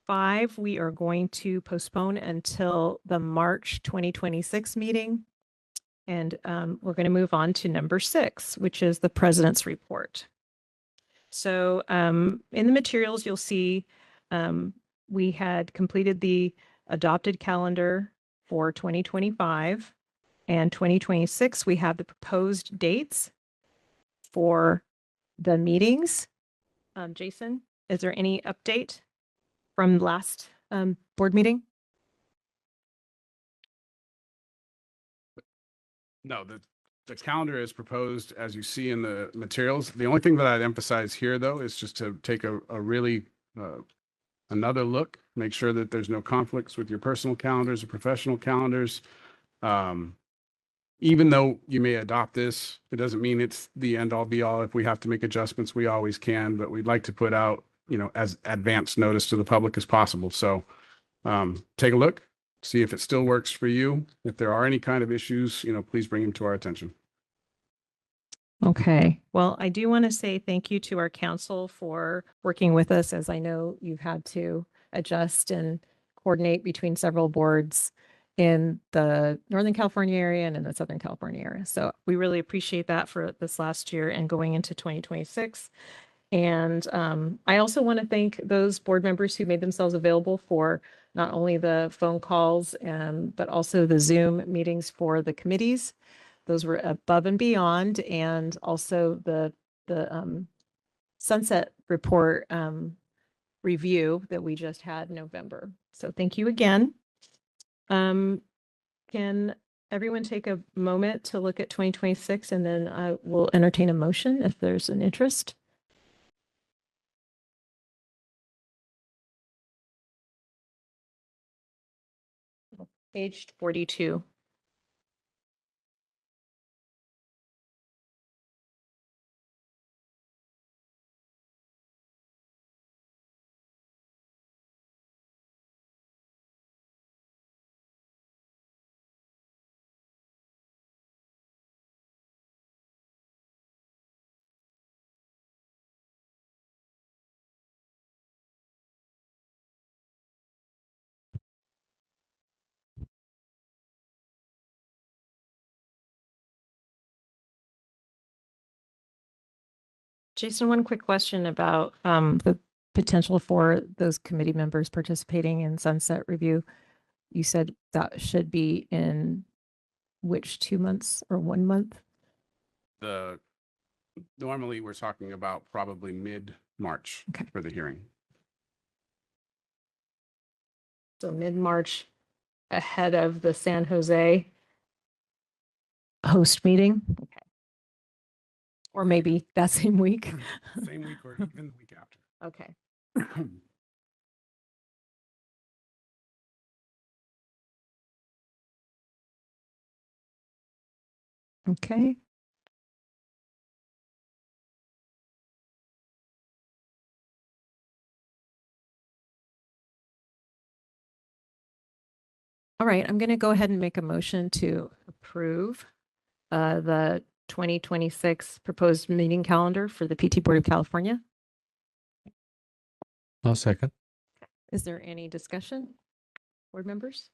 5, we are going to postpone until the March 2026 meeting. And we're going to move on to number 6, which is the president's report. So in the materials, you'll see we had completed the adopted calendar for 2025 and 2026. We have the proposed dates for the meetings. Jason, is there any update from last board meeting? No, the calendar is proposed as you see in the materials. The only thing that I'd emphasize here, though, is just to take a really another look, make sure that there's no conflicts with your personal calendars or professional calendars. even though you may adopt this, it doesn't mean it's the end all be all. If we have to make adjustments, we always can, but we'd like to put out, as advanced notice to the public as possible. So take a look, see if it still works for you. If there are any kind of issues, please bring them to our attention. Okay, well, I do want to say thank you to our council for working with us, as I know you've had to adjust and coordinate between several boards in the Northern California area and in the Southern California area. So we really appreciate that for this last year and going into 2026. And I also want to thank those board members who made themselves available for not only the phone calls, but also the Zoom meetings for the committees. Those were above and beyond, and also the Sunset Report review that we just had in November. So thank you again. Can everyone take a moment to look at 2026, and then I will entertain a motion if there's an interest. Page 42. Jason, one quick question about the potential for those committee members participating in Sunset Review. You said that should be in which 2 months or 1 month? Normally, we're talking about probably mid-March Okay. for the hearing. So mid-March, ahead of the San Jose host meeting? Okay. Or maybe that same week? Same week or even the week after. Okay. Okay. All right, I'm going to go ahead and make a motion to approve the 2026 proposed meeting calendar for the PT Board of California. I'll second. Is there any discussion, board members?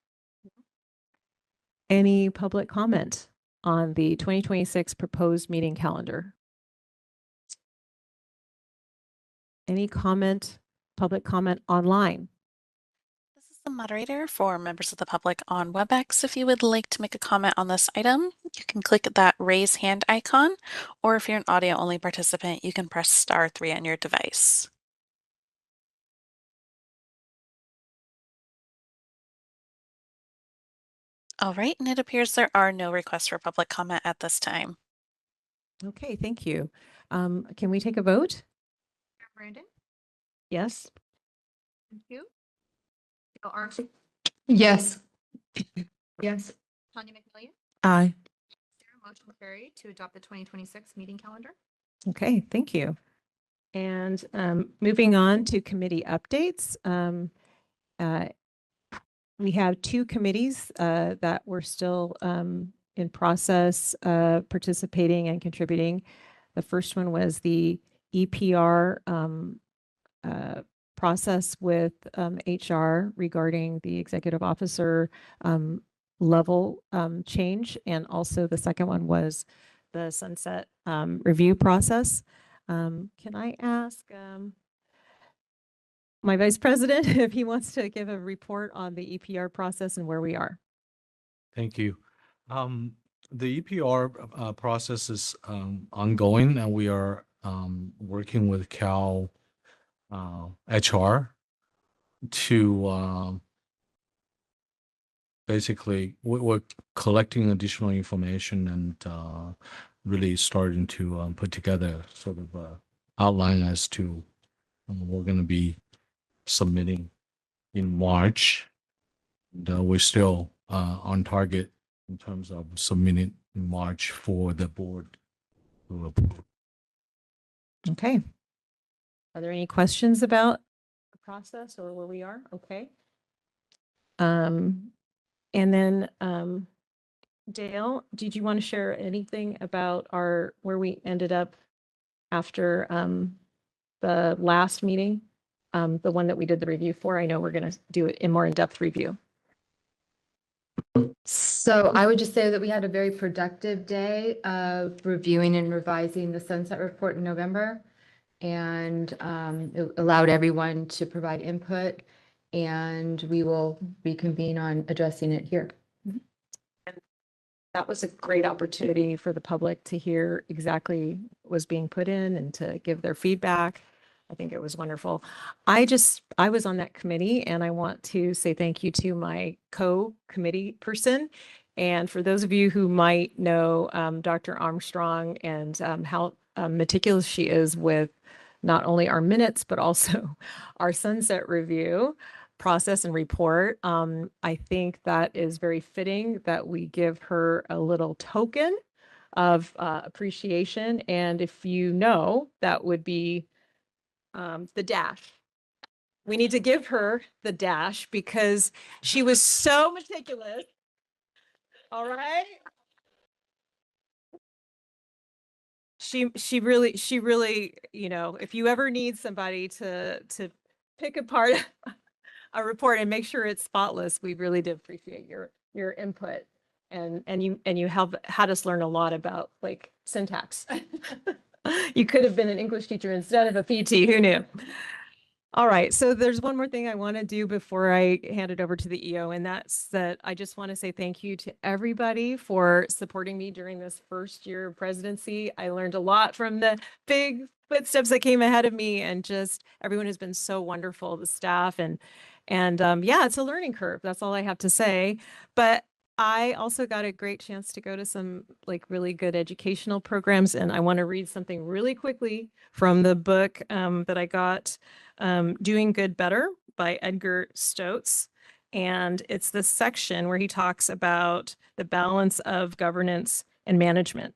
Any public comment on the 2026 proposed meeting calendar? Any comment, public comment online? This is the moderator for members of the public on WebEx. If you would like to make a comment on this item, you can click that raise hand icon, or if you're an audio only participant, you can press *3 on your device. All right, and it appears there are no requests for public comment at this time. Okay, thank you. Can we take a vote? Brandon, Yes? thank you. Gail Armstrong, Yes. Yes. Tanya McMillian, Aye. motion carried to adopt the 2026 meeting calendar. Okay, thank you. And moving on to committee updates. We have 2 committees that we're still in process participating and contributing. The first one was the EPR process with HR regarding the executive officer level change. And also the second one was the sunset review process. Can I ask my vice president if he wants to give a report on the EPR process and where we are? Thank you. The EPR process is ongoing, and we are working with Cal HR to basically we're collecting additional information and really starting to put together sort of outline as to we're going to be submitting in March. And we're still on target in terms of submitting in March for the board to approve. Okay. Are there any questions about the process or where we are? Okay. And then, Dale, did you want to share anything about where we ended up after, the last meeting? The one that we did the review for? I know we're going to do it in more in-depth review. So I would just say that we had a very productive day of reviewing and revising the Sunset Report in November. And it allowed everyone to provide input, and we will reconvene on addressing it here. That was a great opportunity for the public to hear exactly what was being put in and to give their feedback. I think it was wonderful. I was on that committee, and I want to say thank you to my co-committee person. And for those of you who might know Dr. Armstrong and how meticulous she is with not only our minutes, but also our sunset review process and report. I think that is very fitting that we give her a little token of appreciation. And if you know, that would be the dash. We need to give her the dash because she was so meticulous. All right. She really, you know, if you ever need somebody to pick apart a report and make sure it's spotless, we really did appreciate your input. And you have had us learn a lot about like syntax. You could have been an English teacher instead of a PT, who knew? All right, so there's one more thing I want to do before I hand it over to the EO, and that's that I just want to say thank you to everybody for supporting me during this first year of presidency. I learned a lot from the big footsteps that came ahead of me, and just everyone has been so wonderful, the staff, and yeah, it's a learning curve. That's all I have to say. But I also got a great chance to go to some like really good educational programs, and I want to read something really quickly from the book that I got, Doing Good Better by Edgar Stotz. And it's this section where he talks about the balance of governance and management.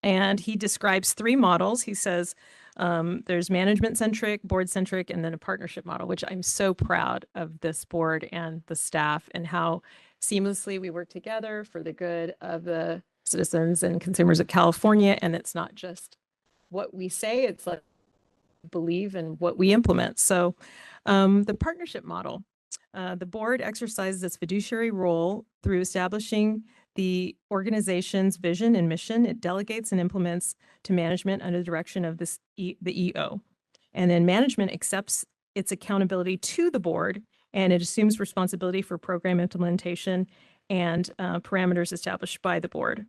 And he describes 3 models. He says there's management-centric, board-centric, and then a partnership model, which I'm so proud of this board and the staff and how seamlessly we work together for the good of the citizens and consumers of California. And it's not just what we say, it's like believe in what we implement. So the partnership model, the board exercises its fiduciary role through establishing the organization's vision and mission. It delegates and implements to management under the direction of the EO. And then management accepts its accountability to the board, and it assumes responsibility for program implementation and parameters established by the board.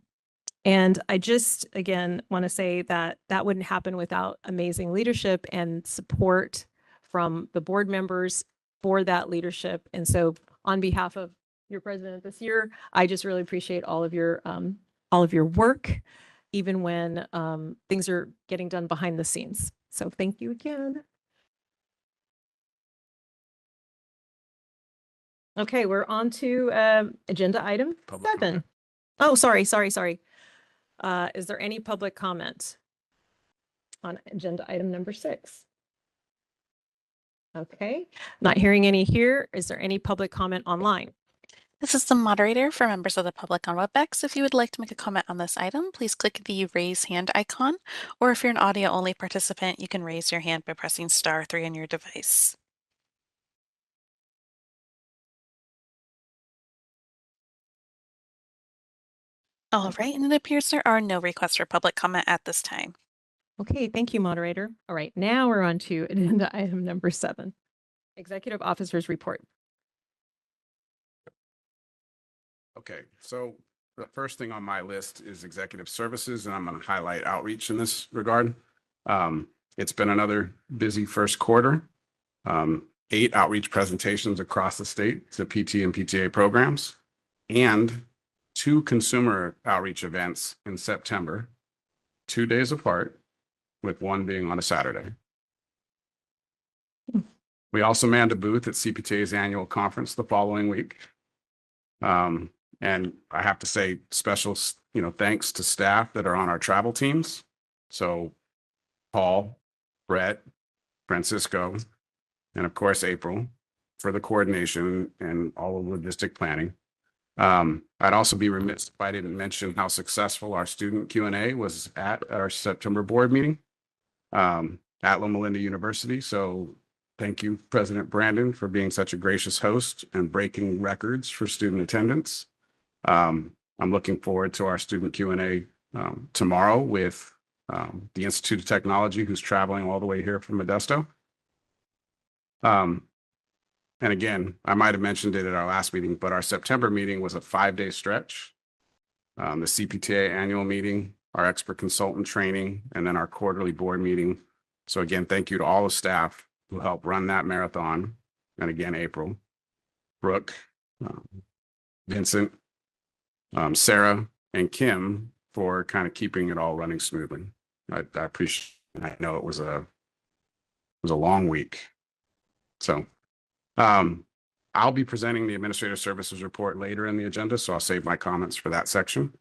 And I just, again, want to say that that wouldn't happen without amazing leadership and support from the board members for that leadership. And so on behalf of your president this year, I just really appreciate all of your work, even when things are getting done behind the scenes. So thank you again. Okay, we're on to agenda item Public 7. comment. Oh, sorry. Is there any public comment on agenda item number 6? Okay, not hearing any here. Is there any public comment online? This is the moderator for members of the public on WebEx. If you would like to make a comment on this item, please click the raise hand icon, or if you're an audio only participant, you can raise your hand by pressing *3 on your device. All right, and it appears there are no requests for public comment at this time. Okay, thank you, moderator. All right, now we're on to agenda item number 7, Executive Officer's Report. Okay, so the first thing on my list is executive services, and I'm going to highlight outreach in this regard. It's been another busy first quarter. 8 outreach presentations across the state to PT and PTA programs, and 2 consumer outreach events in September, 2 days apart, with one being on a Saturday. We also manned a booth at CPTA's annual conference the following week. And I have to say, special thanks to staff that are on our travel teams. So Paul, Brett, Francisco, and of course, April for the coordination and all of the logistic planning. I'd also be remiss if I didn't mention how successful our student Q&A was at our September board meeting at Loma Linda University. So thank you, President Brandon, for being such a gracious host and breaking records for student attendance. I'm looking forward to our student Q&A tomorrow with the Institute of Technology, who's traveling all the way here from Modesto. And again, I might have mentioned it at our last meeting, but our September meeting was a 5-day stretch. The CPTA annual meeting, our expert consultant training, and then our quarterly board meeting. So again, thank you to all the staff who helped run that marathon. And again, April, Brooke, Vincent, Sarah, and Kim for kind of keeping it all running smoothly. I appreciate it. I know it was a long week. So I'll be presenting the Administrative Services Report later in the agenda, so I'll save my comments for that section.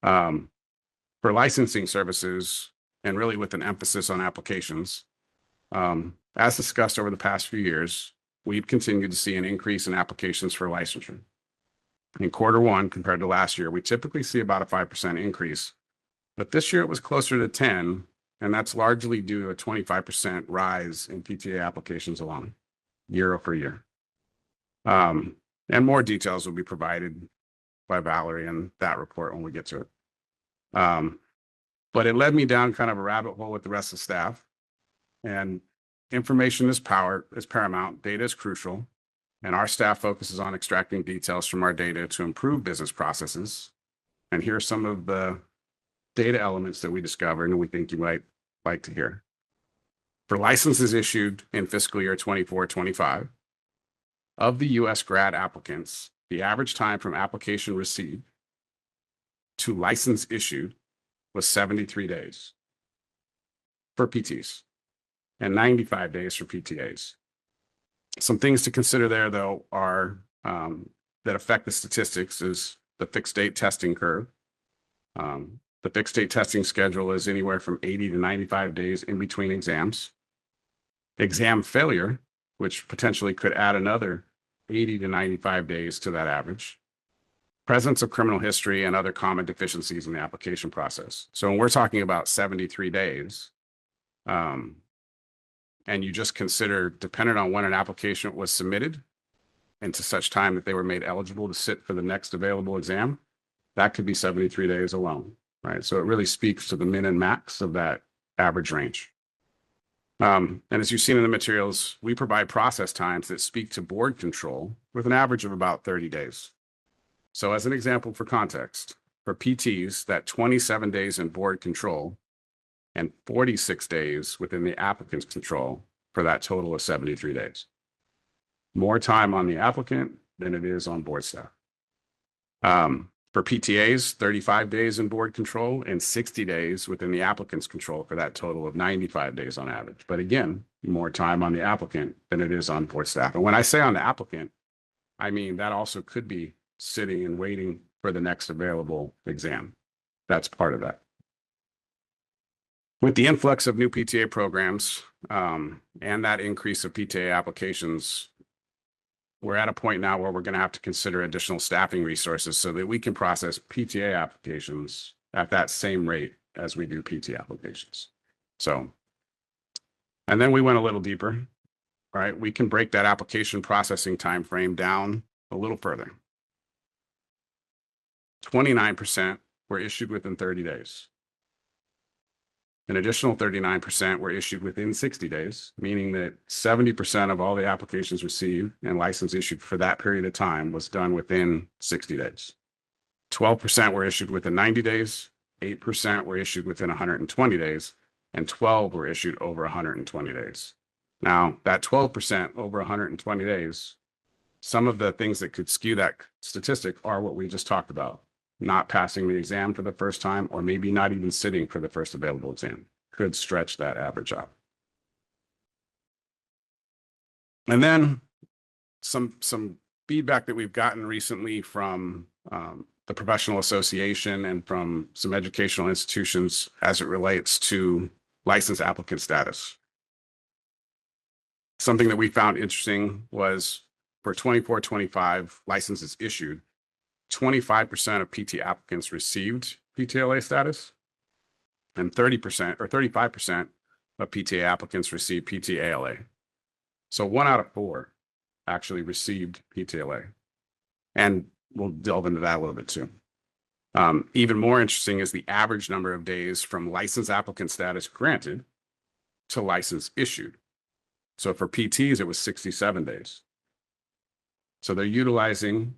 For licensing services, and really with an emphasis on applications, as discussed over the past few years, we've continued to see an increase in applications for licensure. In Q1 compared to last year, we typically see about a 5% increase, but this year it was closer to 10, and that's largely due to a 25% rise in PTA applications alone, year over year. And more details will be provided by Valerie in that report when we get to it. But it led me down kind of a rabbit hole with the rest of the staff. And information is paramount, data is crucial, and our staff focuses on extracting details from our data to improve business processes. And here are some of the data elements that we discovered and we think you might like to hear. For licenses issued in fiscal year 24-25, of the U.S. grad applicants, the average time from application received to license issued was 73 days for PTs and 95 days for PTAs. Some things to consider there, though, are that affect the statistics is the fixed date testing curve. The fixed date testing schedule is anywhere from 80 to 95 days in between exams. Exam failure, which potentially could add another 80 to 95 days to that average. Presence of criminal history and other common deficiencies in the application process. So when we're talking about 73 days, and you just consider dependent on when an application was submitted and to such time that they were made eligible to sit for the next available exam, that could be 73 days alone, right? So it really speaks to the min and max of that average range. And as you've seen in the materials, we provide process times that speak to board control with an average of about 30 days. So as an example for context, for PTs, that 27 days in board control and 46 days within the applicant's control for that total of 73 days. More time on the applicant than it is on board staff. For PTAs, 35 days in board control and 60 days within the applicant's control for that total of 95 days on average. But again, more time on the applicant than it is on board staff. And when I say on the applicant, I mean that also could be sitting and waiting for the next available exam. That's part of that. With the influx of new PTA programs and that increase of PTA applications, we're at a point now where we're going to have to consider additional staffing resources so that we can process PTA applications at that same rate as we do PT applications. So, and then we went a little deeper, right? We can break that application processing time frame down a little further. 29% were issued within 30 days. An additional 39% were issued within 60 days, meaning that 70% of all the applications received and license issued for that period of time was done within 60 days. 12% were issued within 90 days, 8% were issued within 120 days, and 12 were issued over 120 days. Now, that 12% over 120 days, some of the things that could skew that statistic are what we just talked about. Not passing the exam for the first time, or maybe not even sitting for the first available exam, could stretch that average out. And then some feedback that we've gotten recently from the professional association and from some educational institutions as it relates to license applicant status. Something that we found interesting was for 24-25 licenses issued, 25% of PT applicants received PTLA status, and 30% or 35% of PTA applicants received PTALA. So 1 out of 4 actually received PTLA. And we'll delve into that a little bit too. Even more interesting is the average number of days from license applicant status granted to license issued. So for PTs, it was 67 days. So they're utilizing,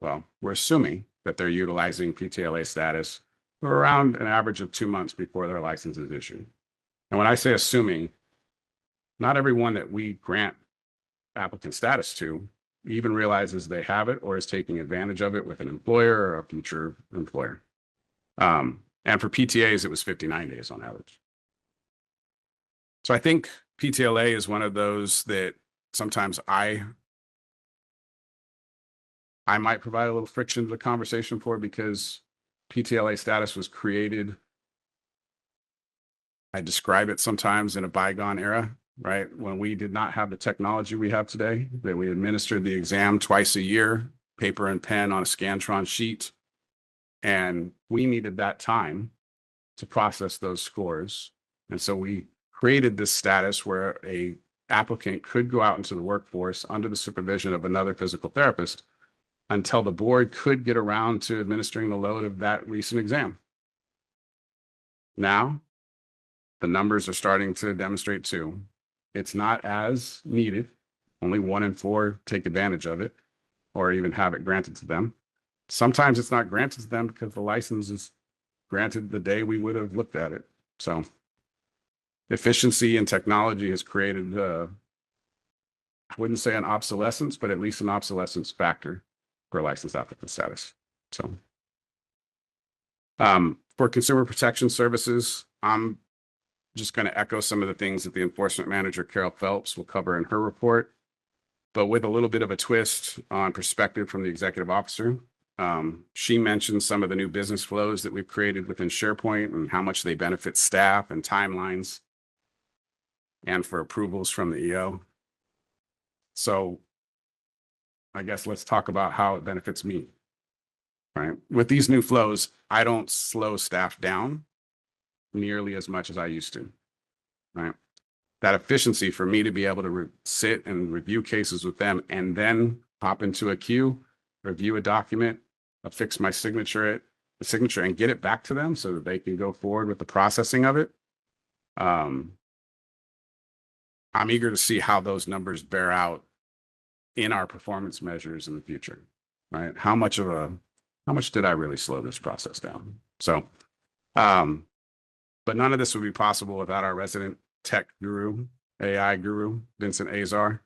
well, we're assuming that they're utilizing PTLA status for around an average of 2 months before their license is issued. And when I say assuming, not everyone that we grant applicant status to even realizes they have it or is taking advantage of it with an employer or a future employer. And for PTAs, it was 59 days on average. So I think PTLA is one of those that sometimes I might provide a little friction to the conversation for, because PTLA status was created, I describe it sometimes in a bygone era, right? When we did not have the technology we have today, that we administered the exam twice a year, paper and pen on a Scantron sheet. And we needed that time to process those scores. And so we created this status where a applicant could go out into the workforce under the supervision of another physical therapist until the board could get around to administering the load of that recent exam. Now, the numbers are starting to demonstrate too. It's not as needed. Only 1 in 4 take advantage of it or even have it granted to them. Sometimes it's not granted to them because the license is granted the day we would have looked at it. So efficiency and technology has created, I wouldn't say an obsolescence, but at least an obsolescence factor for license applicant status. So for consumer protection services, I'm just going to echo some of the things that the enforcement manager, Carol Phelps, will cover in her report, but with a little bit of a twist on perspective from the executive officer. She mentioned some of the new business flows that we've created within SharePoint and how much they benefit staff and timelines and for approvals from the EO. So I guess let's talk about how it benefits me, right? With these new flows, I don't slow staff down nearly as much as I used to, right? That efficiency for me to be able to sit and review cases with them and then hop into a queue, review a document, affix my signature and get it back to them so that they can go forward with the processing of it. I'm eager to see how those numbers bear out in our performance measures in the future, right? How much did I really slow this process down? So, but none of this would be possible without our resident tech guru, AI guru, Vincent Azar.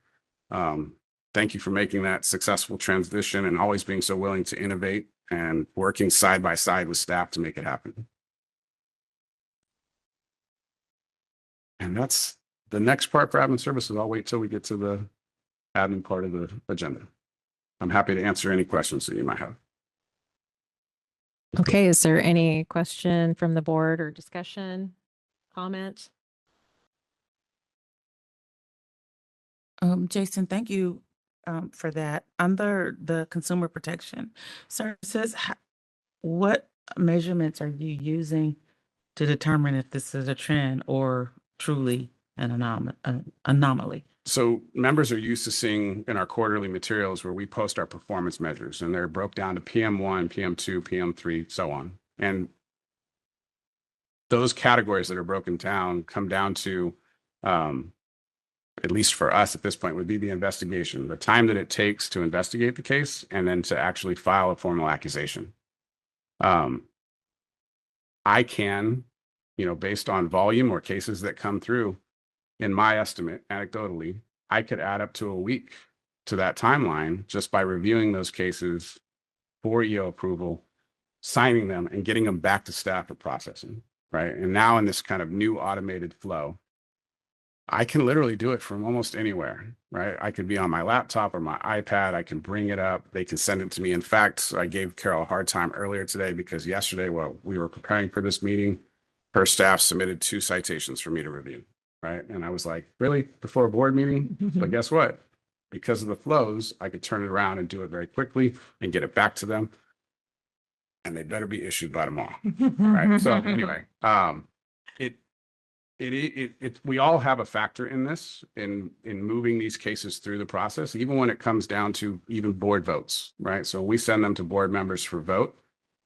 Thank you for making that successful transition and always being so willing to innovate and working side by side with staff to make it happen. And that's the next part for admin services. I'll wait till we get to the admin part of the agenda. I'm happy to answer any questions that you might have. Okay, is there any question from the board or discussion, comment? Jason, thank you for that. Under the consumer protection services, what measurements are you using to determine if this is a trend or truly an anomaly? So members are used to seeing in our quarterly materials where we post our performance measures, and they're broke down to PM1, PM2, PM3, so on. And those categories that are broken down come down to, at least for us at this point, would be the investigation, the time that it takes to investigate the case and then to actually file a formal accusation. I can, based on volume or cases that come through, in my estimate, anecdotally, I could add up to a week to that timeline just by reviewing those cases for EO approval, signing them, and getting them back to staff for processing, right? And now in this kind of new automated flow, I can literally do it from almost anywhere, right? I could be on my laptop or my iPad. I can bring it up. They can send it to me. In fact, I gave Carol a hard time earlier today because yesterday, while we were preparing for this meeting, her staff submitted 2 citations for me to review, right? And I was like, really? Before a board meeting? But guess what? Because of the flows, I could turn it around and do it very quickly and get it back to them. And they better be issued by tomorrow, right? So anyway, we all have a factor in this, in moving these cases through the process, even when it comes down to even board votes, right? So we send them to board members for vote.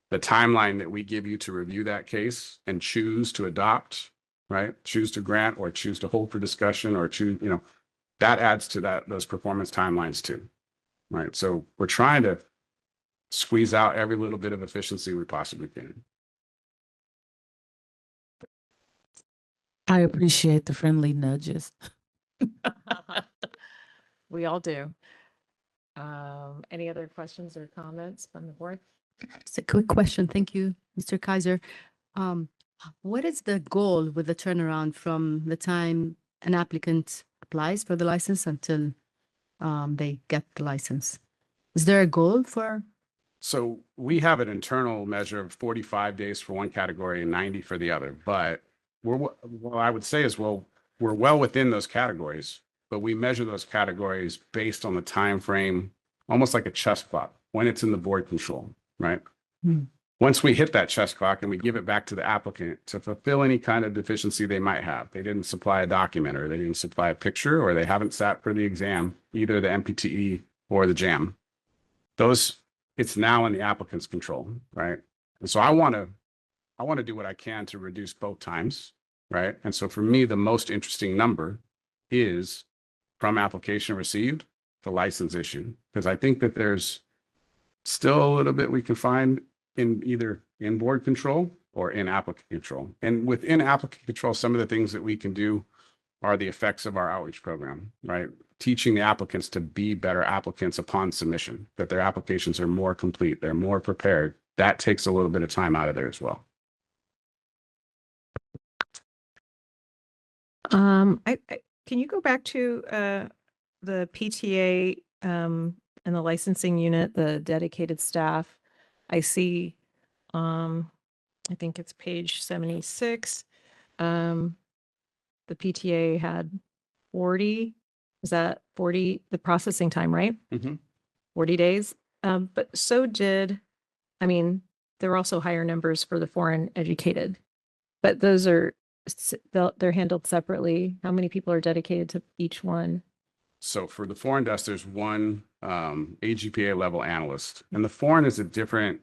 The timeline that we give you to review that case and choose to adopt, right? Choose to grant or choose to hold for discussion or choose, that adds to those performance timelines too, right? So we're trying to squeeze out every little bit of efficiency we possibly can. I appreciate the friendly nudges. We all do. Any other questions or comments from the board? Just a quick question. Thank you, Mr. Kaiser. What is the goal with the turnaround from the time an applicant applies for the license until they get the license? Is there a goal for? So we have an internal measure of 45 days for one category and 90 for the other, but what I would say is, we're well within those categories, but we measure those categories based on the time frame, almost like a chess clock, when it's in the board control, right? Once we hit that chess clock and we give it back to the applicant to fulfill any kind of deficiency they might have, they didn't supply a document or they didn't supply a picture or they haven't sat for the exam, either the MPTE or the JAM, it's now in the applicant's control, right? And so I want to do what I can to reduce both times, right? And so for me, the most interesting number is from application received to license issued, because I think that there's still a little bit we can find in either in board control or in applicant control. And within applicant control, some of the things that we can do are the effects of our outreach program, right? Teaching the applicants to be better applicants upon submission, that their applications are more complete, they're more prepared. That takes a little bit of time out of there as well. Can you go back to the PTA and the licensing unit, the dedicated staff? I see, I think it's page 76. The PTA had 40. Is that 40, the processing time, right? 40 days. But so did, there were also higher numbers for the foreign educated, but those are, they're handled separately. How many people are dedicated to each one? So for the foreign desk, there's one AGPA level analyst, and the foreign is a different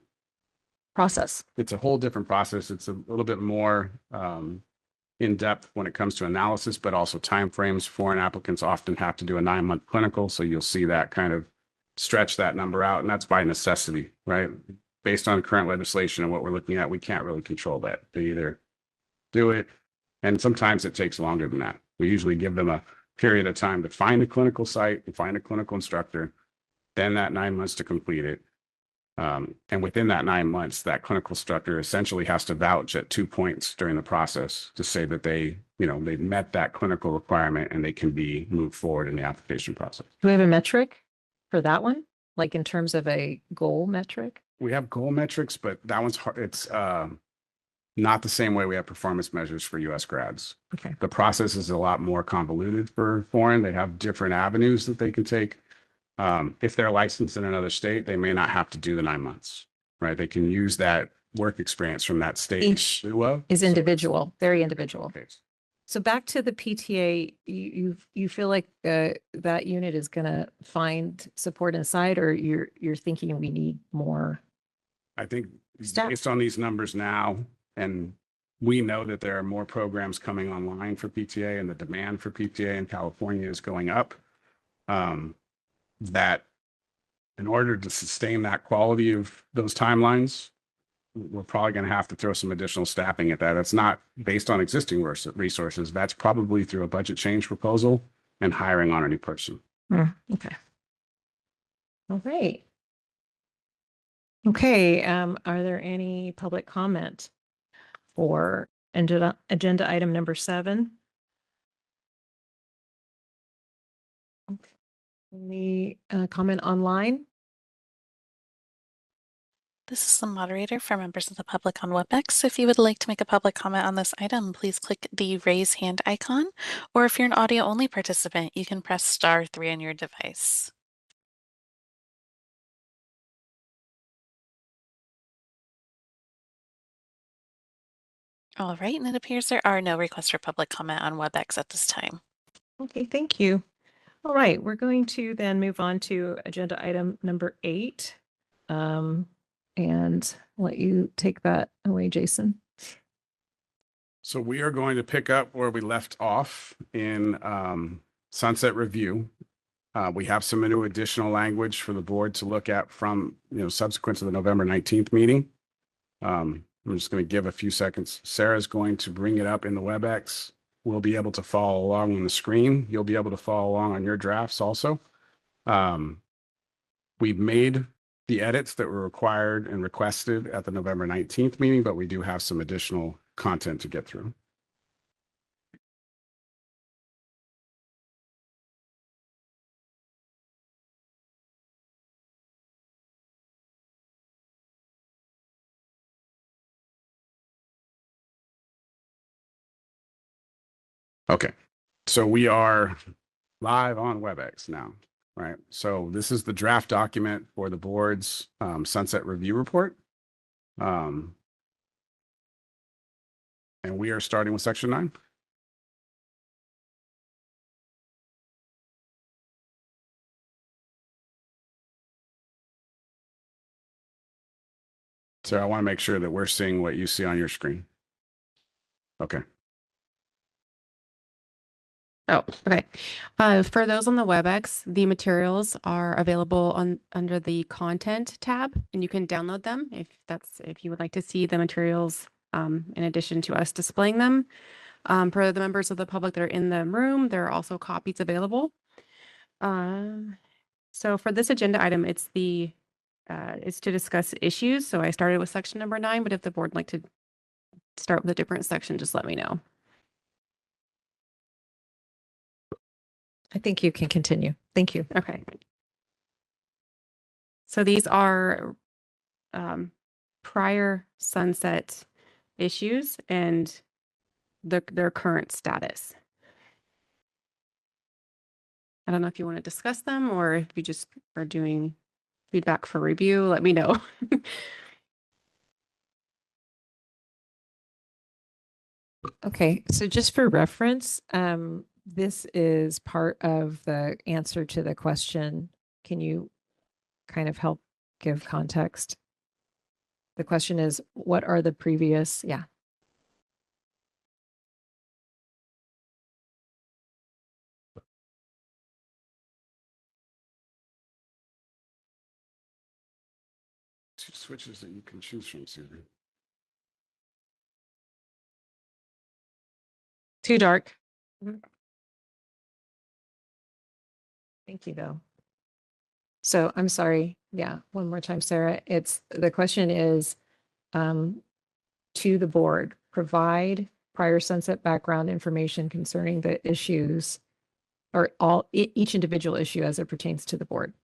process. It's a whole different process. It's a little bit more in depth when it comes to analysis, but also timeframes. Foreign applicants often have to do a 9-month clinical, so you'll see that kind of stretch that number out, and that's by necessity, right? Based on current legislation and what we're looking at, we can't really control that. They either do it, and sometimes it takes longer than that. We usually give them a period of time to find a clinical site and find a clinical instructor, then that 9 months to complete it. And within that 9 months, that clinical instructor essentially has to vouch at 2 points during the process to say that they met that clinical requirement and they can be moved forward in the application process. Do we have a metric for that one? Like in terms of a goal metric? We have goal metrics, but that one's hard. It's not the same way we have performance measures for US grads. Okay. The process is a lot more convoluted for foreign. They have different avenues that they can take. If they're licensed in another state, they may not have to do the 9 months, right? They can use that work experience from that state. Each is individual, very individual. So back to the PTA, you feel like that unit is going to find support inside, or you're thinking we need more? I think staff? Based on these numbers now, and we know that there are more programs coming online for PTA and the demand for PTA in California is going up. That in order to sustain that quality of those timelines, we're probably going to have to throw some additional staffing at that. It's not based on existing resources. That's probably through a budget change proposal and hiring on a new person. Okay. All right. Okay. Are there any public comment for agenda item number 7? Any comment online? This is the moderator for members of the public on WebEx. If you would like to make a public comment on this item, please click the raise hand icon, or if you're an audio only participant, you can press *3 on your device. All right, and it appears there are no requests for public comment on WebEx at this time. Okay, thank you. All right, we're going to then move on to agenda item number 8. And let you take that away, Jason. So we are going to pick up where we left off in sunset review. We have some new additional language for the board to look at from, subsequent to the November 19th meeting. I'm just going to give a few seconds. Sarah's going to bring it up in the WebEx. We'll be able to follow along on the screen. You'll be able to follow along on your drafts also. We've made the edits that were required and requested at the November 19th meeting, but we do have some additional content to get through. Okay, so we are live on WebEx now, right? So this is the draft document for the board's sunset review report. And we are starting with section 9. So I want to make sure that we're seeing what you see on your screen. Okay. Oh, okay. For those on the WebEx, the materials are available under the content tab, and you can download them if you would like to see the materials in addition to us displaying them. For the members of the public that are in the room, there are also copies available. So for this agenda item, it's to discuss issues. So I started with section number 9, but if the board would like to start with a different section, just let me know. I think you can continue. Thank you. Okay. So these are prior sunset issues and their current status. I don't know if you want to discuss them or if you just are doing feedback for review, let me know. Okay, so just for reference, this is part of the answer to the question. Can you kind of help give context? The question is, what are the previous, yeah. Two switches that you can choose from, Susan. Too dark. Thank you, though. So I'm sorry. Yeah, one more time, Sarah. The question is to the board, provide prior sunset background information concerning the issues or each individual issue as it pertains to the board.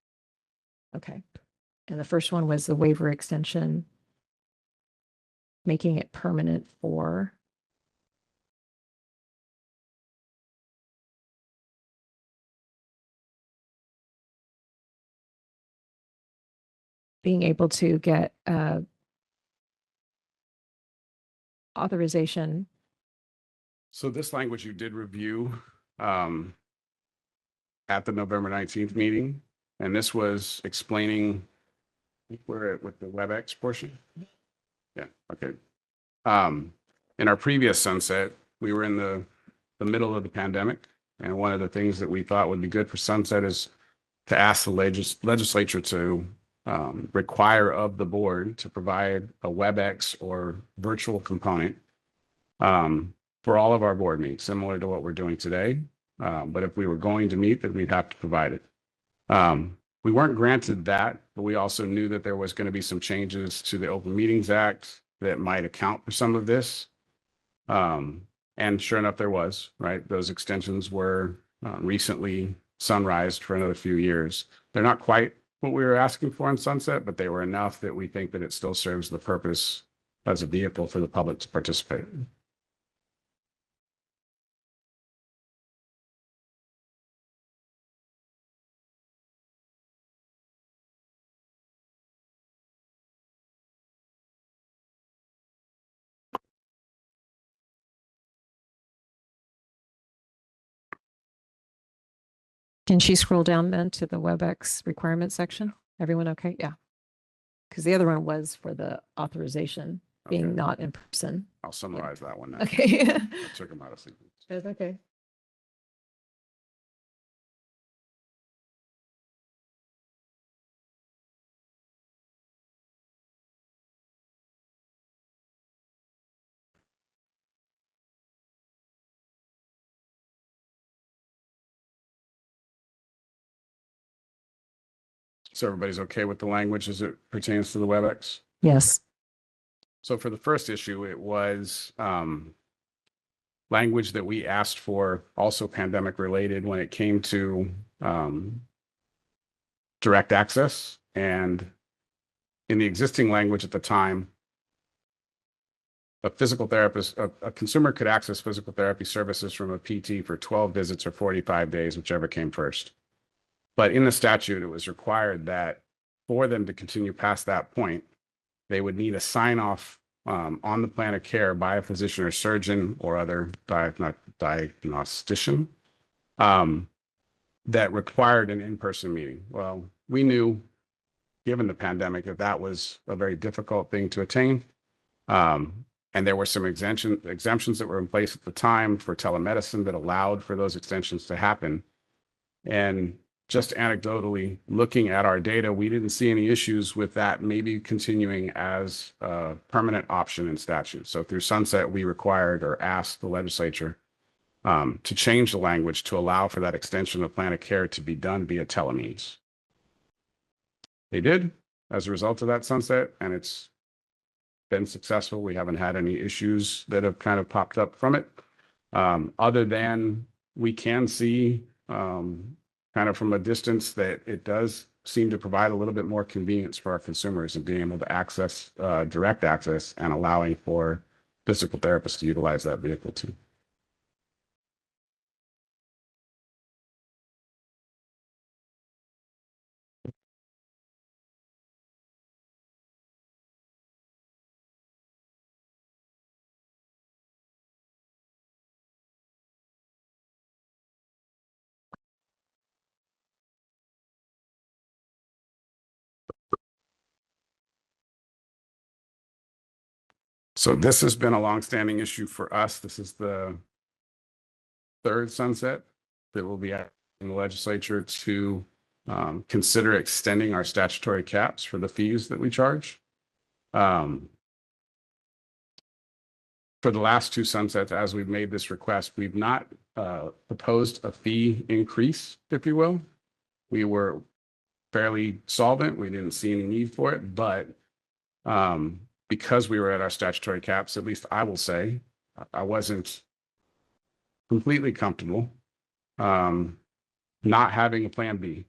Okay. And the first one was the waiver extension, making it permanent for being able to get authorization. So this language you did review at the November 19th meeting, and this was explaining where with the WebEx portion. Yeah, okay. In our previous sunset, we were in the middle of the pandemic, and one of the things that we thought would be good for sunset is to ask the legislature to require of the board to provide a WebEx or virtual component for all of our board meetings, similar to what we're doing today. But if we were going to meet, then we'd have to provide it. We weren't granted that, but we also knew that there was going to be some changes to the Open Meetings Act that might account for some of this. And sure enough, there was, right? Those extensions were recently Sunrise for another few years. They're not quite what we were asking for in Sunset, but they were enough that we think that it still serves the purpose as a vehicle for the public to participate. Can she scroll down then to the WebEx requirement section? Everyone okay? Yeah. Because the other one was for the authorization being Okay. not in person. I'll summarize that one now. Okay. I took them out of sequence. That's okay. So everybody's okay with the language as it pertains to the WebEx? Yes. So for the first issue, it was language that we asked for, also pandemic related, when it came to direct access. And in the existing language at the time, a physical therapist, a consumer could access physical therapy services from a PT for 12 visits or 45 days, whichever came first. But in the statute, it was required that for them to continue past that point, they would need a sign off on the plan of care by a physician or surgeon or other diagnostician that required an in-person meeting. Well, we knew, given the pandemic, that that was a very difficult thing to attain. And there were some exemptions that were in place at the time for telemedicine that allowed for those extensions to happen. And just anecdotally, looking at our data, we didn't see any issues with that maybe continuing as a permanent option in statute. So through Sunset, we required or asked the legislature to change the language to allow for that extension of plan of care to be done via telemeans. They did as a result of that sunset, and it's been successful. We haven't had any issues that have kind of popped up from it. Other than we can see kind of from a distance that it does seem to provide a little bit more convenience for our consumers in being able to access direct access and allowing for physical therapists to utilize that vehicle too. So this has been a longstanding issue for us. This is the third sunset that will be asking the legislature to consider extending our statutory caps for the fees that we charge. For the last two sunsets, as we've made this request, we've not proposed a fee increase, if you will. We were fairly solvent. We didn't see any need for it, but because we were at our statutory caps, at least I will say, I wasn't completely comfortable not having a plan B,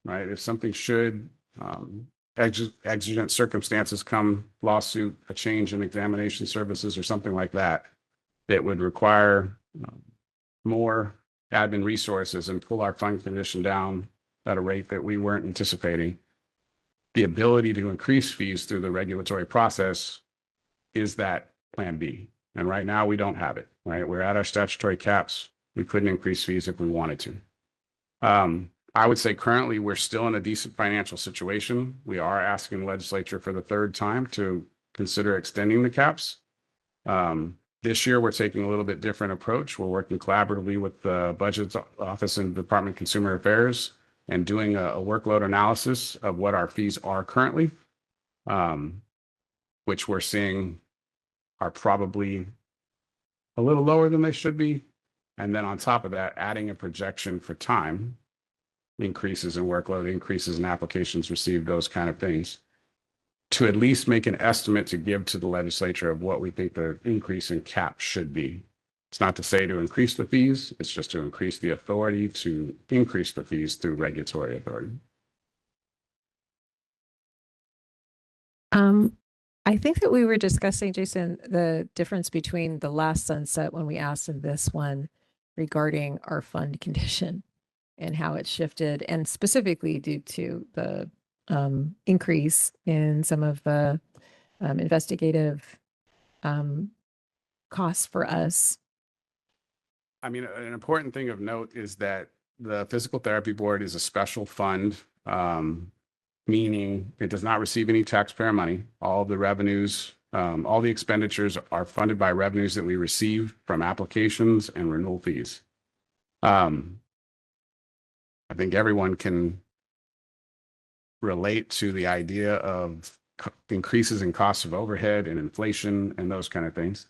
right? If something should, exigent circumstances come, lawsuit, a change in examination services or something like that, that would require more admin resources and pull our fund condition down at a rate that we weren't anticipating. The ability to increase fees through the regulatory process is that plan B. And right now we don't have it, right? We're at our statutory caps. We couldn't increase fees if we wanted to. I would say currently we're still in a decent financial situation. We are asking the legislature for the third time to consider extending the caps. This year, we're taking a little bit different approach. We're working collaboratively with the Budget Office and Department of Consumer Affairs and doing a workload analysis of what our fees are currently, which we're seeing are probably a little lower than they should be. And then on top of that, adding a projection for time, increases in workload, increases in applications received, those kind of things, to at least make an estimate to give to the legislature of what we think the increase in cap should be. It's not to say to increase the fees, it's just to increase the authority to increase the fees through regulatory authority. I think that we were discussing, Jason, the difference between the last sunset when we asked in this one regarding our fund condition and how it shifted, and specifically due to the increase in some of the investigative costs for us. I mean, an important thing of note is that the Physical Therapy Board is a special fund, meaning it does not receive any taxpayer money. All of the revenues, all the expenditures are funded by revenues that we receive from applications and renewal fees. I think everyone can relate to the idea of increases in costs of overhead and inflation and those kind of things.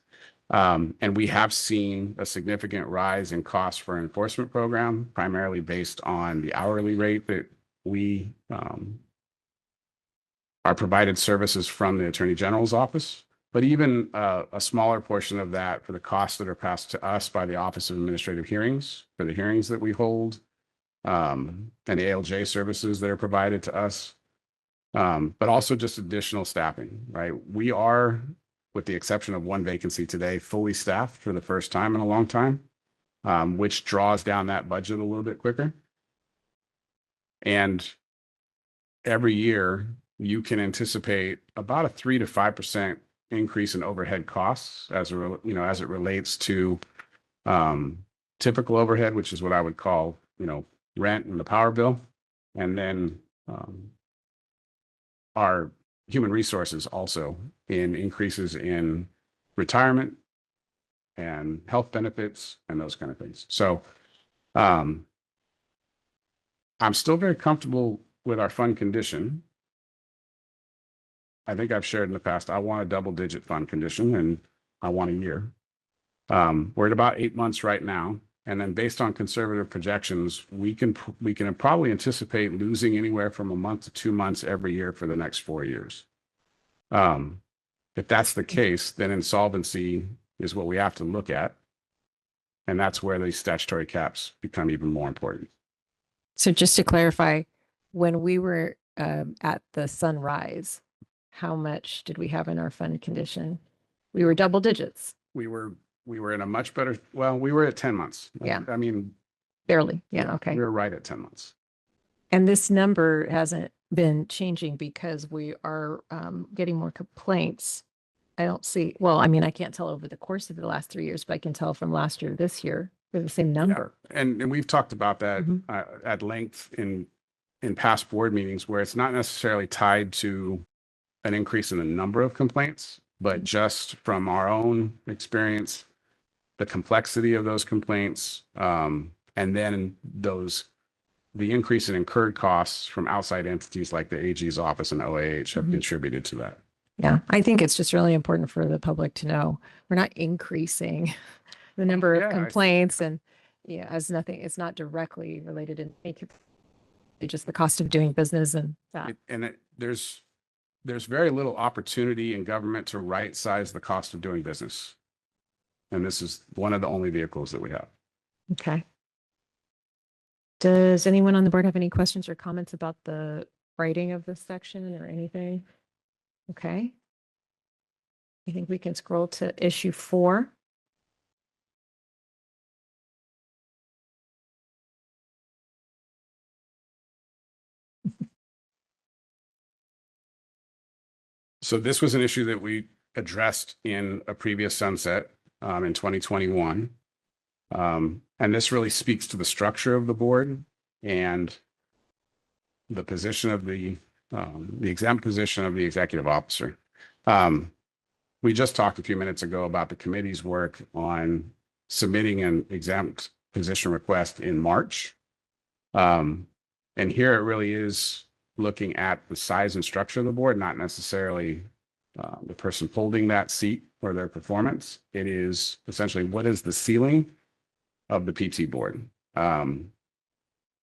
And we have seen a significant rise in costs for enforcement program, primarily based on the hourly rate that we are provided services from the Attorney General's office. But even a smaller portion of that for the costs that are passed to us by the Office of Administrative Hearings, for the hearings that we hold, and the ALJ services that are provided to us, but also just additional staffing, right? We are, with the exception of one vacancy today, fully staffed for the first time in a long time, which draws down that budget a little bit quicker. And every year you can anticipate about a 3 to 5% increase in overhead costs as as it relates to typical overhead, which is what I would call, rent and the power bill, and then our human resources also in increases in retirement and health benefits and those kind of things. So I'm still very comfortable with our fund condition. I think I've shared in the past, I want a double-digit fund condition and I want a year. We're at about 8 months right now. And then based on conservative projections, we can probably anticipate losing anywhere from a month to 2 months every year for the next 4 years. If that's the case, then insolvency is what we have to look at. And that's where the statutory caps become even more important. So just to clarify, when we were at the sunrise, how much did we have in our fund condition? We were double digits. We were in a much better, well, we were at 10 months. Yeah. I mean, Barely. Yeah. Okay. we were right at 10 months. And this number hasn't been changing because we are getting more complaints. I don't see, well, I mean, I can't tell over the course of the last 3 years, but I can tell from last year to this year, we're the same number. And we've talked about that Mhm. at length in past board meetings where it's not necessarily tied to an increase in the number of complaints, but just from our own experience, the complexity of those complaints, and then the increase in incurred costs from outside entities like the AG's office and OAH have Mhm. contributed to that. Yeah. I think it's just really important for the public to know we're not increasing the number Yeah, of complaints, and it's not directly related in it's just the cost of doing business and that. There's very little opportunity in government to right-size the cost of doing business. And this is one of the only vehicles that we have. Okay. Does anyone on the board have any questions or comments about the writing of this section or anything? Okay. I think we can scroll to issue 4. So this was an issue that we addressed in a previous sunset in 2021. And this really speaks to the structure of the board and the position of the exempt position of the executive officer. We just talked a few minutes ago about the committee's work on submitting an exempt position request in March. And here it really is looking at the size and structure of the board, not necessarily the person holding that seat or their performance. It is essentially what is the ceiling of the PT board. In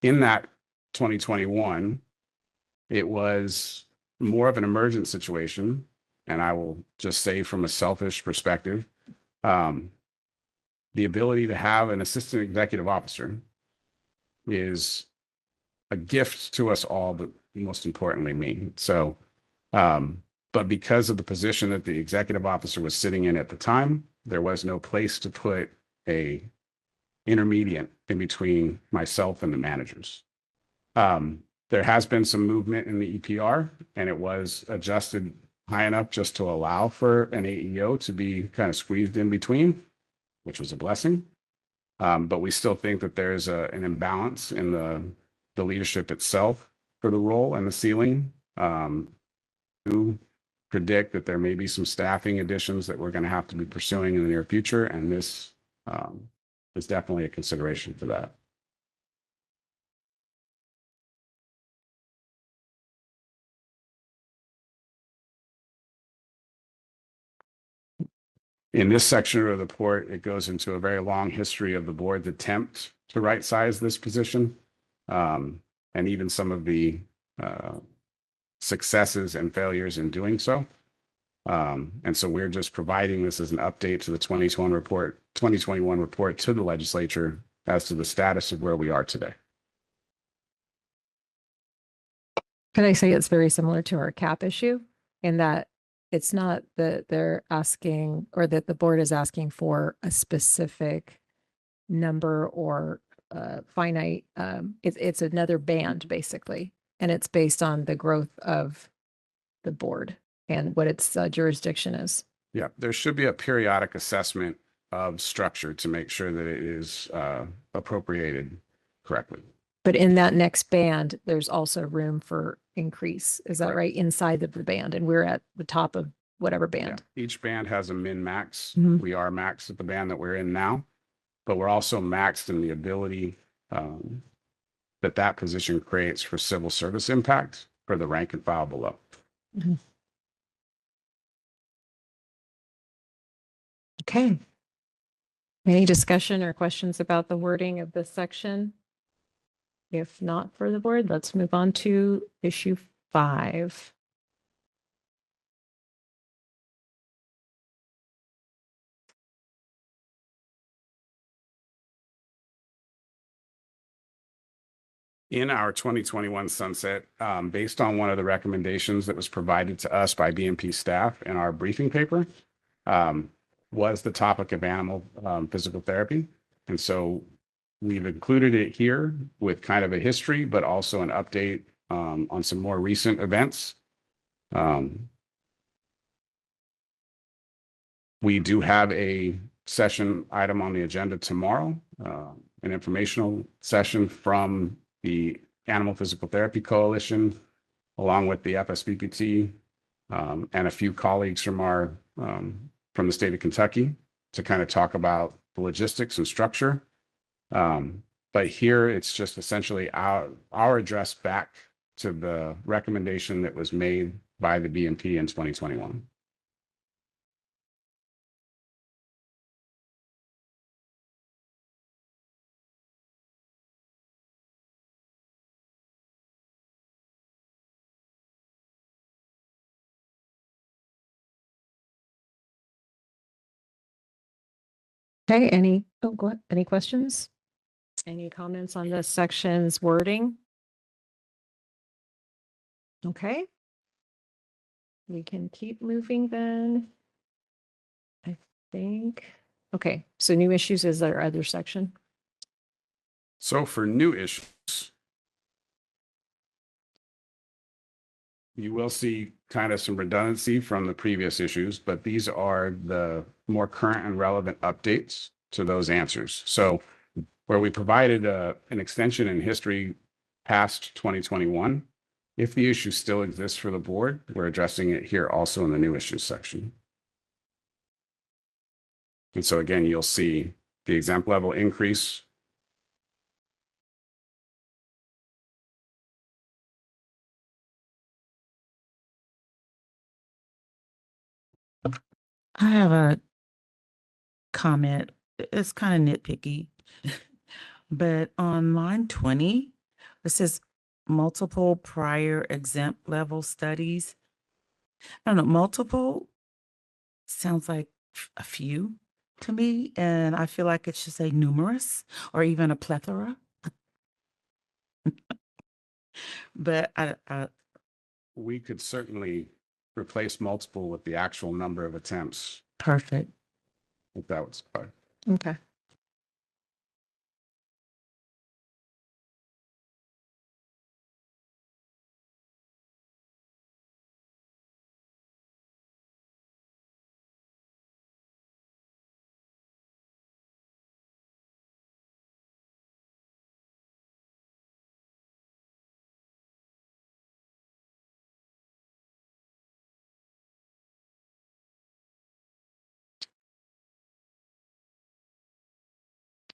that 2021, it was more of an emergent situation. And I will just say from a selfish perspective, the ability to have an assistant executive officer is a gift to us all, but most importantly me. So, but because of the position that the executive officer was sitting in at the time, there was no place to put a intermediate in between myself and the managers. There has been some movement in the EPR, and it was adjusted high enough just to allow for an AEO to be kind of squeezed in between, which was a blessing. But we still think that there's an imbalance in the leadership itself for the role and the ceiling. To predict that there may be some staffing additions that we're going to have to be pursuing in the near future, and this is definitely a consideration for that. In this section of the report, it goes into a very long history of the board's attempt to right-size this position, and even some of the successes and failures in doing so. And so we're just providing this as an update to the 2021 report to the legislature as to the status of where we are today. Could I say it's very similar to our cap issue in that it's not that they're asking or that the board is asking for a specific number or finite, it's another band basically. And it's based on the growth of the board and what its jurisdiction is. Yeah, there should be a periodic assessment of structure to make sure that it is appropriated correctly. But in that next band, there's also room for increase. Is that right? Inside of the band, and we're at the top of whatever band. Yeah, each band has a min max. Mhm. We are maxed at the band that we're in now, but we're also maxed in the ability that position creates for civil service impact for the rank and file below. Mhm. Okay. Any discussion or questions about the wording of this section? If not for the board, let's move on to issue 5. In our 2021 sunset, based on one of the recommendations that was provided to us by BMP staff in our briefing paper, was the topic of animal physical therapy. And so we've included it here with kind of a history, but also an update on some more recent events. We do have a session item on the agenda tomorrow, an informational session from the Animal Physical Therapy Coalition, along with the FSBPT, and a few colleagues from from the state of Kentucky to kind of talk about the logistics and structure. But here it's just essentially our address back to the recommendation that was made by the BMP in 2021. Okay, any questions? Any comments on this section's wording? Okay. We can keep moving then. I think, okay, so new issues is our other section. So for new issues, you will see kind of some redundancy from the previous issues, but these are the more current and relevant updates to those answers. So where we provided an extension in history past 2021, if the issue still exists for the board, we're addressing it here also in the new issues section. And so again, you'll see the exempt level increase. I have a comment. It's kind of nitpicky, but on line 20, it says multiple prior exempt level studies. I don't know, multiple sounds like a few. to me, and I feel like it should say numerous or even a plethora. But We could certainly replace multiple with the actual number of attempts, perfect. if that was fine. Okay.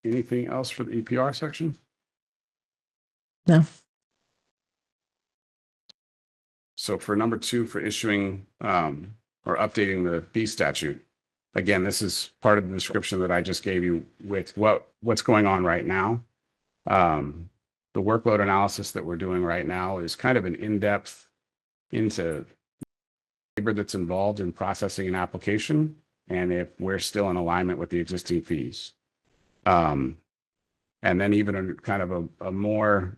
Anything else for the EPR section? No. So for number 2, for issuing or updating the fee statute, again, this is part of the description that I just gave you with what's going on right now. The workload analysis that we're doing right now is kind of an in-depth into labor that's involved in processing an application and if we're still in alignment with the existing fees. And then even a kind of a more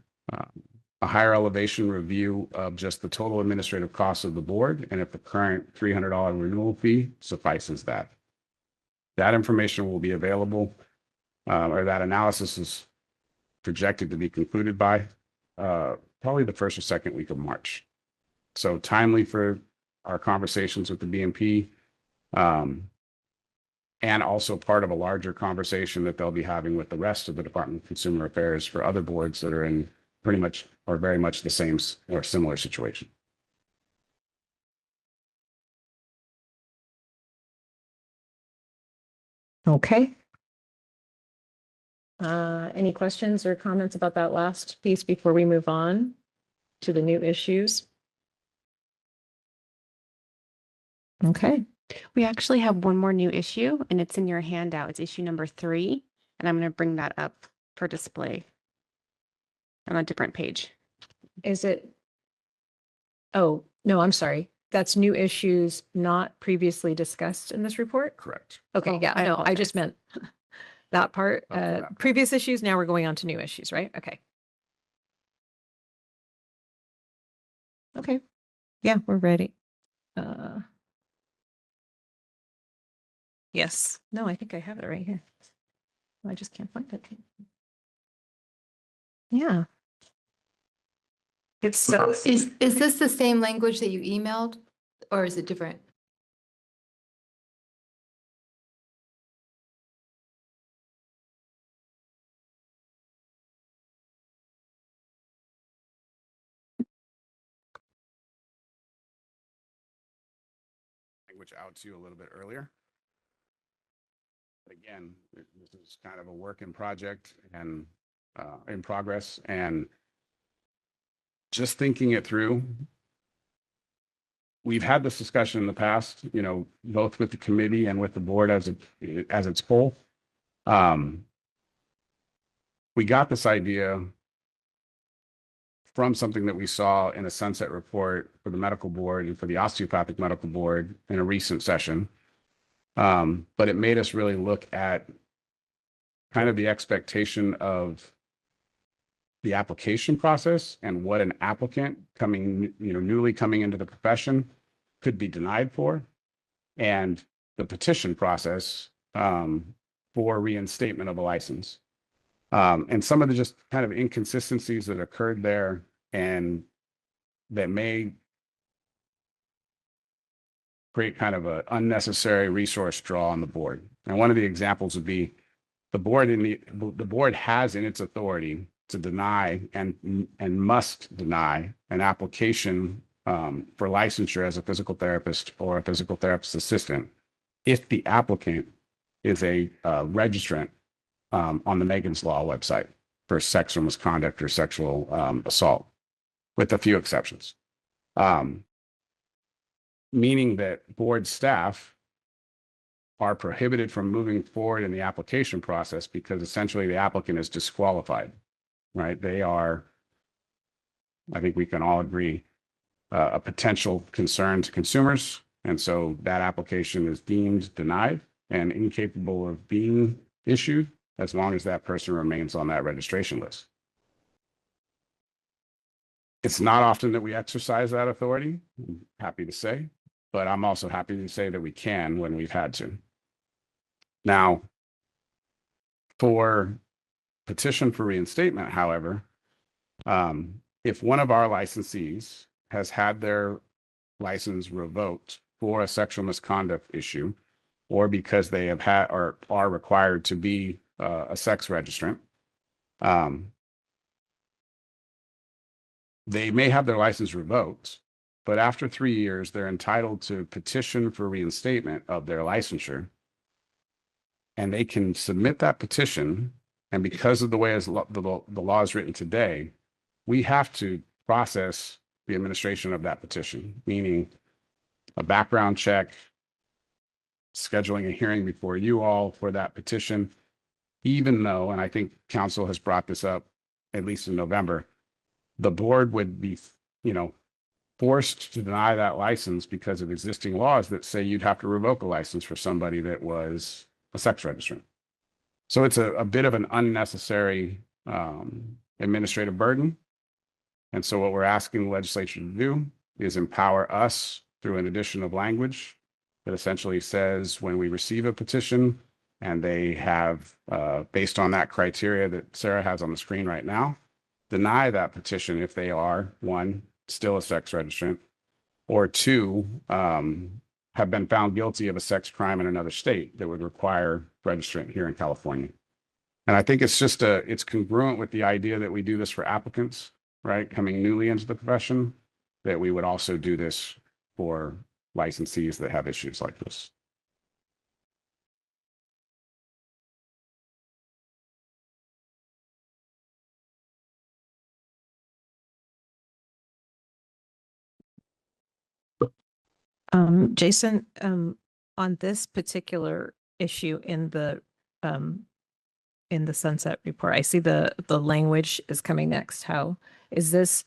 a higher elevation review of just the total administrative costs of the board and if the current $300 renewal fee suffices that. That information will be available, or that analysis is projected to be concluded by probably the first or second week of March. So timely for our conversations with the BMP, and also part of a larger conversation that they'll be having with the rest of the Department of Consumer Affairs for other boards that are in pretty much or very much the same or similar situation. Okay. Any questions or comments about that last piece before we move on to the new issues? Okay. We actually have one more new issue and it's in your handout. It's issue number 3. And I'm going to bring that up for display on a different page. Is it? Oh, no, I'm sorry. That's new issues not previously discussed in this report? Correct. Okay, Oh, yeah, I no, I just meant that part. Oh, for that part. Previous issues, now we're going on to new issues, right? Okay. Okay. Yeah, we're ready. Yes. No, I think I have it right here. I just can't find it. Yeah. It's Is this the same language that you emailed or is it different? Language out to you a little bit earlier. But again, this is kind of a work in project and in progress, and just thinking it through. We've had this discussion in the past, you know, both with the committee and with the board as its whole. We got this idea from something that we saw in a sunset report for the medical board and for the osteopathic medical board in a recent session. But it made us really look at kind of the expectation of the application process and what an applicant newly coming into the profession could be denied for, and the petition process for reinstatement of a license. And some of the just kind of inconsistencies that occurred there and that may create kind of an unnecessary resource draw on the board. And one of the examples would be the board has in its authority to deny and must deny an application for licensure as a physical therapist or a physical therapist assistant if the applicant is a registrant on the Megan's Law website for sexual misconduct or sexual assault, with a few exceptions. Meaning that board staff are prohibited from moving forward in the application process because essentially the applicant is disqualified, right? They are, I think we can all agree, a potential concern to consumers. And so that application is deemed denied and incapable of being issued as long as that person remains on that registration list. It's not often that we exercise that authority, I'm happy to say, but I'm also happy to say that we can when we've had to. Now, for petition for reinstatement, however, if one of our licensees has had their license revoked for a sexual misconduct issue, or because they have had or are required to be a sex registrant, they may have their license revoked, but after 3 years, they're entitled to petition for reinstatement of their licensure. And they can submit that petition. And because of the way as the law is written today, we have to process the administration of that petition, meaning a background check, scheduling a hearing before you all for that petition, even though, and I think council has brought this up, at least in November, the board would be, forced to deny that license because of existing laws that say you'd have to revoke a license for somebody that was a sex registrant. So it's a bit of an unnecessary administrative burden. And so what we're asking the legislature to do is empower us through an addition of language that essentially says when we receive a petition and they have, based on that criteria that Sarah has on the screen right now, deny that petition if they are, one, still a sex registrant, or two, have been found guilty of a sex crime in another state that would require registrant here in California. And I think it's just it's congruent with the idea that we do this for applicants, right, coming newly into the profession, that we would also do this for licensees that have issues like this. Jason, on this particular issue in the sunset report, I see the language is coming next. How is this?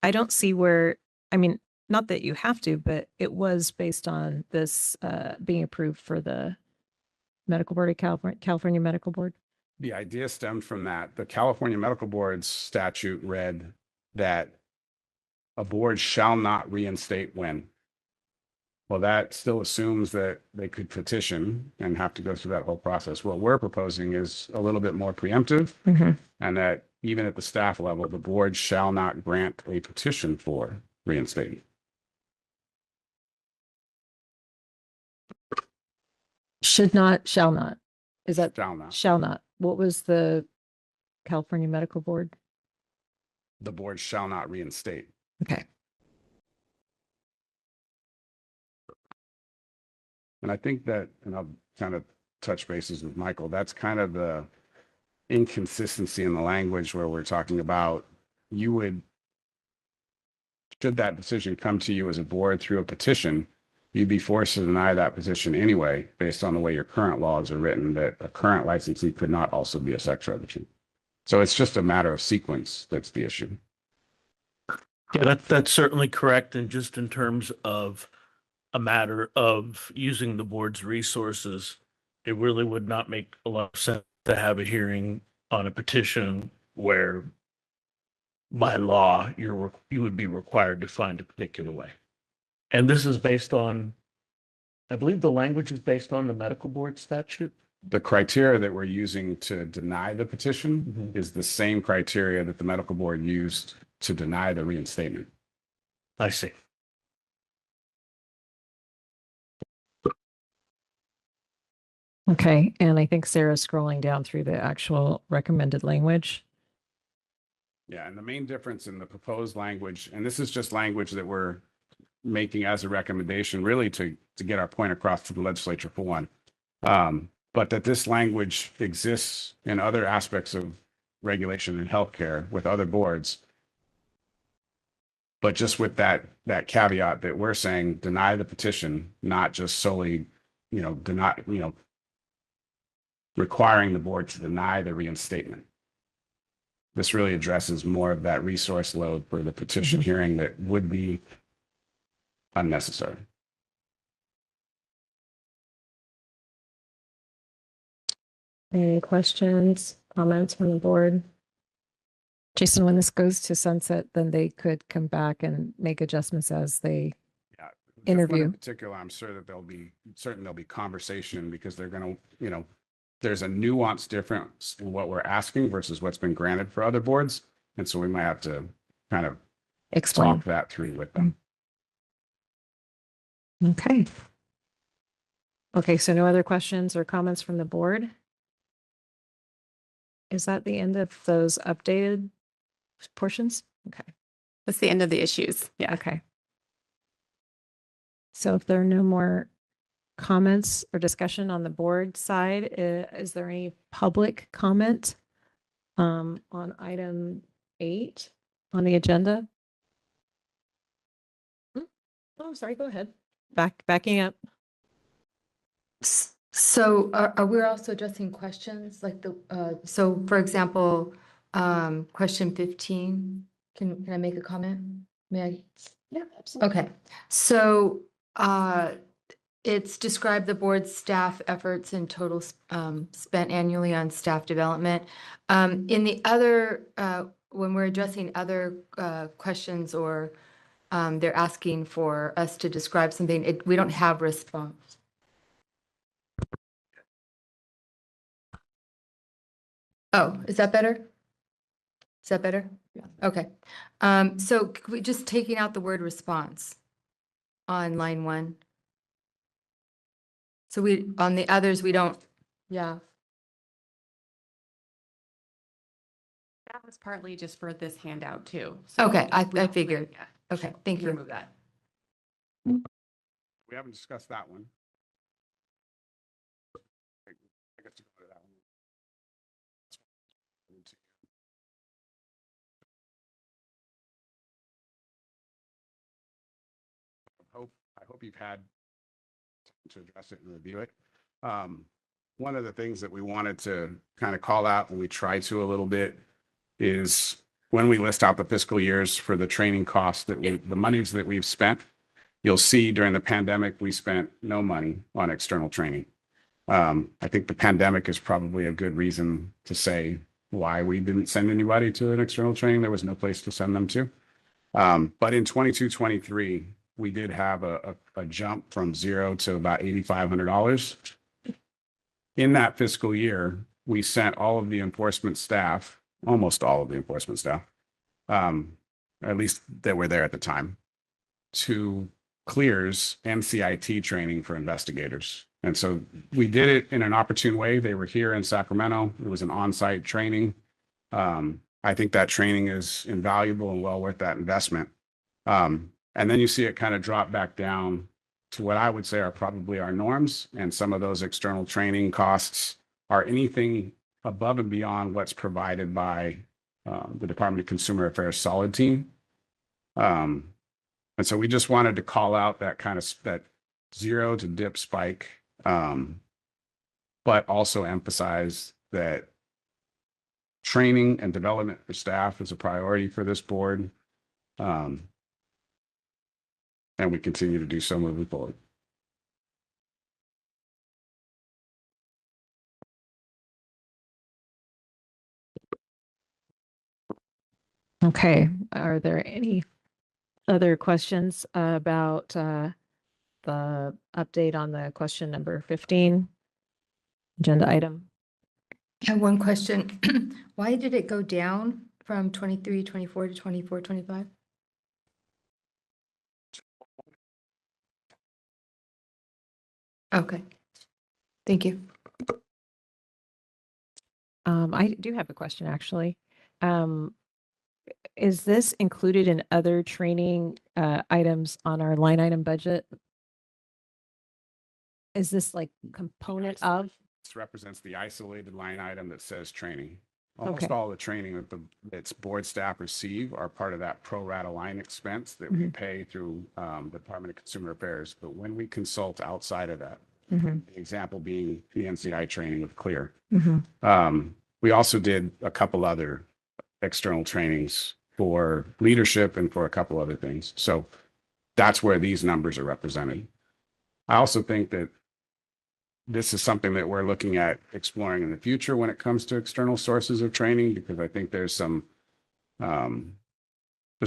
I don't see where, I mean, not that you have to, but it was based on this being approved for the Medical Board of California Medical Board. The idea stemmed from that. The California Medical Board's statute read that a board shall not reinstate when. Well, that still assumes that they could petition and have to go through that whole process. What we're proposing is a little bit more preemptive, and that even at the staff level, the board shall not grant a petition for reinstatement. Should not, shall not. Is that Shall not. shall not? What was the California Medical Board? The board shall not reinstate. Okay. And I think that, and I'll kind of touch bases with Michael, that's kind of the inconsistency in the language where we're talking about you would, should that decision come to you as a board through a petition, you'd be forced to deny that petition anyway, based on the way your current laws are written, that a current licensee could not also be a sex registrant. So it's just a matter of sequence that's the issue. Yeah, that's certainly correct. And just in terms of a matter of using the board's resources, it really would not make a lot of sense to have a hearing on a petition where by law you would be required to find a particular way. And this is based on, I believe the language is based on the medical board statute. The criteria that we're using to deny the petition is the same criteria that the medical board used to deny the reinstatement. I see. Okay, and I think Sarah's scrolling down through the actual recommended language. Yeah, and the main difference in the proposed language, and this is just language that we're making as a recommendation, really to get our point across to the legislature for one, but that this language exists in other aspects of regulation in healthcare with other boards. But just with that caveat that we're saying deny the petition, not just solely, requiring the board to deny the reinstatement. This really addresses more of that resource load for the petition hearing that would be unnecessary. Any questions, comments from the board? Jason, when this goes to sunset, then they could come back and make adjustments as they, Yeah. This one Interview. In particular, I'm sure that there'll be conversation because they're gonna, there's a nuance difference in what we're asking versus what's been granted for other boards. And so we might have to kind of explain. talk that through with them. Okay. Okay, so no other questions or comments from the board? Is that the end of those updated portions? Okay. That's the end of the issues. Yeah. Okay. So if there are no more comments or discussion on the board side, is there any public comment on item 8 on the agenda? Oh, sorry, go ahead. Backing up. So are we also addressing questions like so for example, question 15, can I make a comment? May I? Yeah, absolutely. Okay, so it's described the board's staff efforts and total spent annually on staff development. In the other, when we're addressing other questions or they're asking for us to describe something, we don't have response. Oh, is that better? Is that better? Yeah. Okay. So could we just taking out the word response on line 1? So on the others, we don't, yeah. That was partly just for this handout too. So Okay, I we don't- figured. yeah, Okay, thank you. remove that. We haven't discussed that one. I guess to go to that one. I hope you've had to address it and review it. One of the things that we wanted to kind of call out, and we try to a little bit, is when we list out the fiscal years for the training costs the monies that we've spent, you'll see during the pandemic, we spent no money on external training. I think the pandemic is probably a good reason to say why we didn't send anybody to an external training. There was no place to send them to. But in 22-23, we did have a jump from $0 to about $8,500. In that fiscal year, we sent all of the enforcement staff, almost all of the enforcement staff, at least that were there at the time, to CLEAR's MCIT training for investigators. And so we did it in an opportune way. They were here in Sacramento. It was an on-site training. I think that training is invaluable and well worth that investment. And then you see it kind of drop back down to what I would say are probably our norms. And some of those external training costs are anything above and beyond what's provided by the Department of Consumer Affairs Solid Team. And so we just wanted to call out that kind of that zero to dip spike, but also emphasize that training and development for staff is a priority for this board. And we continue to do so moving forward. Okay, are there any other questions about the update on the question number 15 agenda item? I have one question. Why did it go down from 23-24 to 24-25? Okay, thank you. I do have a question, actually. Is this included in other training items on our line item budget? Is this like component of? This represents the isolated line item that says training. Almost Okay. all the training that its board staff receive are part of that pro rata line expense that we pay through the Department of Consumer Affairs. But when we consult outside of that, the example being the NCI training with CLEAR, we also did a couple other external trainings for leadership and for a couple other things. So that's where these numbers are represented. I also think that this is something that we're looking at exploring in the future when it comes to external sources of training, because I think there's a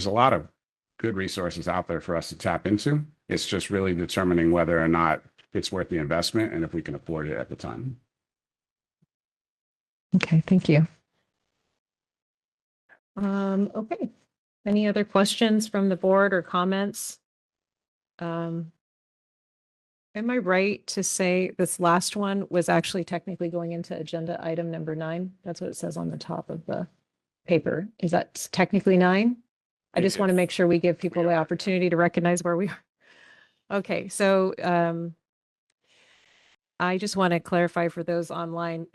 lot of good resources out there for us to tap into. It's just really determining whether or not it's worth the investment and if we can afford it at the time. Okay, thank you. Okay. Any other questions from the board or comments? Am I right to say this last one was actually technically going into agenda item number 9? That's what it says on the top of the paper. Is that technically 9? I just want to make sure we give people the opportunity to recognize where we are. Okay, so I just want to clarify for those online,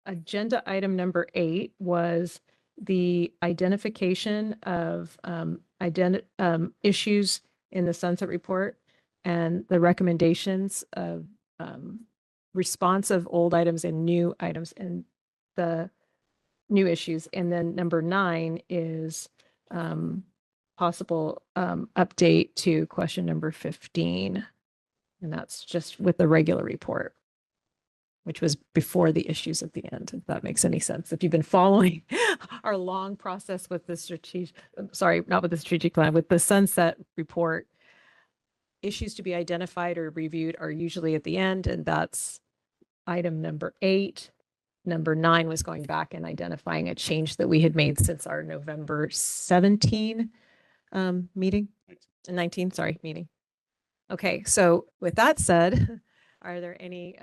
agenda item number 8 was the identification of issues in the Sunset Report and the recommendations of response of old items and new items and the new issues. And then number 9 is possible update to question number 15. And that's just with the regular report, which was before the issues at the end, if that makes any sense. If you've been following our long process with the not with the strategic plan, with the Sunset Report, issues to be identified or reviewed are usually at the end, and that's item number 8. Number 9 was going back and identifying a change that we had made since our November 17 meeting, 19, sorry, meeting. Okay, so with that said, are there any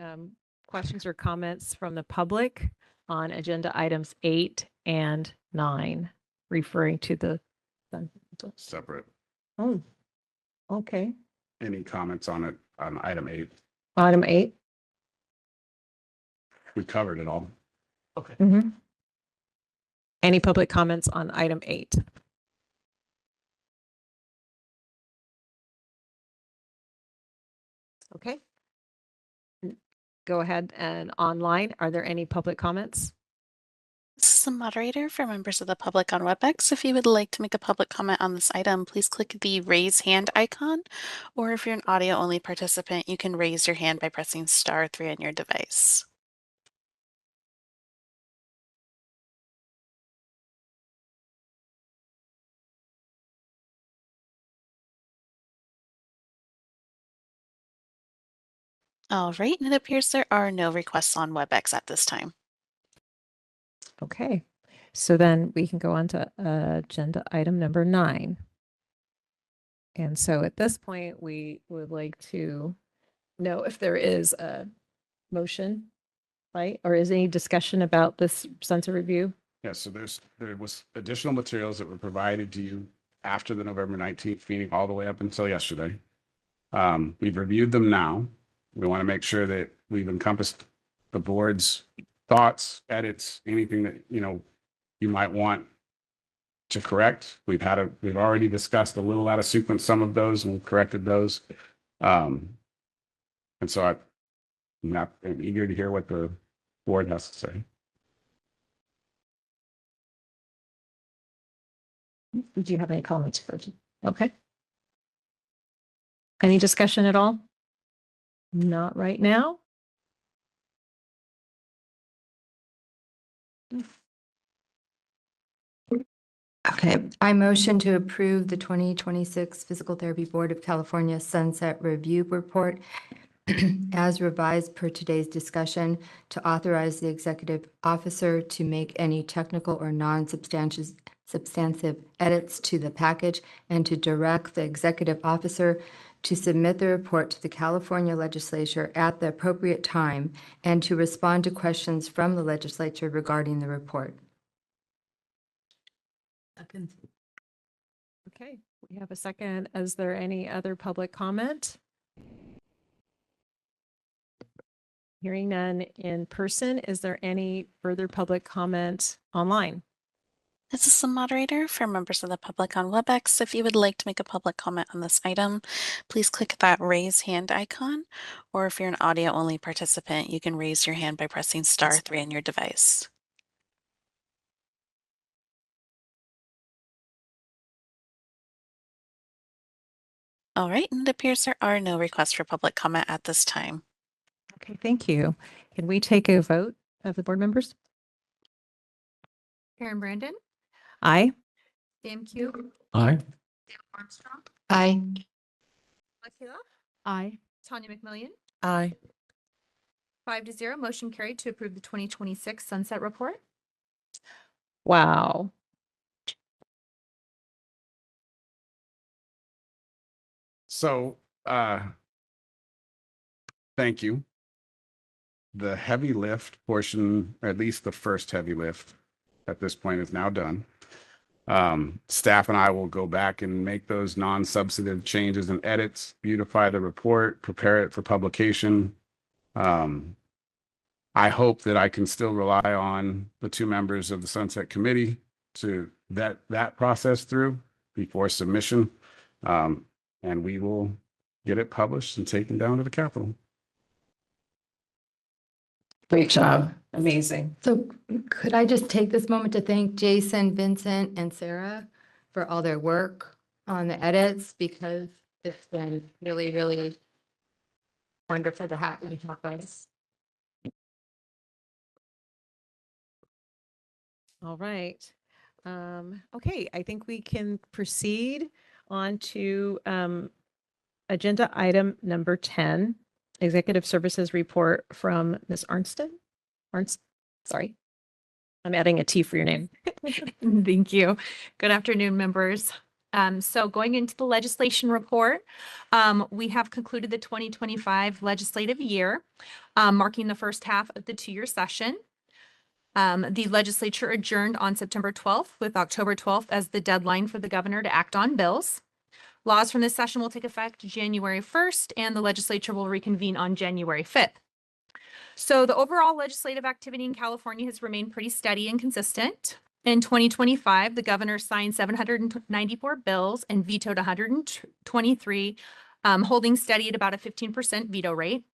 questions or comments from the public on agenda items 8 and 9, referring to the Separate. Oh, okay. Any comments on it on item 8? Item 8. We covered it all. Okay. Mm-hmm. Any public comments on item 8? Okay. Go ahead and online. Are there any public comments? This is the moderator for members of the public on WebEx. If you would like to make a public comment on this item, please click the raise hand icon, or if you're an audio only participant, you can raise your hand by pressing *3 on your device. All right, and it appears there are no requests on WebEx at this time. Okay, so then we can go on to agenda item number 9. And so at this point, we would like to know if there is a motion, right? Or is any discussion about this Sunset Review? Yeah, so there was additional materials that were provided to you after the November 19th meeting all the way up until yesterday. We've reviewed them now. We want to make sure that we've encompassed the board's thoughts, edits, anything that, you might want to correct. We've already discussed a little out of sequence some of those and corrected those. And so I'm eager to hear what the board has to say. Do you have any comments first? Okay. Any discussion at all? Not right now. Okay, I motion to approve the 2026 Physical Therapy Board of California Sunset Review Report as revised per today's discussion, to authorize the executive officer to make any technical or non-substantive edits to the package, and to direct the executive officer to submit the report to the California legislature at the appropriate time and to respond to questions from the legislature regarding the report. Okay, we have a second. Is there any other public comment? Hearing none in person, is there any further public comment online? This is the moderator for members of the public on WebEx. If you would like to make a public comment on this item, please click that raise hand icon, or if you're an audio only participant, you can raise your hand by pressing *3 on your device. All right, and it appears there are no requests for public comment at this time. Okay, thank you. Can we take a vote of the board members? Karen Brandon, Aye. Sam Q, Aye. Dale Armstrong, Aye. Akila, Aye. Tanya McMillian, Aye. 5-0, motion carried to approve the 2026 sunset report. Wow. So, thank you. The heavy lift portion, or at least the first heavy lift at this point, is now done. Staff and I will go back and make those non-substantive changes and edits, beautify the report, prepare it for publication. I hope that I can still rely on the 2 members of the Sunset Committee to vet that process through before submission. And we will get it published and taken down to the Capitol. Great job. Amazing. So could I just take this moment to thank Jason, Vincent, and Sarah for all their work on the edits, because it's been really, really wonderful to have you help us. All right. Okay, I think we can proceed on to agenda item number 10, Executive Services Report from Ms. Arnston. Sorry. I'm adding a T for your name. Thank you. Good afternoon, members. So going into the legislation report, we have concluded the 2025 legislative year, marking the first half of the 2-year session. The legislature adjourned on September 12th, with October 12th as the deadline for the governor to act on bills. Laws from this session will take effect January 1st, and the legislature will reconvene on January 5th. So the overall legislative activity in California has remained pretty steady and consistent. In 2025, the governor signed 794 bills and vetoed 123, holding steady at about a 15% veto rate.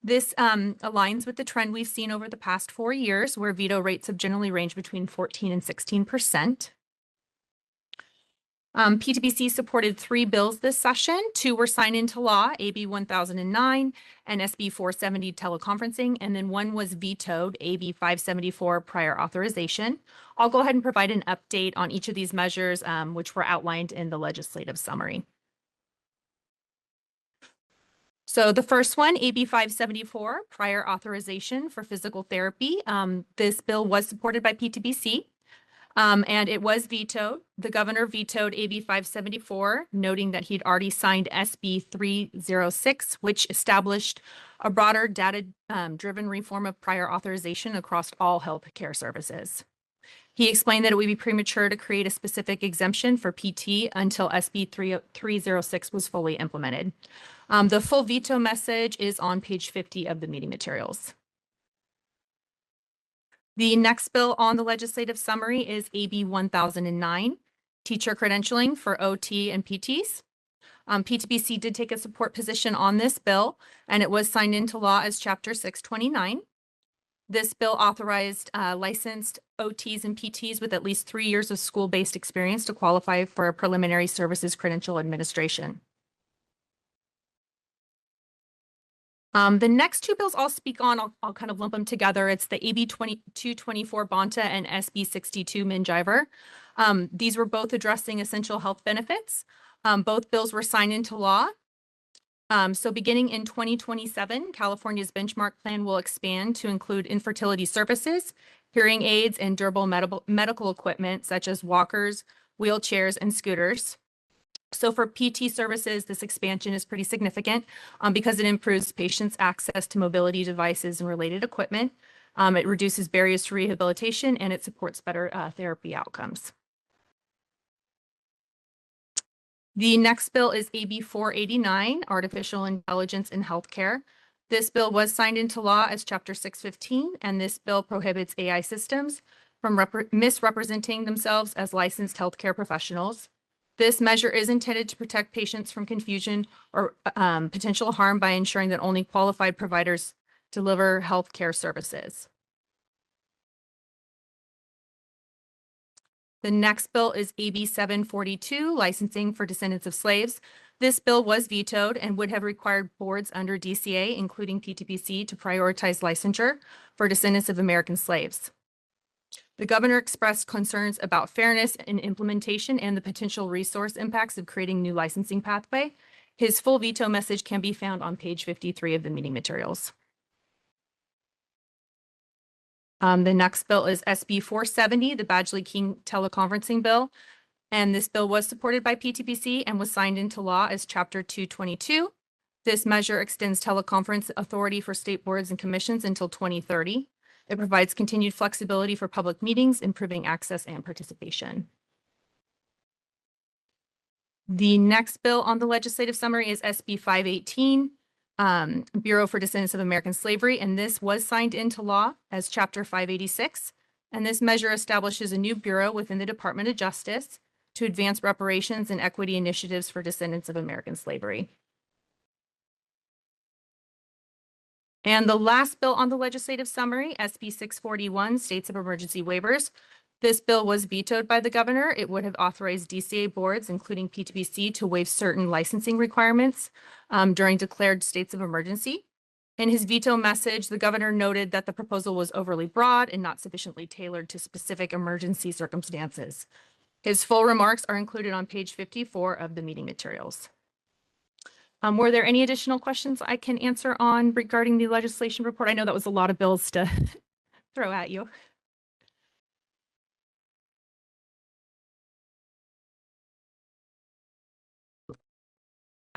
This aligns with the trend we've seen over the past 4 years, where veto rates have generally ranged between 14 and 16%. PTBC supported 3 bills this session. 2 were signed into law, AB 1009 and SB 470 teleconferencing, and then 1 was vetoed, AB 574 prior authorization. I'll go ahead and provide an update on each of these measures, which were outlined in the legislative summary. So the first one, AB 574, prior authorization for physical therapy. This bill was supported by PTBC. And it was vetoed. The governor vetoed AB 574, noting that he'd already signed SB 306, which established a broader data-driven reform of prior authorization across all healthcare services. He explained that it would be premature to create a specific exemption for PT until SB 306 was fully implemented. The full veto message is on page 50 of the meeting materials. The next bill on the legislative summary is AB 1009, teacher credentialing for OT and PTs. PTBC did take a support position on this bill, and it was signed into law as Chapter 629. This bill authorized licensed OTs and PTs with at least 3 years of school-based experience to qualify for a preliminary services credential administration. The next 2 bills I'll speak on, I'll kind of lump them together. It's the AB 2224 Bonta and SB 62 Minjiver. These were both addressing essential health benefits. Both bills were signed into law. So beginning in 2027, California's benchmark plan will expand to include infertility services, hearing aids, and durable medical equipment such as walkers, wheelchairs, and scooters. So for PT services, this expansion is pretty significant because it improves patients' access to mobility devices and related equipment. It reduces barriers to rehabilitation, and it supports better therapy outcomes. The next bill is AB 489, Artificial Intelligence in Healthcare. This bill was signed into law as Chapter 615, and this bill prohibits AI systems from misrepresenting themselves as licensed healthcare professionals. This measure is intended to protect patients from confusion or potential harm by ensuring that only qualified providers deliver healthcare services. The next bill is AB 742, licensing for descendants of slaves. This bill was vetoed and would have required boards under DCA, including PTPC, to prioritize licensure for descendants of American slaves. The governor expressed concerns about fairness in implementation and the potential resource impacts of creating new licensing pathway. His full veto message can be found on page 53 of the meeting materials. The next bill is SB 470, the Badgley-King teleconferencing bill. And this bill was supported by PTPC and was signed into law as Chapter 222. This measure extends teleconference authority for state boards and commissions until 2030. It provides continued flexibility for public meetings, improving access and participation. The next bill on the legislative summary is SB 518, Bureau for Descendants of American Slavery, and this was signed into law as Chapter 586. And this measure establishes a new bureau within the Department of Justice to advance reparations and equity initiatives for descendants of American slavery. And the last bill on the legislative summary, SB 641, States of Emergency Waivers. This bill was vetoed by the governor. It would have authorized DCA boards, including PTPC, to waive certain licensing requirements during declared states of emergency. In his veto message, the governor noted that the proposal was overly broad and not sufficiently tailored to specific emergency circumstances. His full remarks are included on page 54 of the meeting materials. Were there any additional questions I can answer on regarding the legislation report? I know that was a lot of bills to throw at you.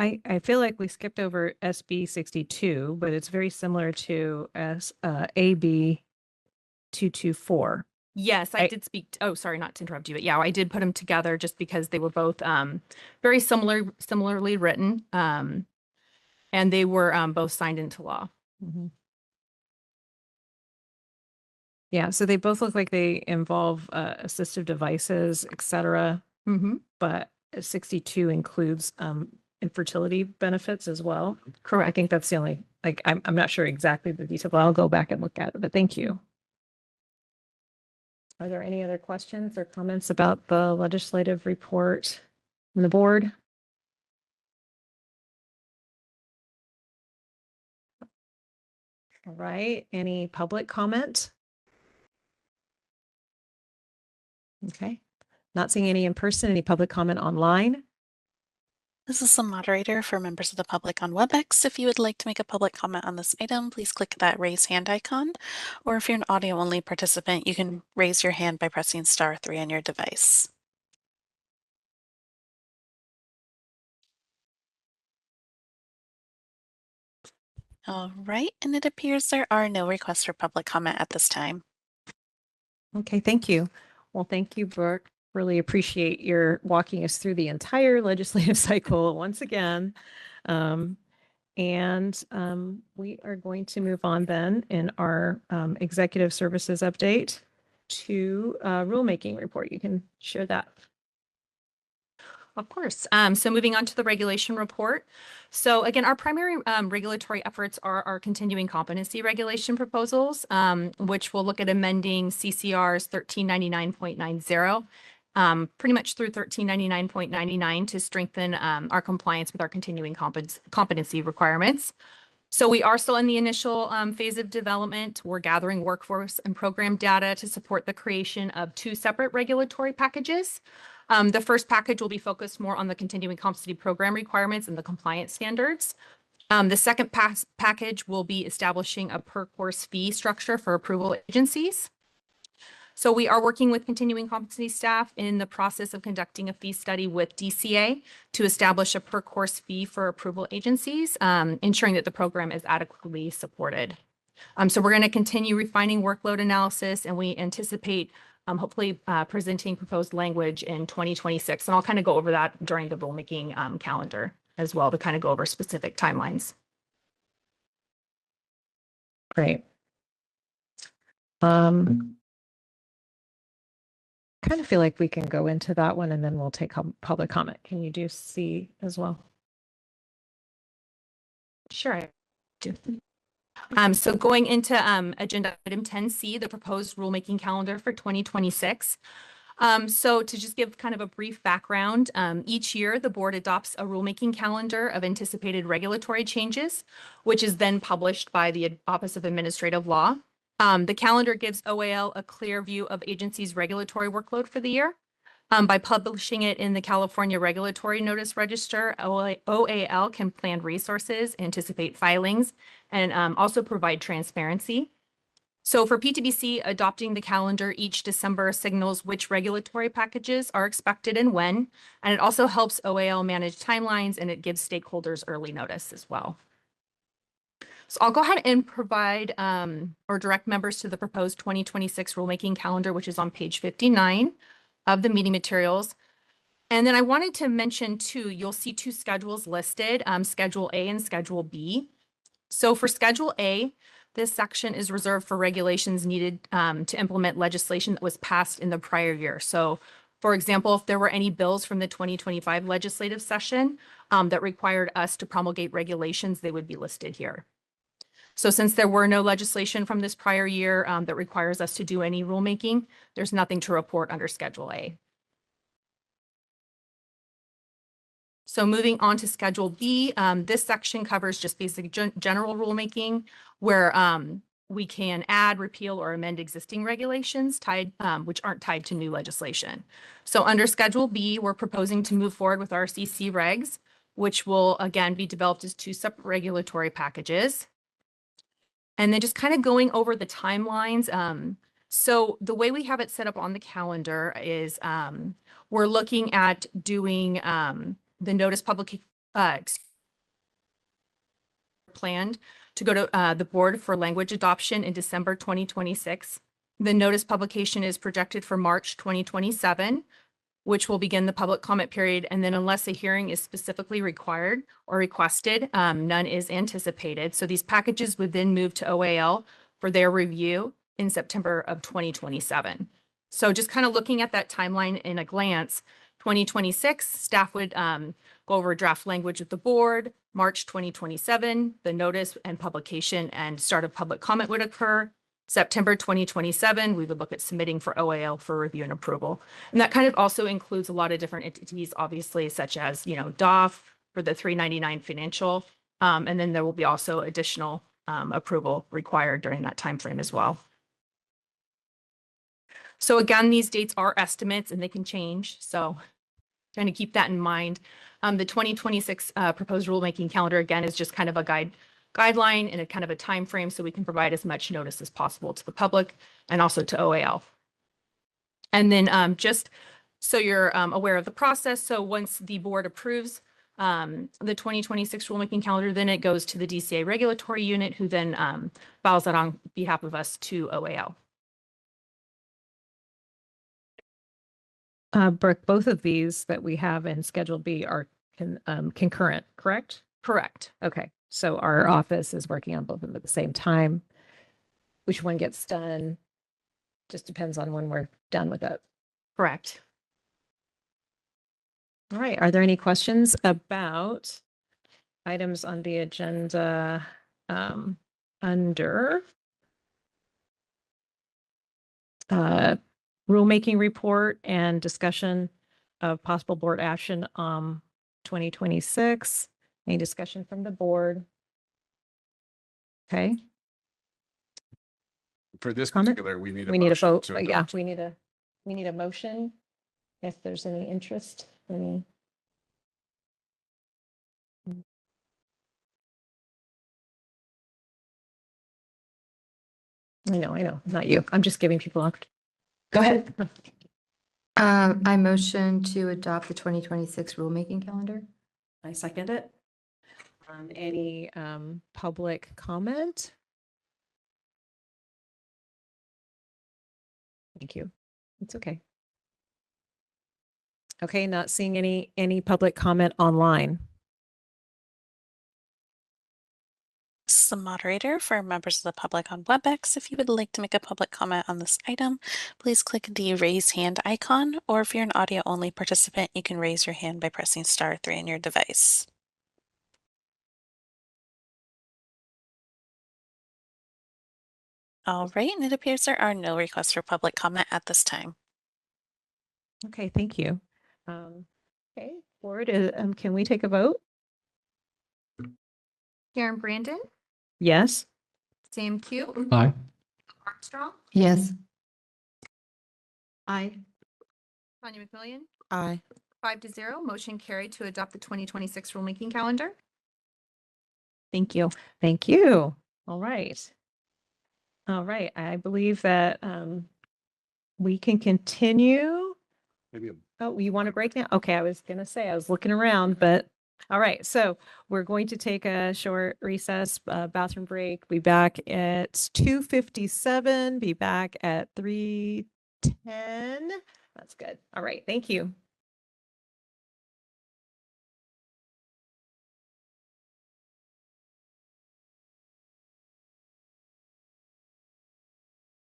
I feel like we skipped over SB 62, but it's very similar to AB 224. Yes, I did speak. Oh, sorry, not to interrupt you, but yeah, I did put them together just because they were both very similarly written, and they were both signed into law. Mm-hmm. Yeah, so they both look like they involve assistive devices, et cetera. Mm-hmm. But 62 includes infertility benefits as well. Correct. I think that's the only, like, I'm not sure exactly the detail, but I'll go back and look at it, but thank you. Are there any other questions or comments about the legislative report from the board? All right, any public comment? Okay, not seeing any in person, any public comment online? This is the moderator for members of the public on WebEx. If you would like to make a public comment on this item, please click that raise hand icon. Or if you're an audio only participant, you can raise your hand by pressing *3 on your device. All right, and it appears there are no requests for public comment at this time. Okay, thank you. Well, thank you, Brooke. Really appreciate your walking us through the entire legislative cycle once again. We are going to move on then in our executive services update to rulemaking report. You can share that. Of course. So moving on to the regulation report. So again, our primary regulatory efforts are our continuing competency regulation proposals, which will look at amending CCRs 1399.90, pretty much through 1399.99 to strengthen our compliance with our continuing competency requirements. So we are still in the initial phase of development. We're gathering workforce and program data to support the creation of 2 separate regulatory packages. The first package will be focused more on the continuing competency program requirements and the compliance standards. The second package will be establishing a per course fee structure for approval agencies. So we are working with continuing competency staff in the process of conducting a fee study with DCA to establish a per course fee for approval agencies, ensuring that the program is adequately supported. So we're going to continue refining workload analysis, and we anticipate hopefully presenting proposed language in 2026. And I'll kind of go over that during the rulemaking calendar as well to kind of go over specific timelines. Great. Kind of feel like we can go into that one and then we'll take public comment. Can you do C as well? Sure, I do. So going into agenda item 10C, the proposed rulemaking calendar for 2026. So to just give kind of a brief background, each year the board adopts a rulemaking calendar of anticipated regulatory changes, which is then published by the Office of Administrative Law. The calendar gives OAL a clear view of agency's regulatory workload for the year. By publishing it in the California Regulatory Notice Register, OAL can plan resources, anticipate filings, and also provide transparency. So for PTBC, adopting the calendar each December signals which regulatory packages are expected and when, and it also helps OAL manage timelines, and it gives stakeholders early notice as well. So I'll go ahead and provide or direct members to the proposed 2026 rulemaking calendar, which is on page 59 of the meeting materials. And then I wanted to mention too, you'll see two schedules listed, Schedule A and Schedule B. So for Schedule A, this section is reserved for regulations needed to implement legislation that was passed in the prior year. So for example, if there were any bills from the 2025 legislative session that required us to promulgate regulations, they would be listed here. So since there were no legislation from this prior year that requires us to do any rulemaking, there's nothing to report under Schedule A. So moving on to Schedule B, this section covers just basic general rulemaking where we can add, repeal, or amend existing regulations tied, which aren't tied to new legislation. So under Schedule B, we're proposing to move forward with our CC regs, which will again be developed as two separate regulatory packages. And then just kind of going over the timelines. So the way we have it set up on the calendar is we're looking at doing the notice public planned to go to the board for language adoption in December 2026. The notice publication is projected for March 2027, which will begin the public comment period. And then unless a hearing is specifically required or requested, none is anticipated. So these packages would then move to OAL for their review in September of 2027. So just kind of looking at that timeline in a glance, 2026, staff would go over draft language with the board. March 2027, the notice and publication and start of public comment would occur. September 2027, we would look at submitting for OAL for review and approval. And that kind of also includes a lot of different entities, obviously, such as, DOF for the 399 financial. And then there will be also additional approval required during that time frame as well. So again, these dates are estimates and they can change. So trying to keep that in mind. The 2026 proposed rulemaking calendar, again, is just kind of a guideline and a kind of a time frame so we can provide as much notice as possible to the public and also to OAL. And then just so you're aware of the process, so once the board approves the 2026 rulemaking calendar, then it goes to the DCA regulatory unit, who then files that on behalf of us to OAL. Brooke, both of these that we have in Schedule B are concurrent, correct? Correct. Okay, so our office is working on both of them at the same time. Which one gets done just depends on when we're done with it. Correct. All right, are there any questions about items on the agenda under rulemaking report and discussion of possible board action 2026? Any discussion from the board? Okay. For this Comment? particular, we need a We need a motion vote. to Yeah, adopt. we need a motion. If there's any interest, any. I know, not you. I'm just giving people up. Go ahead. I motion to adopt the 2026 rulemaking calendar. I second it. Any public comment? Thank you. It's okay. Okay, not seeing any public comment online. This is the moderator for members of the public on WebEx. If you would like to make a public comment on this item, please click the raise hand icon, or if you're an audio only participant, you can raise your hand by pressing *3 on your device. All right, and it appears there are no requests for public comment at this time. Okay, thank you. Okay, board, can we take a vote? Karen Brandon, Yes. Sam Q, Aye. Armstrong, Yes. Aye. Tanya McMillian, Aye. 5-0, motion carried to adopt the 2026 rulemaking calendar. Thank you. Thank you. All right. All right. I believe that we can continue. Maybe Oh, you want a break now? Okay, I was gonna say, I was looking around, but all right. So we're going to take a short recess, bathroom break. Be back at 2:57, be back at 3:10. That's good. All right. Thank you.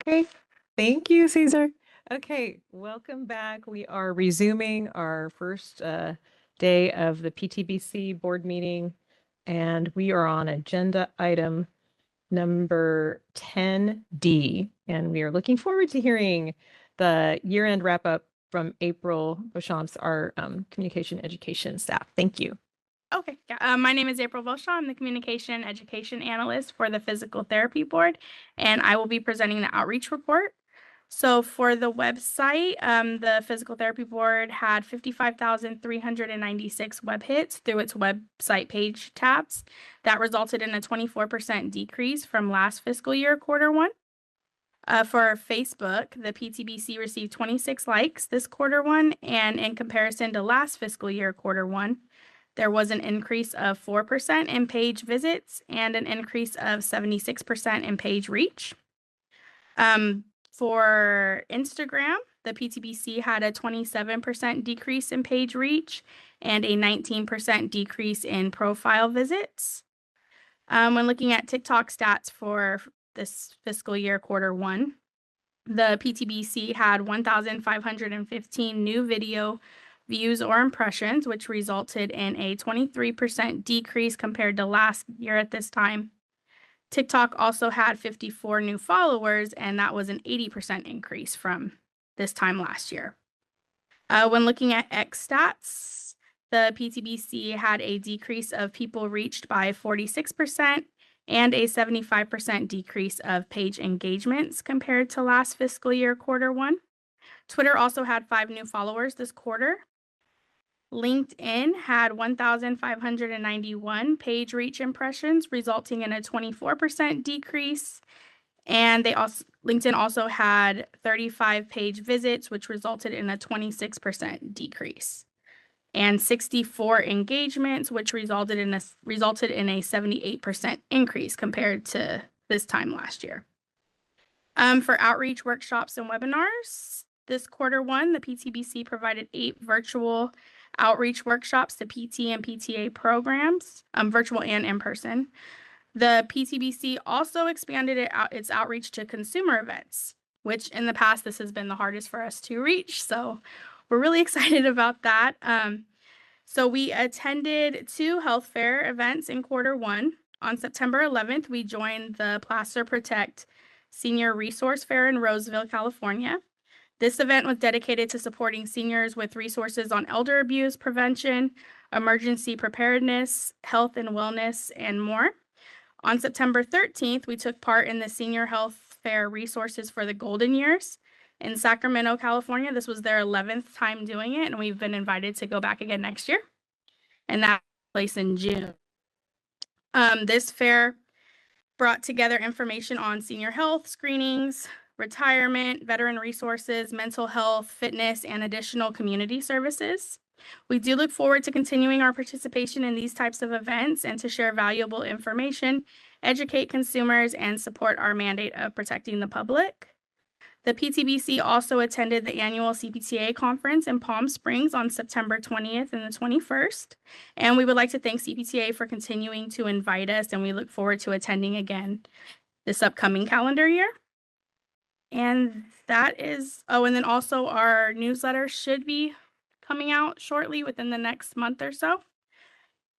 Okay, thank you, Caesar. Okay, welcome back. We are resuming our first day of the PTBC board meeting, and we are on agenda item number 10D, and we are looking forward to hearing the year-end wrap-up from April Beauchamp, our communication education staff. Thank you. Okay, yeah. My name is April Beauchamp. I'm the Communication Education Analyst for the Physical Therapy Board, and I will be presenting the outreach report. So for the website, the Physical Therapy Board had 55,396 web hits through its website page tabs. That resulted in a 24% decrease from last fiscal year, Q1. For Facebook, the PTBC received 26 likes this Q1, and in comparison to last fiscal year, Q1, there was an increase of 4% in page visits and an increase of 76% in page reach. For Instagram, the PTBC had a 27% decrease in page reach and a 19% decrease in profile visits. When looking at TikTok stats for this fiscal year, Q1, the PTBC had 1,515 new video views or impressions, which resulted in a 23% decrease compared to last year at this time. TikTok also had 54 new followers, and that was an 80% increase from this time last year. When looking at X stats, the PTBC had a decrease of people reached by 46% and a 75% decrease of page engagements compared to last fiscal year, Q1. Twitter also had 5 new followers this quarter. LinkedIn had 1,591 page reach impressions, resulting in a 24% decrease. And LinkedIn also had 35 page visits, which resulted in a 26% decrease. And 64 engagements, which resulted in a 78% increase compared to this time last year. For outreach workshops and webinars, this Q1, the PTBC provided 8 virtual outreach workshops to PT and PTA programs, virtual and in person. The PTBC also expanded its outreach to consumer events, which in the past, this has been the hardest for us to reach. So we're really excited about that. So we attended 2 health fair events in Q1. On September 11th, we joined the Placer Protect Senior Resource Fair in Roseville, California. This event was dedicated to supporting seniors with resources on elder abuse prevention, emergency preparedness, health and wellness, and more. On September 13th, we took part in the Senior Health Fair Resources for the Golden Years in Sacramento, California. This was their 11th time doing it, and we've been invited to go back again next year. And that took place in June. This fair brought together information on senior health screenings, retirement, veteran resources, mental health, fitness, and additional community services. We do look forward to continuing our participation in these types of events and to share valuable information, educate consumers, and support our mandate of protecting the public. The PTBC also attended the annual CPTA conference in Palm Springs on September 20th and the 21st. And we would like to thank CPTA for continuing to invite us, and we look forward to attending again this upcoming calendar year. And that is, and then also our newsletter should be coming out shortly within the next month or so.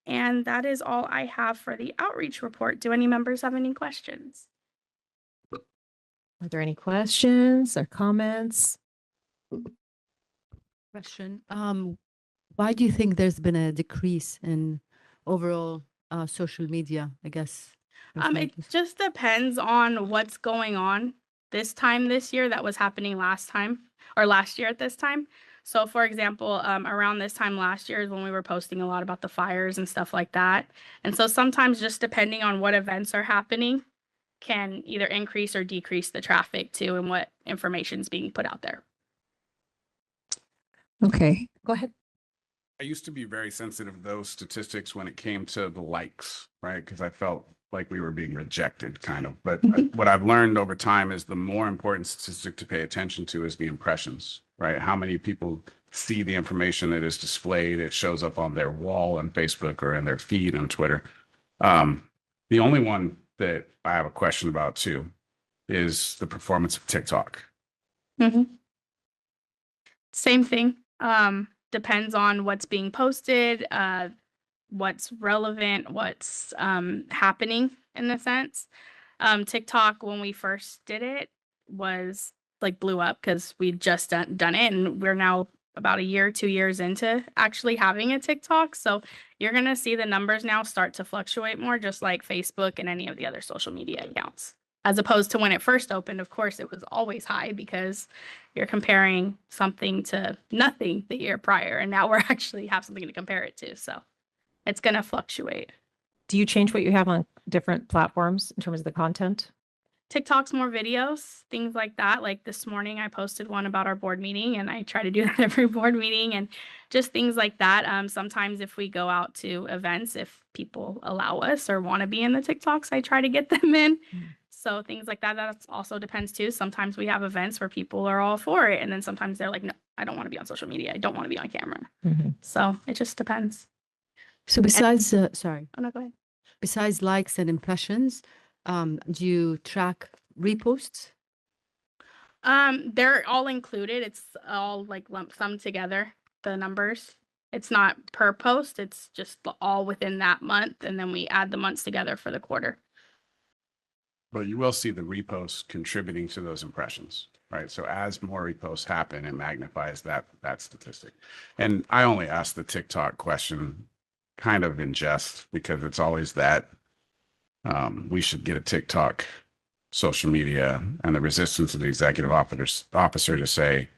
And that is all I have for the outreach report. Do any members have any questions? Are there any questions or comments? Question. Why do you think there's been a decrease in overall social media, I guess? It just depends on what's going on this year that was happening last time or last year at this time. So for example, around this time last year is when we were posting a lot about the fires and stuff like that. And so sometimes just depending on what events are happening can either increase or decrease the traffic too and what information is being put out there. Okay, go ahead. I used to be very sensitive to those statistics when it came to the likes, right? Because I felt like we were being rejected kind of. But what I've learned over time is the more important statistic to pay attention to is the impressions, right? How many people see the information that is displayed, it shows up on their wall on Facebook or in their feed on Twitter. The only one that I have a question about too is the performance of TikTok. Same thing. Depends on what's being posted, what's relevant, what's happening in the sense. TikTok, when we first did it, was like blew up because we'd just done it, and we're now about a year, 2 years into actually having a TikTok. So you're gonna see the numbers now start to fluctuate more, just like Facebook and any of the other social media accounts. As opposed to when it first opened, of course, it was always high because you're comparing something to nothing the year prior, and now we're actually have something to compare it to. So it's going to fluctuate. Do you change what you have on different platforms in terms of the content? TikTok's more videos, things like that. Like this morning, I posted one about our board meeting, and I try to do that every board meeting and just things like that. Sometimes if we go out to events, if people allow us or want to be in the TikToks, I try to get them in. So things like that, that also depends too. Sometimes we have events where people are all for it. And then sometimes they're like, no, I don't want to be on social media. I don't want to be on camera. So it just depends. So besides, sorry, Oh, no, go ahead. besides likes and impressions, do you track reposts? They're all included. It's all like lump sum together, the numbers. It's not per post. It's just all within that month. And then we add the months together for the quarter. But you will see the reposts contributing to those impressions, right? So as more reposts happen, it magnifies that statistic. And I only ask the TikTok question kind of in jest because it's always that we should get a TikTok social media, and the resistance of the executive officer to say,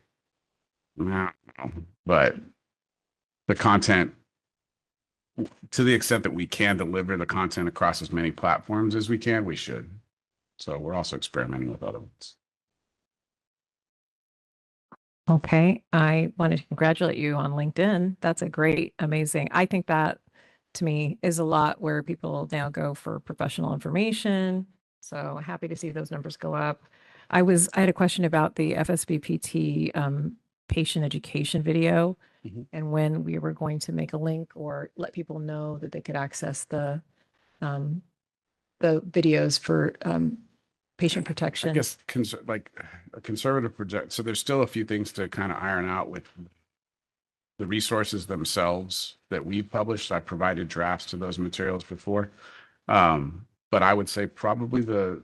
no, but the content, to the extent that we can deliver the content across as many platforms as we can, we should. So we're also experimenting with other ones. Okay, I wanted to congratulate you on LinkedIn. That's a great, amazing. I think that to me is a lot where people now go for professional information. So happy to see those numbers go up. I had a question about the FSBPT patient education video and when we were going to make a link or let people know that they could access the videos for patient protection. I guess like a conservative project. So there's still a few things to kind of iron out with the resources themselves that we've published. I've provided drafts to those materials before. But I would say probably the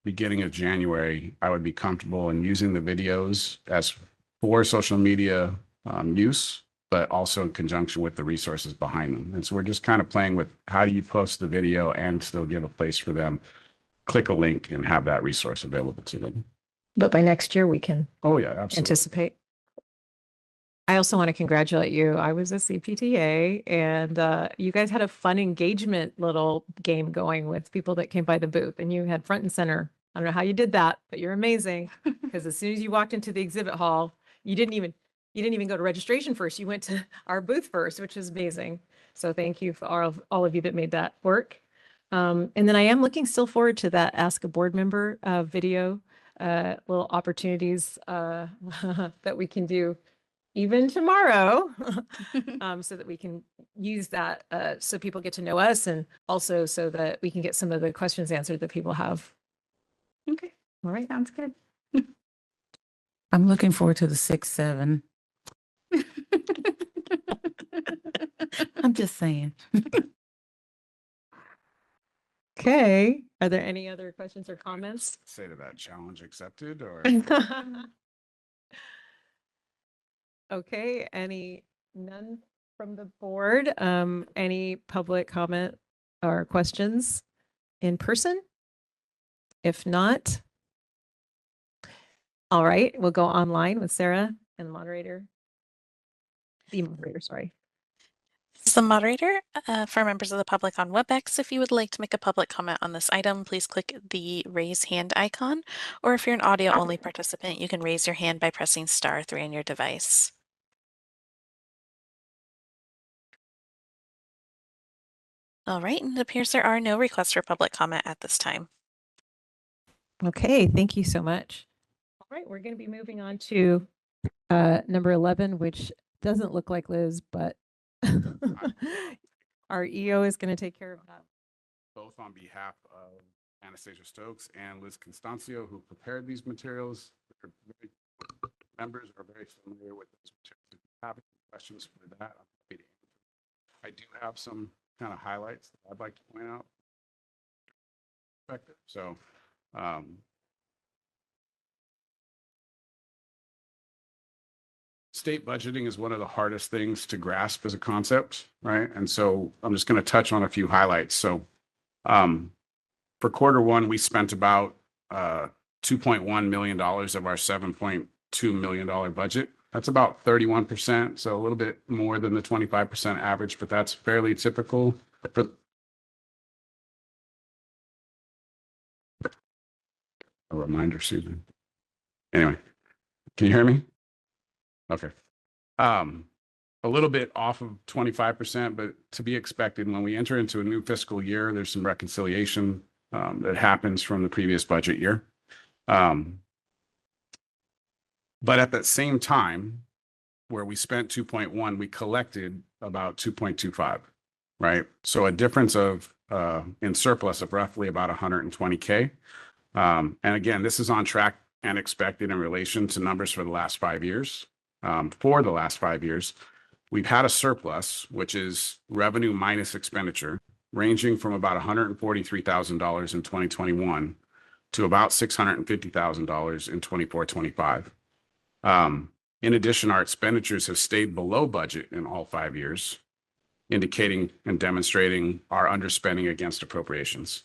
beginning of January, I would be comfortable in using the videos as for social media use, but also in conjunction with the resources behind them. And so we're just kind of playing with how do you post the video and still give a place for them, click a link and have that resource available to them. But by next year we can Oh yeah, absolutely. anticipate. I also want to congratulate you. I was a CPTA and you guys had a fun engagement little game going with people that came by the booth and you had front and center. I don't know how you did that, but you're amazing because as soon as you walked into the exhibit hall, you didn't even go to registration first. You went to our booth first, which is amazing. So thank you for all of you that made that work. And then I am looking still forward to that Ask a Board Member video, little opportunities that we can do even tomorrow, so that we can use that so people get to know us and also so that we can get some of the questions answered that people have. Okay. All right. Sounds good. I'm looking forward to the 6-7. I'm just saying. Okay. Are there any other questions or comments? Say to that, challenge accepted or? Okay, none from the board? Any public comment or questions in person? If not, all right, we'll go online with Sarah and the moderator. The moderator, sorry. This is the moderator. For members of the public on WebEx, if you would like to make a public comment on this item, please click the raise hand icon. Or if you're an audio only participant, you can raise your hand by pressing *3 on your device. All right, and it appears there are no requests for public comment at this time. Okay, thank you so much. All right, we're going to be moving on to number 11, which doesn't look like Liz, but our EO is going to take care of that. Both on behalf of Anastasia Stokes and Liz Constancio, who prepared these materials. Members are very familiar with those materials. If you have any questions for that, I'm happy to answer. I do have some kind of highlights that I'd like to point out. So, state budgeting is one of the hardest things to grasp as a concept, right? And so I'm just going to touch on a few highlights. So, for Q1, we spent about $2.1 million of our $7.2 million budget. That's about 31%, so a little bit more than the 25% average, but that's fairly typical. For a reminder, Susan. Anyway, can you hear me? Okay. A little bit off of 25%, but to be expected when we enter into a new fiscal year, there's some reconciliation that happens from the previous budget year. But at that same time, where we spent 2.1, we collected about 2.25, right? So a difference of in surplus of roughly about 120K. And again, this is on track and expected in relation to numbers for the last 5 years. For the last 5 years, we've had a surplus, which is revenue minus expenditure, ranging from about $143,000 in 2021 to about $650,000 in 24-25. In addition, our expenditures have stayed below budget in all 5 years, indicating and demonstrating our underspending against appropriations.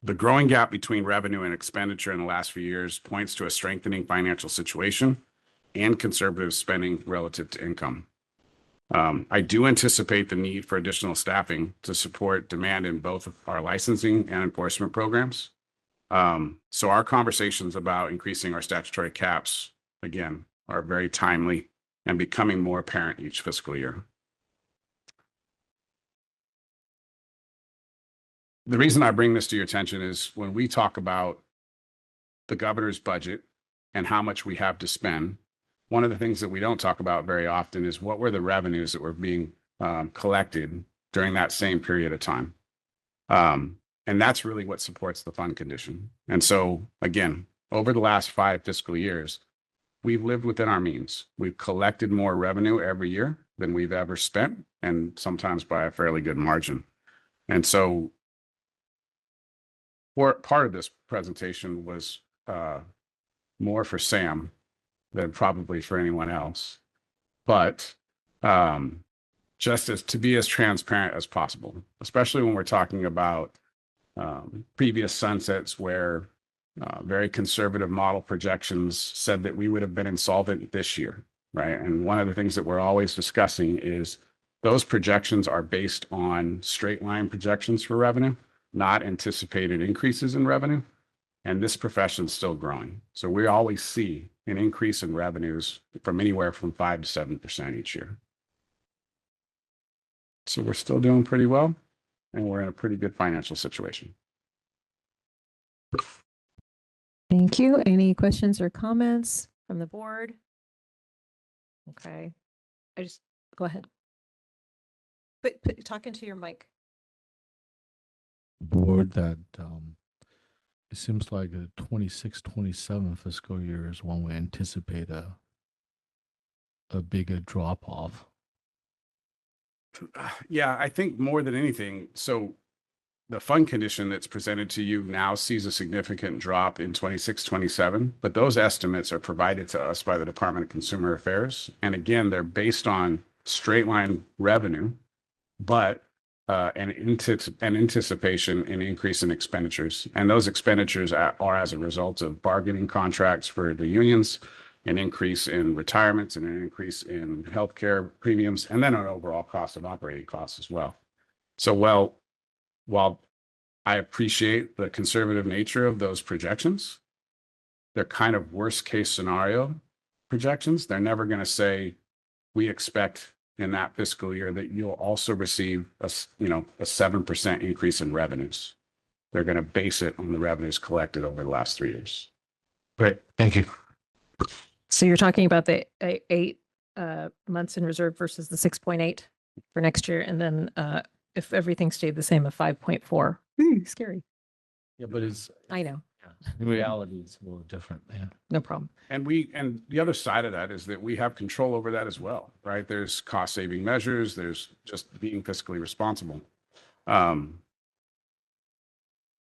The growing gap between revenue and expenditure in the last few years points to a strengthening financial situation and conservative spending relative to income. I do anticipate the need for additional staffing to support demand in both our licensing and enforcement programs. So our conversations about increasing our statutory caps, again, are very timely and becoming more apparent each fiscal year. The reason I bring this to your attention is when we talk about the governor's budget and how much we have to spend, one of the things that we don't talk about very often is what were the revenues that were being collected during that same period of time. And that's really what supports the fund condition. And so, again, over the last 5 fiscal years, we've lived within our means. We've collected more revenue every year than we've ever spent, and sometimes by a fairly good margin. And so, part of this presentation was more for Sam than probably for anyone else, but just to be as transparent as possible, especially when we're talking about previous sunsets where very conservative model projections said that we would have been insolvent this year, right? And one of the things that we're always discussing is those projections are based on straight line projections for revenue, not anticipated increases in revenue. And this profession is still growing. So we always see an increase in revenues from anywhere from 5 to 7% each year. So we're still doing pretty well, and we're in a pretty good financial situation. Thank you. Any questions or comments from the board? Okay. Go ahead. Talk into your mic. Board that it seems like a 26-27 fiscal year is when we anticipate a bigger drop off. Yeah, I think more than anything, so the fund condition that's presented to you now sees a significant drop in 26, 27, but those estimates are provided to us by the Department of Consumer Affairs. And again, they're based on straight line revenue, but an anticipation in increase in expenditures. And those expenditures are as a result of bargaining contracts for the unions, an increase in retirements, and an increase in healthcare premiums, and then an overall cost of operating costs as well. So while I appreciate the conservative nature of those projections, they're kind of worst case scenario projections. They're never going to say, we expect in that fiscal year that you'll also receive a 7% increase in revenues. They're going to base it on the revenues collected over the last 3 years. Great, thank you. So you're talking about the 8 months in reserve versus the 6.8 for next year. And then if everything stayed the same of 5.4, scary. Yeah, but it's, I know. in reality, it's a little different, yeah. No problem. And the other side of that is that we have control over that as well, right? There's cost saving measures. There's just being fiscally responsible.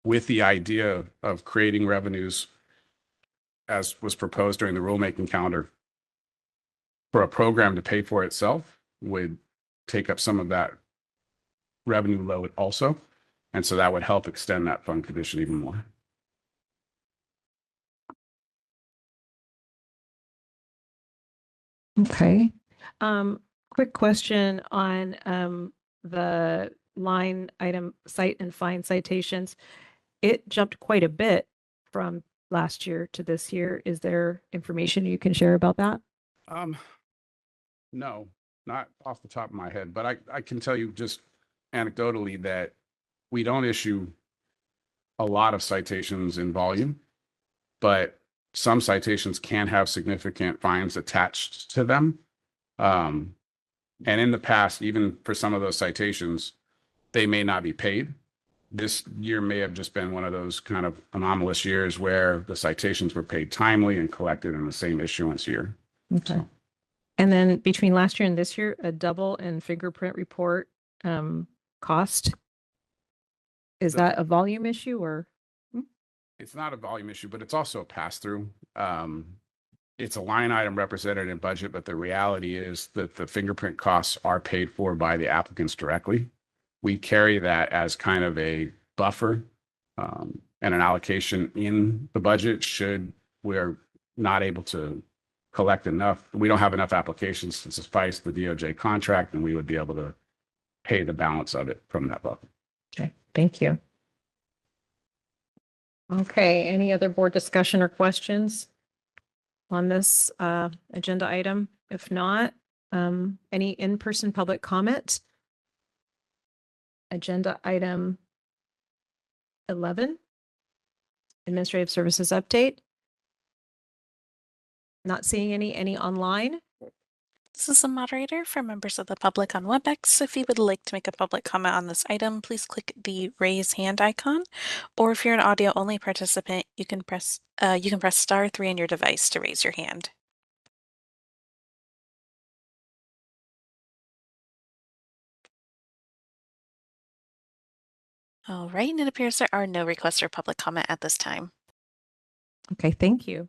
With the idea of creating revenues, as was proposed during the rulemaking calendar, for a program to pay for itself would take up some of that revenue load also. And so that would help extend that fund condition even more. Okay. Quick question on the line item cite and fine citations. It jumped quite a bit from last year to this year. Is there information you can share about that? No, not off the top of my head, but I can tell you just anecdotally that we don't issue a lot of citations in volume, but some citations can have significant fines attached to them. And in the past, even for some of those citations, they may not be paid. This year may have just been one of those kind of anomalous years where the citations were paid timely and collected in the same issuance year. Okay. And then between last year and this year, a double and fingerprint report cost. Is that a volume issue or? It's not a volume issue, but it's also a pass-through. It's a line item represented in budget, but the reality is that the fingerprint costs are paid for by the applicants directly. We carry that as kind of a buffer and an allocation in the budget should we're not able to collect enough. We don't have enough applications to suffice the DOJ contract, and we would be able to pay the balance of it from that buffer. Okay, thank you. Okay, any other board discussion or questions on this agenda item? If not, any in-person public comment? Agenda item 11, administrative services update. Not seeing any online. This is the moderator for members of the public on WebEx. If you would like to make a public comment on this item, please click the raise hand icon. Or if you're an audio only participant, you can press *3 on your device to raise your hand. All right, and it appears there are no requests for public comment at this time. Okay, thank you.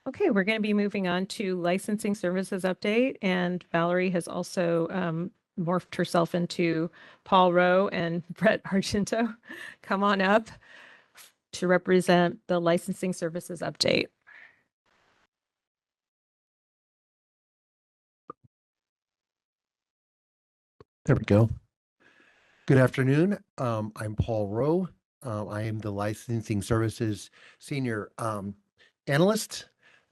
Okay, we're going to be moving on to licensing services update, and Valerie has also morphed herself into Paul Rowe and Brett Argento. Come on up to represent the licensing services update. There we go. Good afternoon. I'm Paul Rowe. I am the licensing services senior analyst.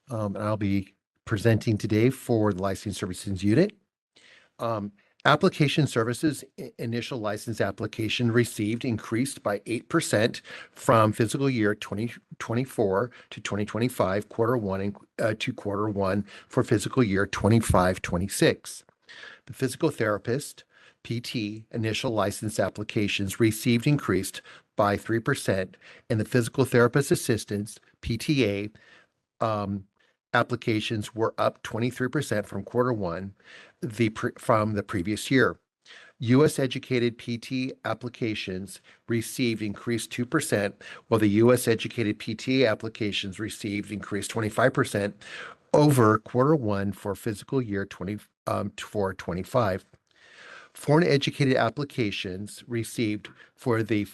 And I'll be presenting today for the licensing services unit. Application services initial license application received increased by 8% from fiscal year 2024 to 2025 Q1 to Q1 for fiscal year 25-26. The physical therapist PT initial license applications received increased by 3%, and the physical therapist assistants PTA applications were up 23% from Q1 from the previous year. U.S. educated PT applications received increased 2%, while the U.S. educated PTA applications received increased 25% over Q1 for fiscal year 24-25. Foreign educated applications received for the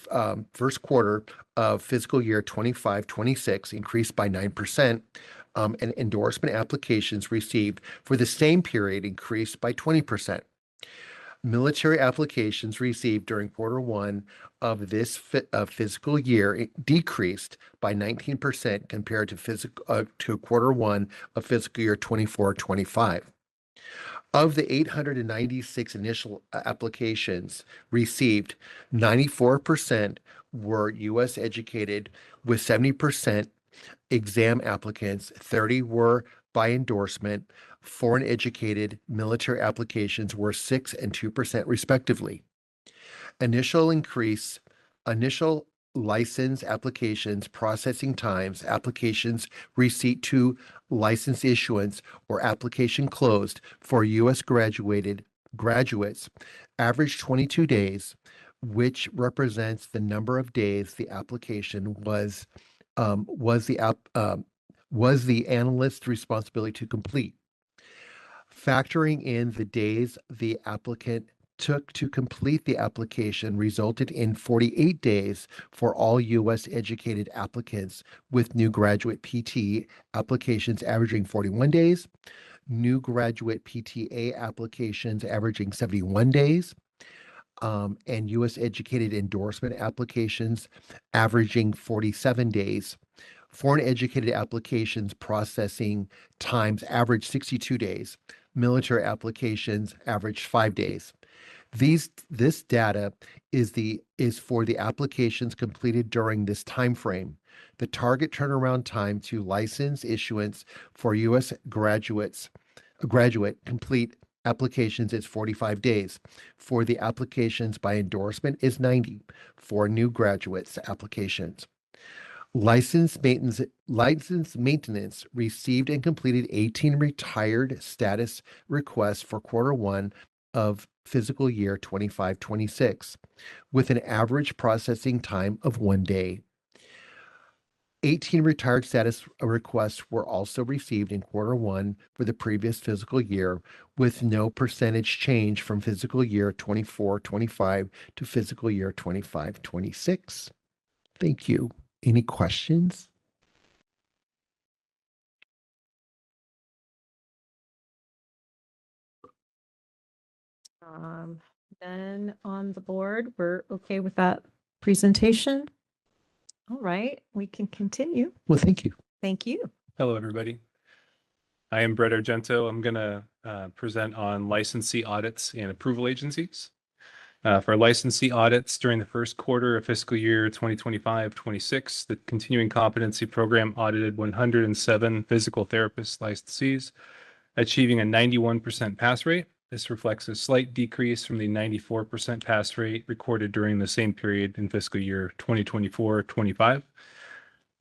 first quarter of fiscal year 25-26 increased by 9%, and endorsement applications received for the same period increased by 20%. Military applications received during Q1 of this fiscal year decreased by 19% compared to Q1 of fiscal year 24-25. Of the 896 initial applications received, 94% were U.S. educated, with 70% exam applicants, 30 were by endorsement. Foreign educated military applications were 6% and 2% respectively. Initial license applications, processing times, applications receipt to license issuance or application closed for U.S. graduates average 22 days, which represents the number of days the application was the analyst's responsibility to complete. Factoring in the days the applicant took to complete the application resulted in 48 days for all U.S. educated applicants, with new graduate PT applications averaging 41 days, new graduate PTA applications averaging 71 days, and U.S. educated endorsement applications averaging 47 days. Foreign educated applications processing times average 62 days. Military applications averaged 5 days. This data is for the applications completed during this time frame. The target turnaround time to license issuance for U.S. graduate complete applications is 45 days. For the applications by endorsement is 90 for new graduates applications. License maintenance received and completed 18 retired status requests for Q1 of fiscal year 25-26, with an average processing time of 1 day. 18 retired status requests were also received in Q1 for the previous fiscal year, with no percentage change from fiscal year 24-25 to fiscal year 25-26. Thank you. Any questions? Then on the board, we're okay with that presentation. All right, we can continue. Well, thank you. Thank you. Hello, everybody. I am Brett Argento. I'm going to present on licensee audits and approval agencies. For licensee audits during the first quarter of fiscal year 2025-26, the continuing competency program audited 107 physical therapist licensees, achieving a 91% pass rate. This reflects a slight decrease from the 94% pass rate recorded during the same period in fiscal year 2024-25.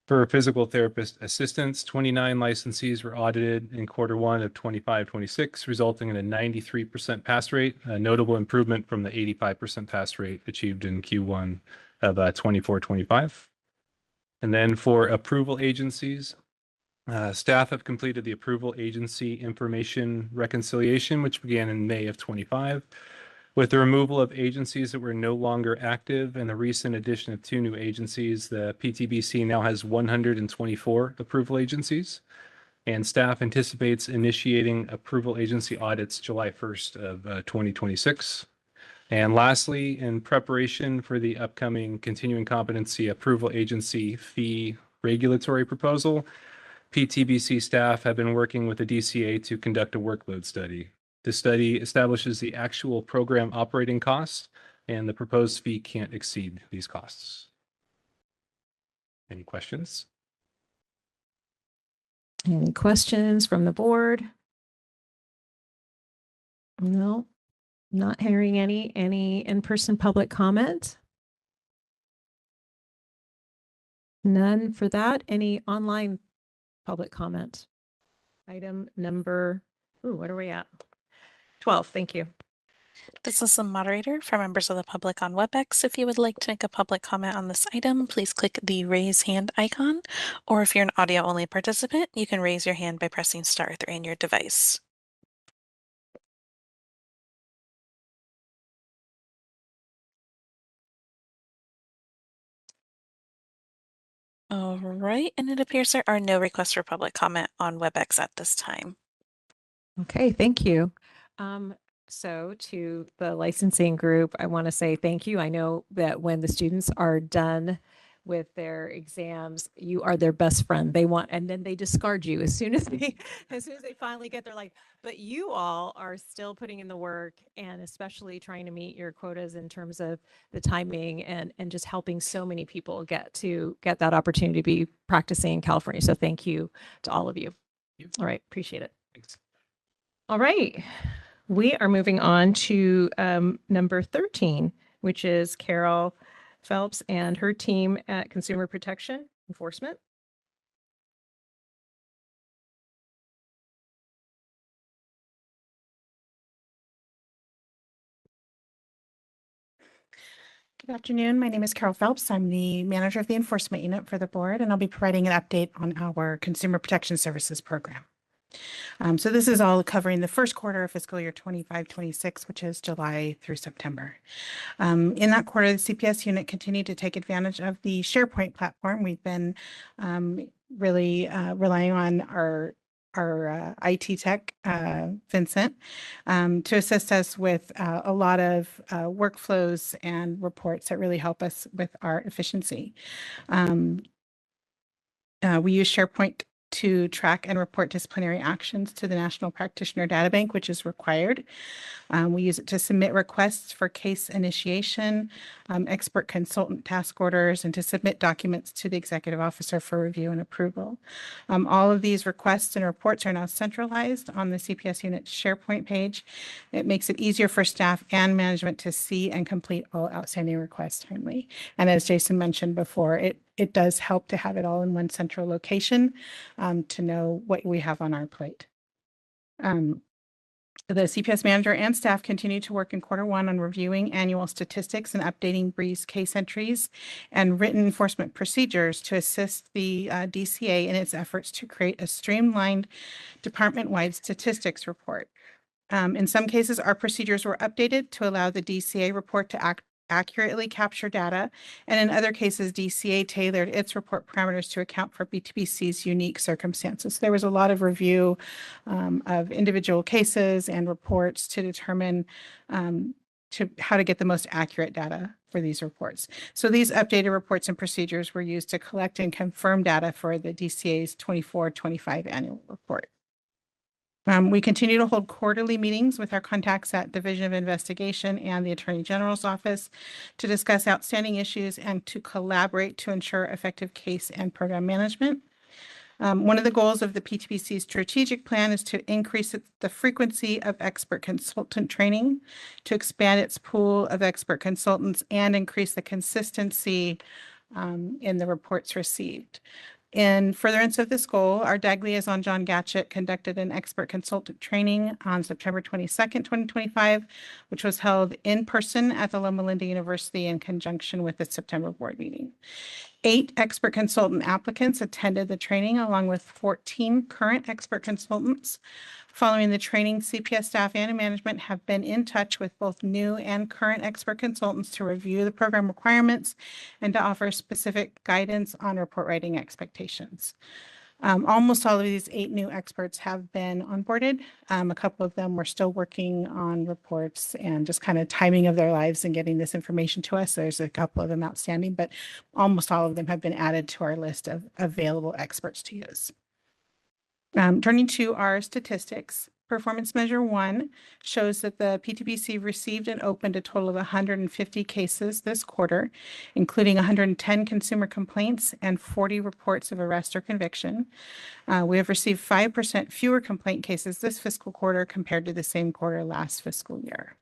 For physical therapist assistants, 29 licensees were audited in Q1 of 25-26, resulting in a 93% pass rate, a notable improvement from the 85% pass rate achieved in Q1 of 24-25. And then for approval agencies, staff have completed the approval agency information reconciliation, which began in May of 25. With the removal of agencies that were no longer active and the recent addition of 2 new agencies, the PTBC now has 124 approval agencies, and staff anticipates initiating approval agency audits July 1st of 2026. And lastly, in preparation for the upcoming continuing competency approval agency fee regulatory proposal, PTBC staff have been working with the DCA to conduct a workload study. The study establishes the actual program operating costs, and the proposed fee can't exceed these costs. Any questions? Any questions from the board? No, not hearing any in-person public comment? None for that. Any online public comment? Item number, what are we at? 12, thank you. This is the moderator for members of the public on WebEx. If you would like to make a public comment on this item, please click the raise hand icon, or if you're an audio only participant, you can raise your hand by pressing star 3 on your device. All right, and it appears there are no requests for public comment on WebEx at this time. Okay, thank you. So to the licensing group, I want to say thank you. I know that when the students are done with their exams, you are their best friend. They want, and then they discard you as soon as they finally get their like, but you all are still putting in the work and especially trying to meet your quotas in terms of the timing and just helping so many people get that opportunity to be practicing in California. So thank you to all of you. All right, appreciate it. Thanks. All right, we are moving on to number 13, which is Carol Phelps and her team at Consumer Protection Enforcement. Good afternoon. My name is Carol Phelps. I'm the manager of the enforcement unit for the board, and I'll be providing an update on our Consumer Protection Services program. So this is all covering the first quarter of fiscal year 25-26, which is July through September. In that quarter, the CPS unit continued to take advantage of the SharePoint platform. We've been really relying on our IT tech, Vincent, to assist us with a lot of workflows and reports that really help us with our efficiency. We use SharePoint to track and report disciplinary actions to the National Practitioner Data Bank, which is required. We use it to submit requests for case initiation, expert consultant task orders, and to submit documents to the executive officer for review and approval. All of these requests and reports are now centralized on the CPS unit SharePoint page. It makes it easier for staff and management to see and complete all outstanding requests timely. And as Jason mentioned before, it does help to have it all in one central location to know what we have on our plate. The CPS manager and staff continue to work in Q1 on reviewing annual statistics and updating Breeze case entries and written enforcement procedures to assist the DCA in its efforts to create a streamlined department-wide statistics report. In some cases, our procedures were updated to allow the DCA report to accurately capture data, and in other cases, DCA tailored its report parameters to account for BTBC's unique circumstances. There was a lot of review of individual cases and reports to determine how to get the most accurate data for these reports. So these updated reports and procedures were used to collect and confirm data for the DCA's 24-25 annual report. We continue to hold quarterly meetings with our contacts at Division of Investigation and the Attorney General's office to discuss outstanding issues and to collaborate to ensure effective case and program management. One of the goals of the PTPC's strategic plan is to increase the frequency of expert consultant training, to expand its pool of expert consultants, and increase the consistency in the reports received. In furtherance of this goal, our DAG liaison, John Gatchett, conducted an expert consultant training on September 22nd, 2025, which was held in person at the Loma Linda University in conjunction with the September board meeting. 8 expert consultant applicants attended the training along with 14 current expert consultants. Following the training, CPS staff and management have been in touch with both new and current expert consultants to review the program requirements and to offer specific guidance on report writing expectations. Almost all of these 8 new experts have been onboarded. A couple of them were still working on reports and just kind of timing of their lives and getting this information to us. There's a couple of them outstanding, but almost all of them have been added to our list of available experts to use. Turning to our statistics, Performance Measure 1 shows that the PTPC received and opened a total of 150 cases this quarter, including 110 consumer complaints and 40 reports of arrest or conviction. We have received 5% fewer complaint cases this fiscal quarter compared to the same quarter last fiscal year.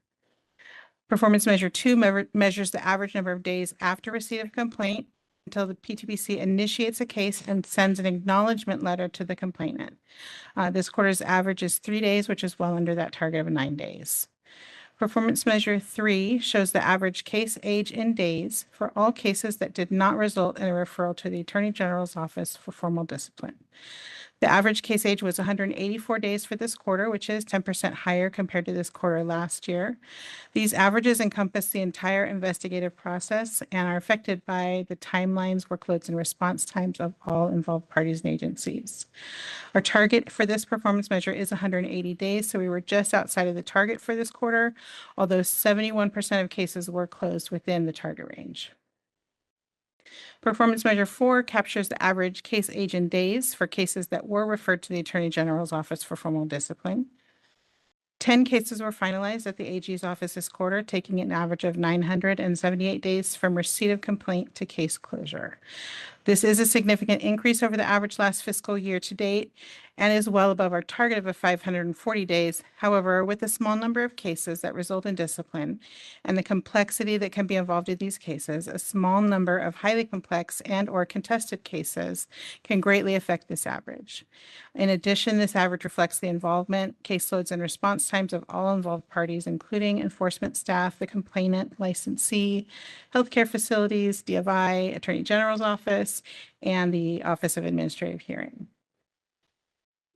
Performance Measure 2 measures the average number of days after receipt of a complaint until the PTPC initiates a case and sends an acknowledgement letter to the complainant. This quarter's average is 3 days, which is well under that target of 9 days. Performance measure 3 shows the average case age in days for all cases that did not result in a referral to the Attorney General's office for formal discipline. The average case age was 184 days for this quarter, which is 10% higher compared to this quarter last year. These averages encompass the entire investigative process and are affected by the timelines, workloads, and response times of all involved parties and agencies. Our target for this performance measure is 180 days, so we were just outside of the target for this quarter, although 71% of cases were closed within the target range. Performance measure 4 captures the average case age in days for cases that were referred to the Attorney General's office for formal discipline. 10 cases were finalized at the AG's office this quarter, taking an average of 978 days from receipt of complaint to case closure. This is a significant increase over the average last fiscal year to date and is well above our target of 540 days. However, with the small number of cases that result in discipline and the complexity that can be involved in these cases, a small number of highly complex and/or contested cases can greatly affect this average. In addition, this average reflects the involvement, caseloads, and response times of all involved parties, including enforcement staff, the complainant, licensee, healthcare facilities, DFI, Attorney General's office, and the Office of Administrative Hearing.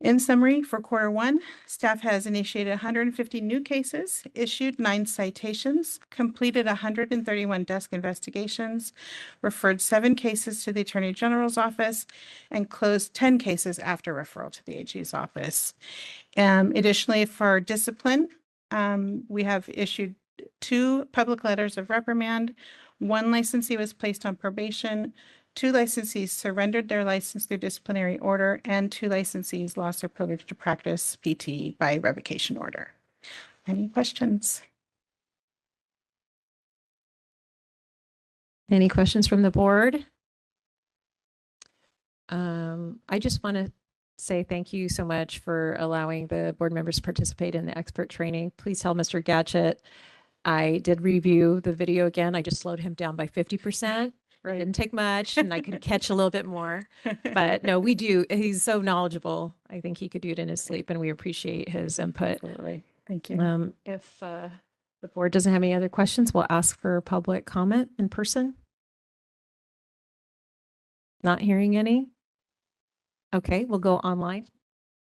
In summary, for quarter 1, staff has initiated 150 new cases, issued 9 citations, completed 131 desk investigations, referred 7 cases to the Attorney General's office, and closed 10 cases after referral to the AG's office. Additionally, for discipline, we have issued 2 public letters of reprimand. 1 licensee was placed on probation. 2 licensees surrendered their license through disciplinary order, and 2 licensees lost their privilege to practice PT by revocation order. Any questions? Any questions from the board? I just want to say thank you so much for allowing the board members to participate in the expert training. Please tell Mr. Gatchett I did review the video again. I just slowed him down by 50%. It didn't take much, and I could catch a little bit more. But no, we do. He's so knowledgeable. I think he could do it in his sleep, and we appreciate his input. Absolutely. Thank you. If the board doesn't have any other questions, we'll ask for public comment in person. Not hearing any? Okay, we'll go online.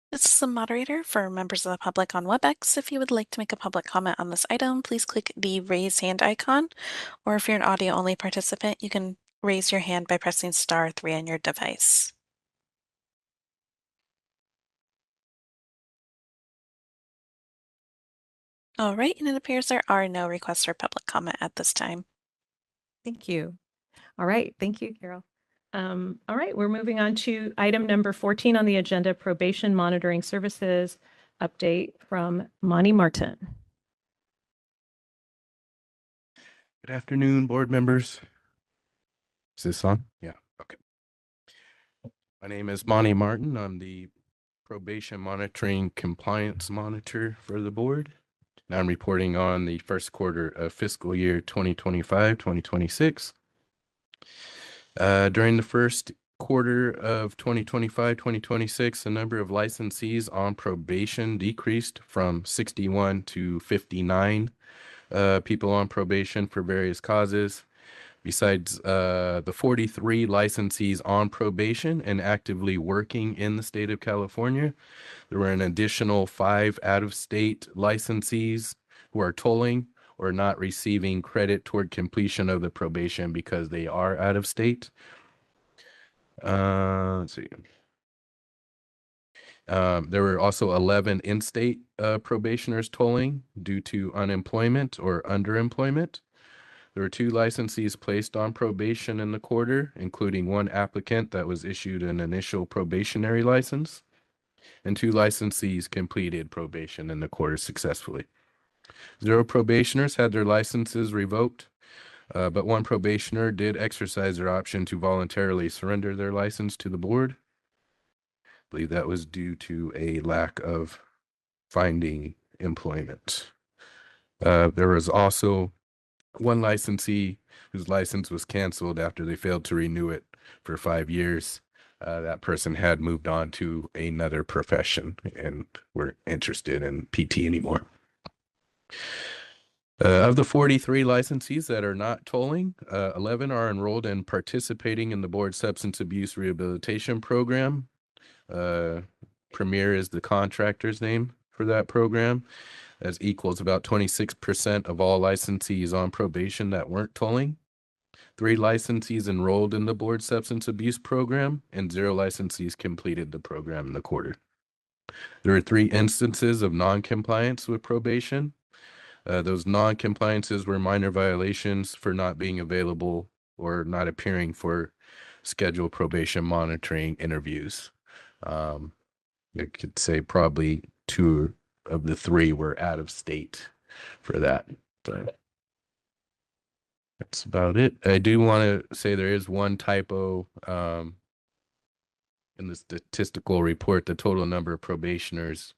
This is the moderator for members of the public on WebEx. If you would like to make a public comment on this item, please click the raise hand icon, or if you're an audio only participant, you can raise your hand by pressing *3 on your device. All right, and it appears there are no requests for public comment at this time. Thank you. All right, thank you, Carol. All right, we're moving on to item number 14 on the agenda, probation monitoring services update from Monty Martin. Good afternoon, board members. Is this on? Yeah, okay. My name is Monty Martin. I'm the probation monitoring compliance monitor for the board. And I'm reporting on the first quarter of fiscal year 2025-2026. During the first quarter of 2025-2026, the number of licensees on probation decreased from 61 to 59 people on probation for various causes. Besides the 43 licensees on probation and actively working in the state of California, there were an additional 5 out-of-state licensees who are tolling or not receiving credit toward completion of the probation because they are out of state. Let's see. There were also 11 in-state probationers tolling due to unemployment or underemployment. There were 2 licensees placed on probation in the quarter, including 1 applicant that was issued an initial probationary license, and 2 licensees completed probation in the quarter successfully. 0 probationers had their licenses revoked, but 1 probationer did exercise their option to voluntarily surrender their license to the board. I believe that was due to a lack of finding employment. There was also 1 licensee whose license was canceled after they failed to renew it for 5 years. That person had moved on to another profession and weren't interested in PT anymore. Of the 43 licensees that are not tolling, 11 are enrolled and participating in the board substance abuse rehabilitation program. Premier is the contractor's name for that program. As equals about 26% of all licensees on probation that weren't tolling. 3 licensees enrolled in the board substance abuse program, and 0 licensees completed the program in the quarter. There are 3 instances of non-compliance with probation. Those non-compliances were minor violations for not being available or not appearing for scheduled probation monitoring interviews. I could say probably 2 of the 3 were out of state for that. But that's about it. I do want to say there is one typo in the statistical report. The total number of probationers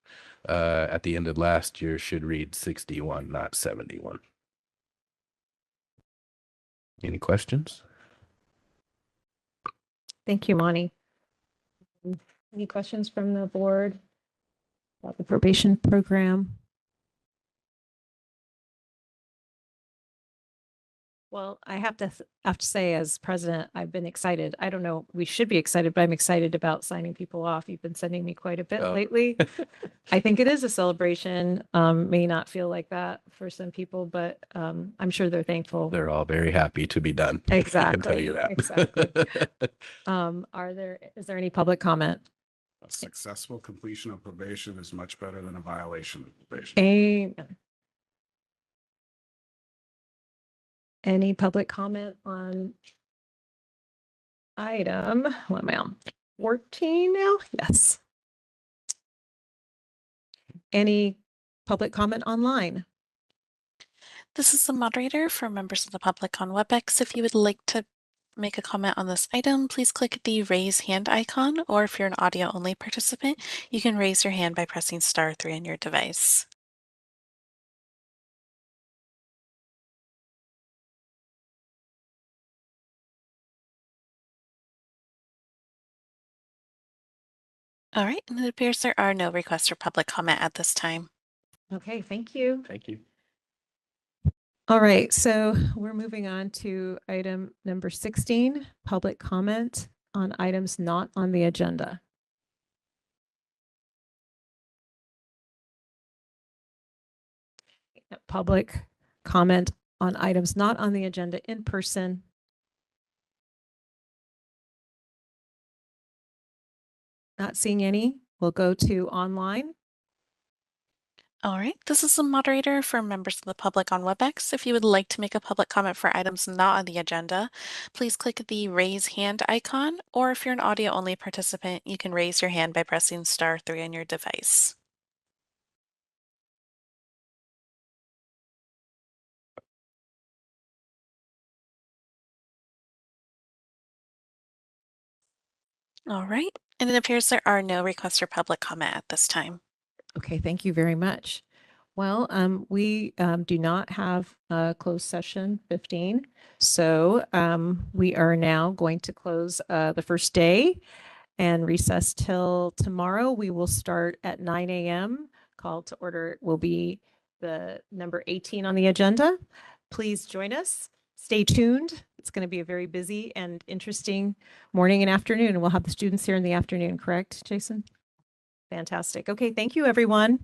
at the end of last year should read 61, not 71. Any questions? Thank you, Monty. Any questions from the board about the probation program? Well, I have to say, as president, I've been excited. I don't know, we should be excited, but I'm excited about signing people off. You've been sending me quite a bit lately. I think it is a celebration. May not feel like that for some people, but I'm sure they're thankful. They're all very happy to be done. I can tell Exactly. you that. Exactly. Is there any public comment? A successful completion of probation is much better than a violation of probation. Amen. Any public comment on item, what am I on? 14 now? Yes. Any public comment online? This is the moderator for members of the public on WebEx. If you would like to make a comment on this item, please click the raise hand icon, or if you're an audio only participant, you can raise your hand by pressing *3 on your device. All right, and it appears there are no requests for public comment at this time. Okay, thank you. Thank you. All right, so we're moving on to item number 16, public comment on items not on the agenda. Public comment on items not on the agenda in person. Not seeing any, we'll go to online. All right, this is the moderator for members of the public on WebEx. If you would like to make a public comment for items not on the agenda, please click the raise hand icon, or if you're an audio only participant, you can raise your hand by pressing *3 on your device. All right, and it appears there are no requests for public comment at this time. Okay, thank you very much. Well, we do not have a closed session 15, so we are now going to close the first day and recess till tomorrow. We will start at 9 a.m. Call to order will be the number 18 on the agenda. Please join us. Stay tuned. It's going to be a very busy and interesting morning and afternoon. We'll have the students here in the afternoon, correct, Jason? Fantastic. Okay, thank you, everyone.